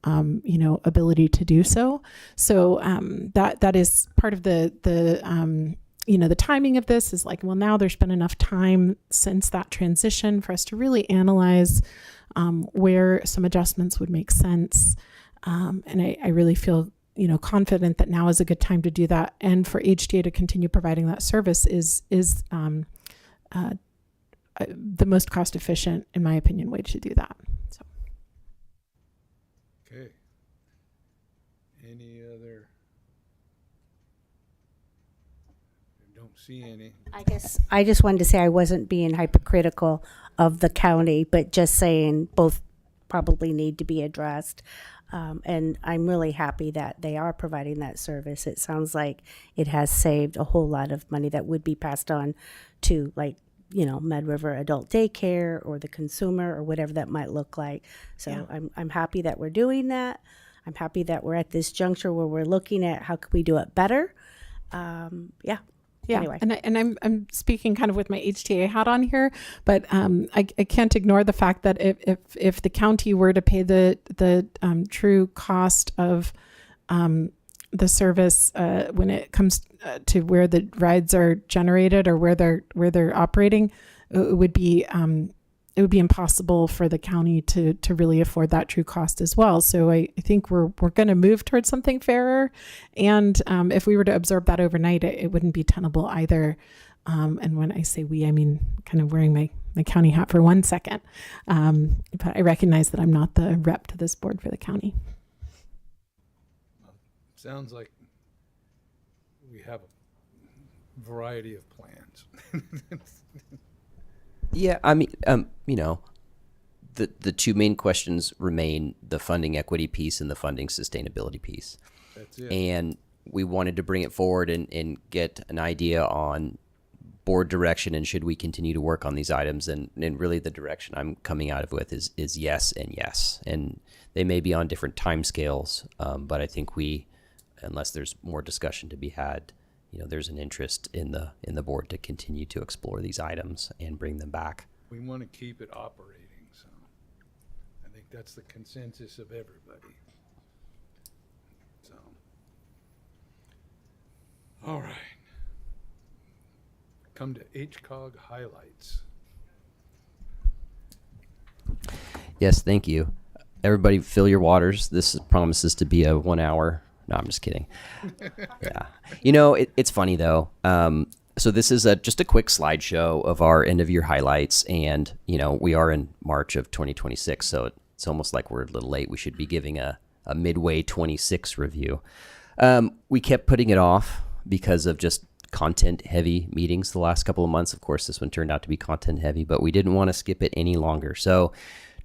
ability to do so. So that is part of the timing of this is now there's been enough time since that transition for us to really analyze where some adjustments would make sense. And I really feel, confident that now is a good time to do that. And for HDA to continue providing that service is the most cost efficient, in my opinion, way to do that. So. Okay. Any other? I don't see any. I guess I just wanted to say I wasn't being hypercritical of the county, but just saying both probably need to be addressed. And I'm really happy that they are providing that service. It sounds like it has saved a whole lot of money that would be passed on to Med River Adult Daycare or the consumer or whatever that might look like. So yeah. I'm happy that we're doing that. I'm happy that we're at this juncture where we're looking at how can we do it better. Yeah, anyway. And I'm speaking kind of with my HTA hat on here, but I can't ignore the fact that if the county were to pay the true cost of the service when it comes to where the rides are generated or where they're operating, it would be it would be impossible for the county to really afford that true cost as well. So I think we're going to move towards something fairer. And if we were to absorb that overnight, it wouldn't be tenable either. And when I say we, I mean kind of wearing my county hat for 1 second. But I recognize that I'm not the rep to this board for the county. Sounds like we have a variety of plans. Yeah, I mean, the two main questions remain the funding equity piece and the funding sustainability piece. That's it. And we wanted to bring it forward and get an idea on board direction and should we continue to work on these items. And really the direction I'm coming out of with is yes and yes. And they may be on different timescales, but I think unless there's more discussion to be had, there's an interest in the board to continue to explore these items and bring them back. We want to keep it operating, so I think that's the consensus of everybody. So, all right. Come to HCOG highlights. Yes, thank you. Everybody fill your waters. This promises to be a 1 hour. No, I'm just kidding. Yeah. It's funny though. So this is just a quick slideshow of our end of year highlights. And, we are in March of 2026. So it's almost like we're a little late. We should be giving a midway 26 review. We kept putting it off because of just content heavy meetings the last couple of months. Of course, this one turned out to be content heavy, but we didn't want to skip it any longer. So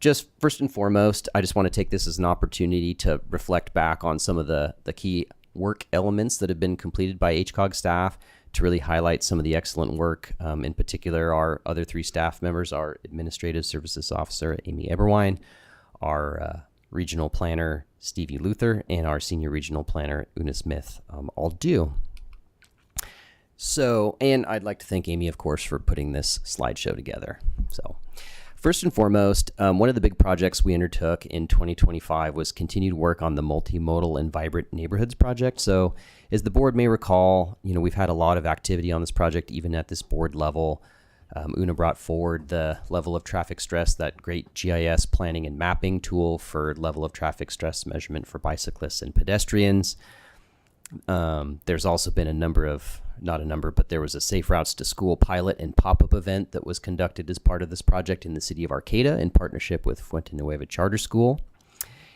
just first and foremost, I just want to take this as an opportunity to reflect back on some of the key work elements that have been completed by HCOG staff to really highlight some of the excellent work. In particular, our other 3 staff members, our Administrative Services Officer, Amy Eberwein, our Regional Planner, Stevie Luther, and our Senior Regional Planner, Una Smith, all do. So, and I'd like to thank Amy, of course, for putting this slideshow together. So, first and foremost, one of the big projects we undertook in 2025 was continued work on the Multimodal and Vibrant Neighborhoods project. So, as the board may recall, we've had a lot of activity on this project, even at this board level. Una brought forward the level of traffic stress, that great GIS planning and mapping tool for level of traffic stress measurement for bicyclists and pedestrians. There's also been there was a Safe Routes to School pilot and pop-up event that was conducted as part of this project in the city of Arcata in partnership with Fuente Nueva Charter School.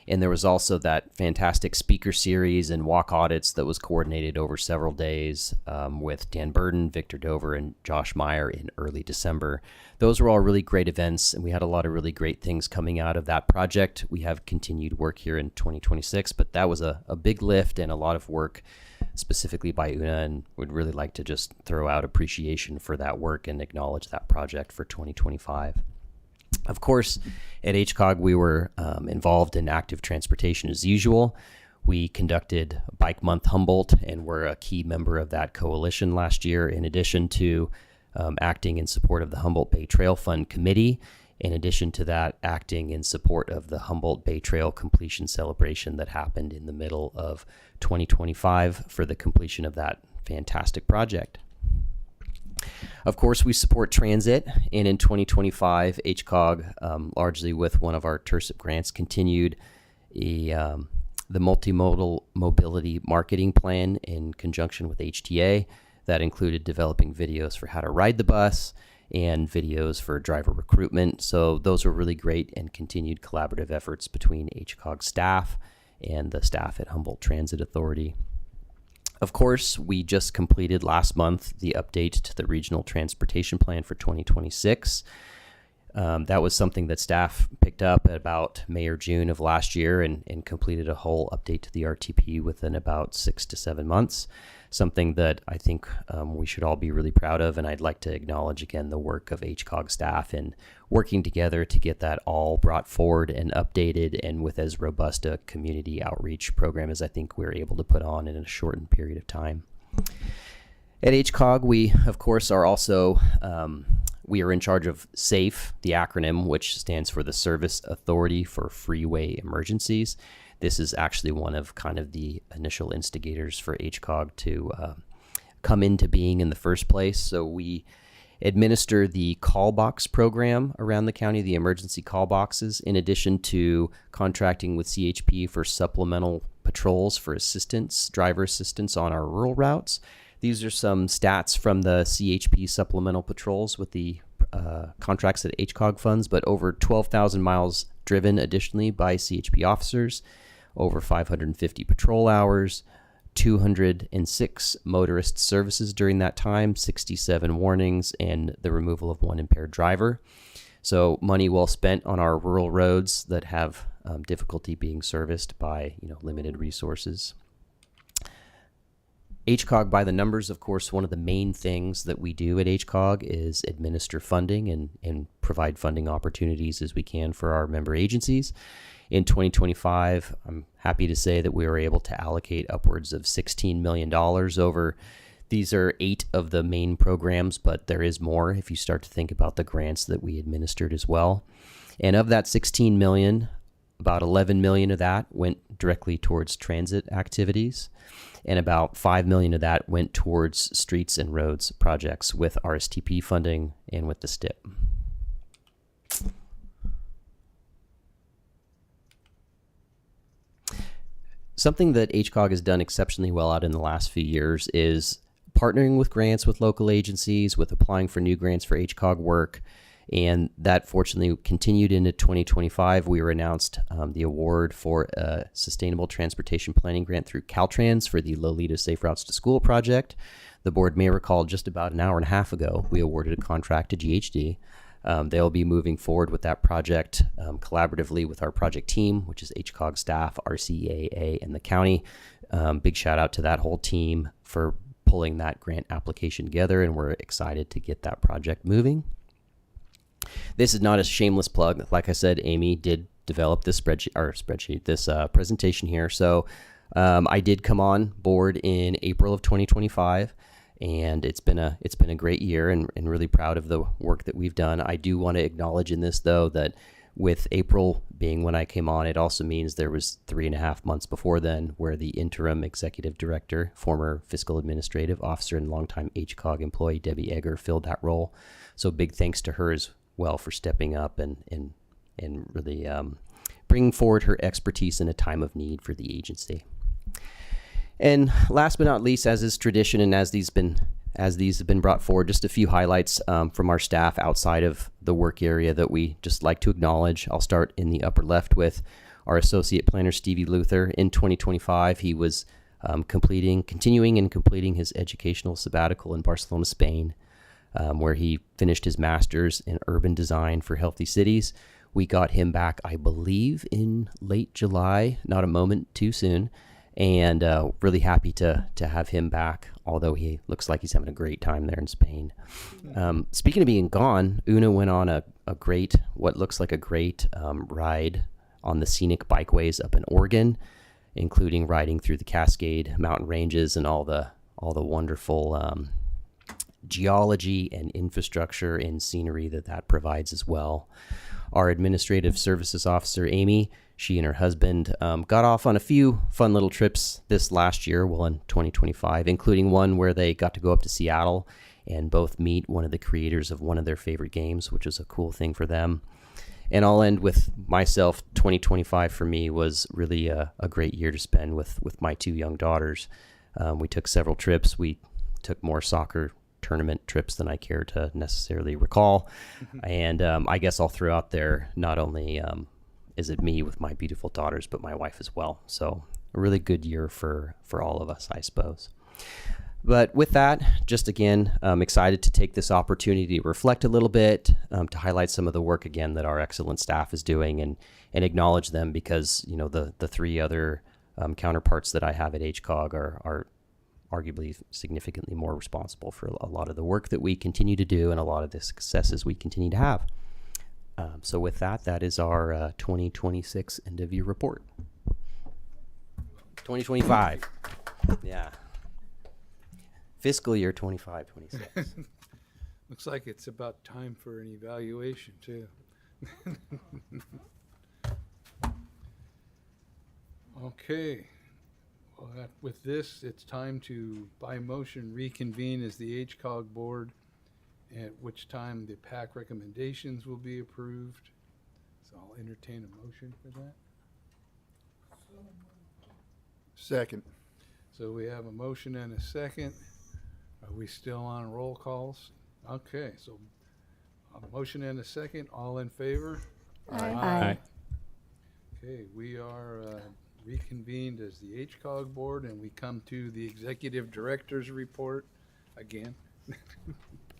And there was also that fantastic speaker series and walk audits that was coordinated over several days with Dan Burden, Victor Dover, and Josh Meyer in early December. Those were all really great events, and we had a lot of really great things coming out of that project. We have continued work here in 2026, but that was a big lift and a lot of work specifically by Una, and would really like to just throw out appreciation for that work and acknowledge that project for 2025. Of course, at HCOG, we were involved in active transportation as usual. We conducted Bike Month Humboldt and were a key member of that coalition last year, in addition to acting in support of the Humboldt Bay Trail Fund Committee. In addition to that, acting in support of the Humboldt Bay Trail completion celebration that happened in the middle of 2025 for the completion of that fantastic project. Of course, we support transit, and in 2025, HCOG, largely with one of our TERSIP grants, continued the multimodal mobility marketing plan in conjunction with HTA. That included developing videos for how to ride the bus and videos for driver recruitment. So those were really great and continued collaborative efforts between HCOG staff and the staff at Humboldt Transit Authority. Of course, we just completed last month the update to the Regional Transportation Plan for 2026. That was something that staff picked up at about May or June of last year and completed a whole update to the RTP within about 6 to 7 months. Something that I think we should all be really proud of, and I'd like to acknowledge again the work of HCOG staff in working together to get that all brought forward and updated, and with as robust a community outreach program as I think we're able to put on in a shortened period of time. At HCOG, we of course are also we are in charge of SAFE, the acronym, which stands for the Service Authority for Freeway Emergencies. This is actually one of kind of the initial instigators for HCOG to come into being in the first place. So we administer the call box program around the county, the emergency call boxes, in addition to contracting with CHP for supplemental patrols for assistance, driver assistance on our rural routes. These are some stats from the CHP supplemental patrols with the contracts that HCOG funds, but over 12,000 miles driven additionally by CHP officers, over 550 patrol hours, 206 motorist services during that time, 67 warnings, and the removal of one impaired driver. So money well spent on our rural roads that have difficulty being serviced by limited resources. HCOG by the numbers, of course, one of the main things that we do at HCOG is administer funding and provide funding opportunities as we can for our member agencies. In 2025, I'm happy to say that we were able to allocate upwards of $16 million over. These are 8 of the main programs, but there is more if you start to think about the grants that we administered as well. And of that 16 million, about 11 million of that went directly towards transit activities, and about 5 million of that went towards streets and roads projects with RSTP funding and with the STIP. Something that HCOG has done exceptionally well out in the last few years is partnering with grants with local agencies, with applying for new grants for HCOG work, and that fortunately continued into 2025. We were announced the award for a Sustainable Transportation Planning Grant through Caltrans for the Lolita Safe Routes to School project. The board may recall just about an hour and a half ago, we awarded a contract to GHD. They'll be moving forward with that project collaboratively with our project team, which is HCOG staff, RCAA, and the county. Big shout out to that whole team for pulling that grant application together, and we're excited to get that project moving. This is not a shameless plug. Like I said, Amy did develop this this presentation here. So I did come on board in April of 2025. And it's been a great year, and really proud of the work that we've done. I do want to acknowledge in this, though, that with April being when I came on, it also means there was 3.5 months before then where the interim executive director, former fiscal administrative officer and longtime HCOG employee Debbie Egger, filled that role. So big thanks to her as well for stepping up and really bringing forward her expertise in a time of need for the agency. And last but not least, as is tradition, and as these have been brought forward, just a few highlights from our staff outside of the work area that we just like to acknowledge. I'll start in the upper left with our associate planner, Stevie Luther. In 2025, he was continuing and completing his educational sabbatical in Barcelona, Spain, where he finished his master's in urban design for healthy cities. We got him back, I believe, in late July, not a moment too soon. And really happy to have him back, although he looks like he's having a great time there in Spain. Speaking of being gone, Una went on what looks like a great ride on the scenic bikeways up in Oregon, including riding through the Cascade mountain ranges and all the wonderful geology and infrastructure and scenery that provides as well. Our administrative services officer, Amy, she and her husband got off on a few fun little trips this last year, in 2025, including one where they got to go up to Seattle and both meet one of the creators of one of their favorite games, which was a cool thing for them. And I'll end with myself. 2025 for me was really a great year to spend with my 2 young daughters. We took several trips. We took more soccer tournament trips than I care to necessarily recall. And I guess I'll throw out there, not only is it me with my beautiful daughters, but my wife as well. So a really good year for all of us, I suppose. But with that, just again, I'm excited to take this opportunity to reflect a little bit, to highlight some of the work again that our excellent staff is doing, and acknowledge them, because the 3 other counterparts that I have at HCOG are arguably significantly more responsible for a lot of the work that we continue to do and a lot of the successes we continue to have. So with that is our 2026 end of year report. 2025. Yeah. Fiscal year 25-26. Looks like it's about time for an evaluation, too. Okay. Well, with this, it's time to, by motion, reconvene as the HCOG board at which time the PAC recommendations will be approved. So I'll entertain a motion for that. Second. So we have a motion and a second. Are we still on roll calls? Okay, so a motion and a second. All in favor? Aye. Okay, we are reconvened as the HCOG board, and we come to the executive director's report again.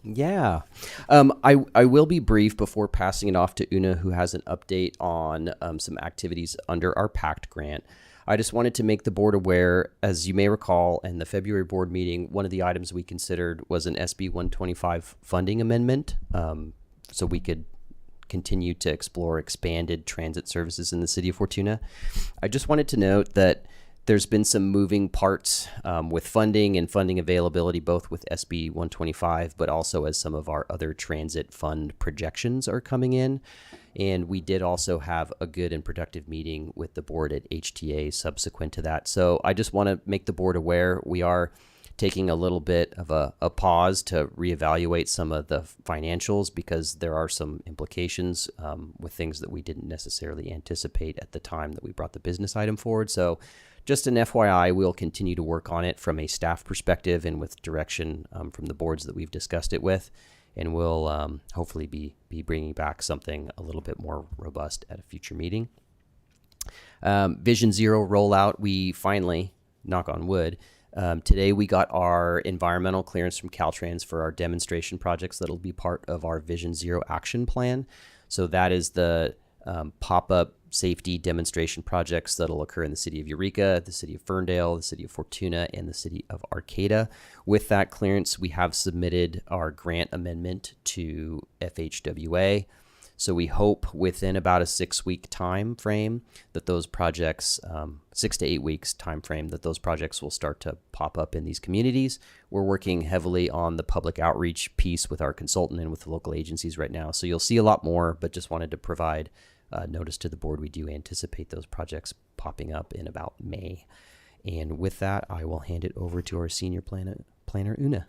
Yeah. I will be brief before passing it off to Una, who has an update on some activities under our PACT grant. I just wanted to make the board aware, as you may recall, in the February board meeting, one of the items we considered was an SB 125 funding amendment, so we could continue to explore expanded transit services in the city of Fortuna. I just wanted to note that there's been some moving parts with funding and funding availability, both with SB 125, but also as some of our other transit fund projections are coming in. And we did also have a good and productive meeting with the board at HTA subsequent to that. So I just want to make the board aware we are taking a little bit of a pause to reevaluate some of the financials, because there are some implications with things that we didn't necessarily anticipate at the time that we brought the business item forward. So just an FYI, we'll continue to work on it from a staff perspective and with direction from the boards that we've discussed it with. And we'll hopefully be bringing back something a little bit more robust at a future meeting. Vision Zero rollout, we finally, knock on wood, today we got our environmental clearance from Caltrans for our demonstration projects that'll be part of our Vision Zero action plan. So that is the pop-up safety demonstration projects that'll occur in the city of Eureka, the city of Ferndale, the city of Fortuna, and the city of Arcata. With that clearance, we have submitted our grant amendment to FHWA. So we hope within about a 6-week time frame that those projects, 6 to 8 weeks time frame, that those projects will start to pop up in these communities. We're working heavily on the public outreach piece with our consultant and with the local agencies right now. So you'll see a lot more, but just wanted to provide notice to the board. We do anticipate those projects popping up in about May. And with that, I will hand it over to our senior planner Una.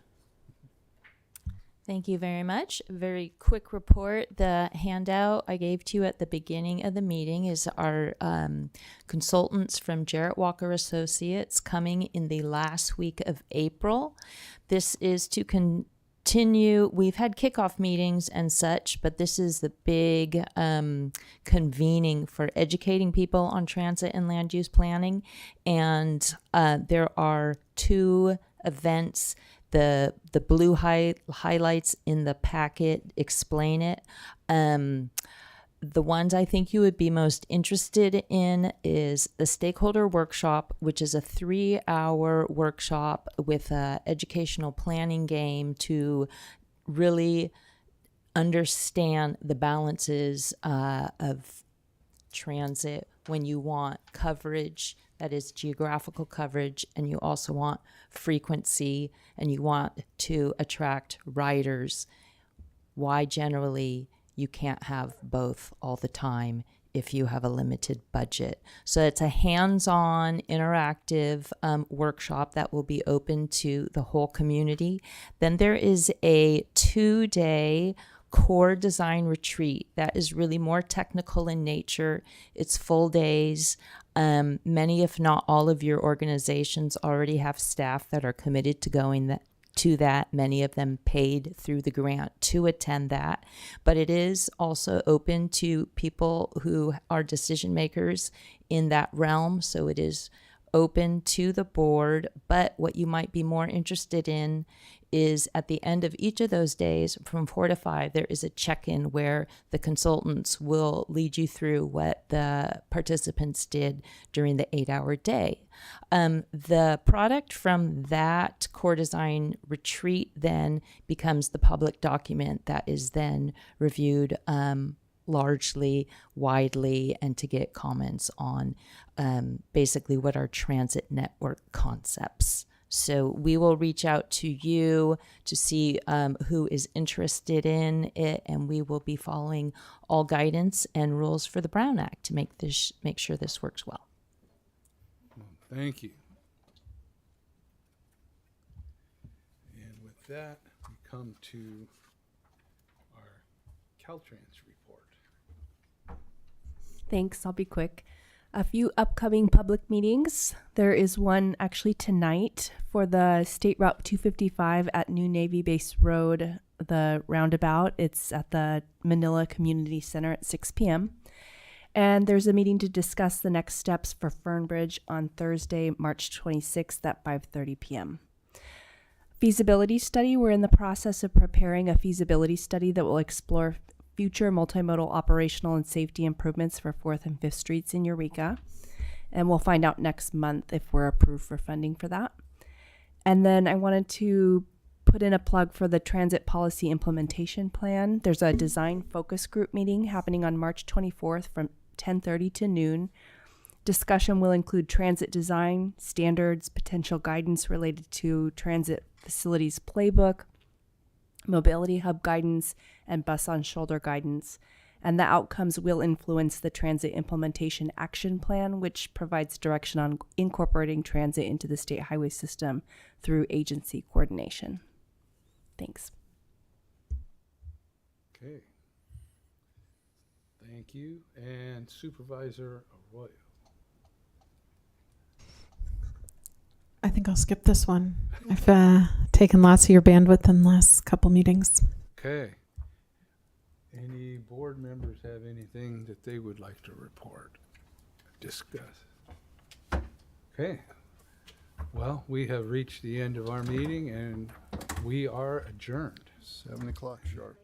Thank you very much. Very quick report. The handout I gave to you at the beginning of the meeting is our consultants from Jarrett Walker Associates coming in the last week of April. This is to continue. We've had kickoff meetings and such, but this is the big convening for educating people on transit and land use planning. And there are 2 events. The blue highlights in the packet explain it. The ones I think you would be most interested in is the stakeholder workshop, which is a 3-hour workshop with an educational planning game to really understand the balances of transit when you want coverage, that is geographical coverage, and you also want frequency, and you want to attract riders. Why generally you can't have both all the time if you have a limited budget. So it's a hands-on interactive workshop that will be open to the whole community. Then there is a 2-day core design retreat that is really more technical in nature. It's full days. Many, if not all of your organizations already have staff that are committed to going to that. Many of them paid through the grant to attend that. But it is also open to people who are decision makers in that realm. So it is open to the board. But what you might be more interested in is at the end of each of those days from 4 to 5, there is a check-in where the consultants will lead you through what the participants did during the 8-hour day. The product from that core design retreat then becomes the public document that is then reviewed largely, widely, and to get comments on basically what are transit network concepts. So we will reach out to you to see who is interested in it, and we will be following all guidance and rules for the Brown Act to make sure this works well. Thank you. And with that, we come to Caltrans report. Thanks, I'll be quick. A few upcoming public meetings. There is one actually tonight for the State Route 255 at New Navy Base Road, the roundabout. It's at the Manila Community Center at 6 p.m. And there's a meeting to discuss the next steps for Fernbridge on Thursday, March 26th at 5:30 p.m. Feasibility study. We're in the process of preparing a feasibility study that will explore future multimodal operational and safety improvements for 4th and 5th Streets in Eureka. And we'll find out next month if we're approved for funding for that. And then I wanted to put in a plug for the Transit Policy Implementation Plan. There's a design focus group meeting happening on March 24th from 10:30 to noon. Discussion will include transit design, standards, potential guidance related to transit facilities playbook, mobility hub guidance, and bus on shoulder guidance. And the outcomes will influence the Transit Implementation Action Plan, which provides direction on incorporating transit into the state highway system through agency coordination. Thanks. Okay. Thank you. And Supervisor Arroyo. I think I'll skip this one. I've taken lots of your bandwidth in the last couple meetings. Okay. Any board members have anything that they would like to report, discuss? Okay. Well, we have reached the end of our meeting and we are adjourned. 7 o'clock sharp.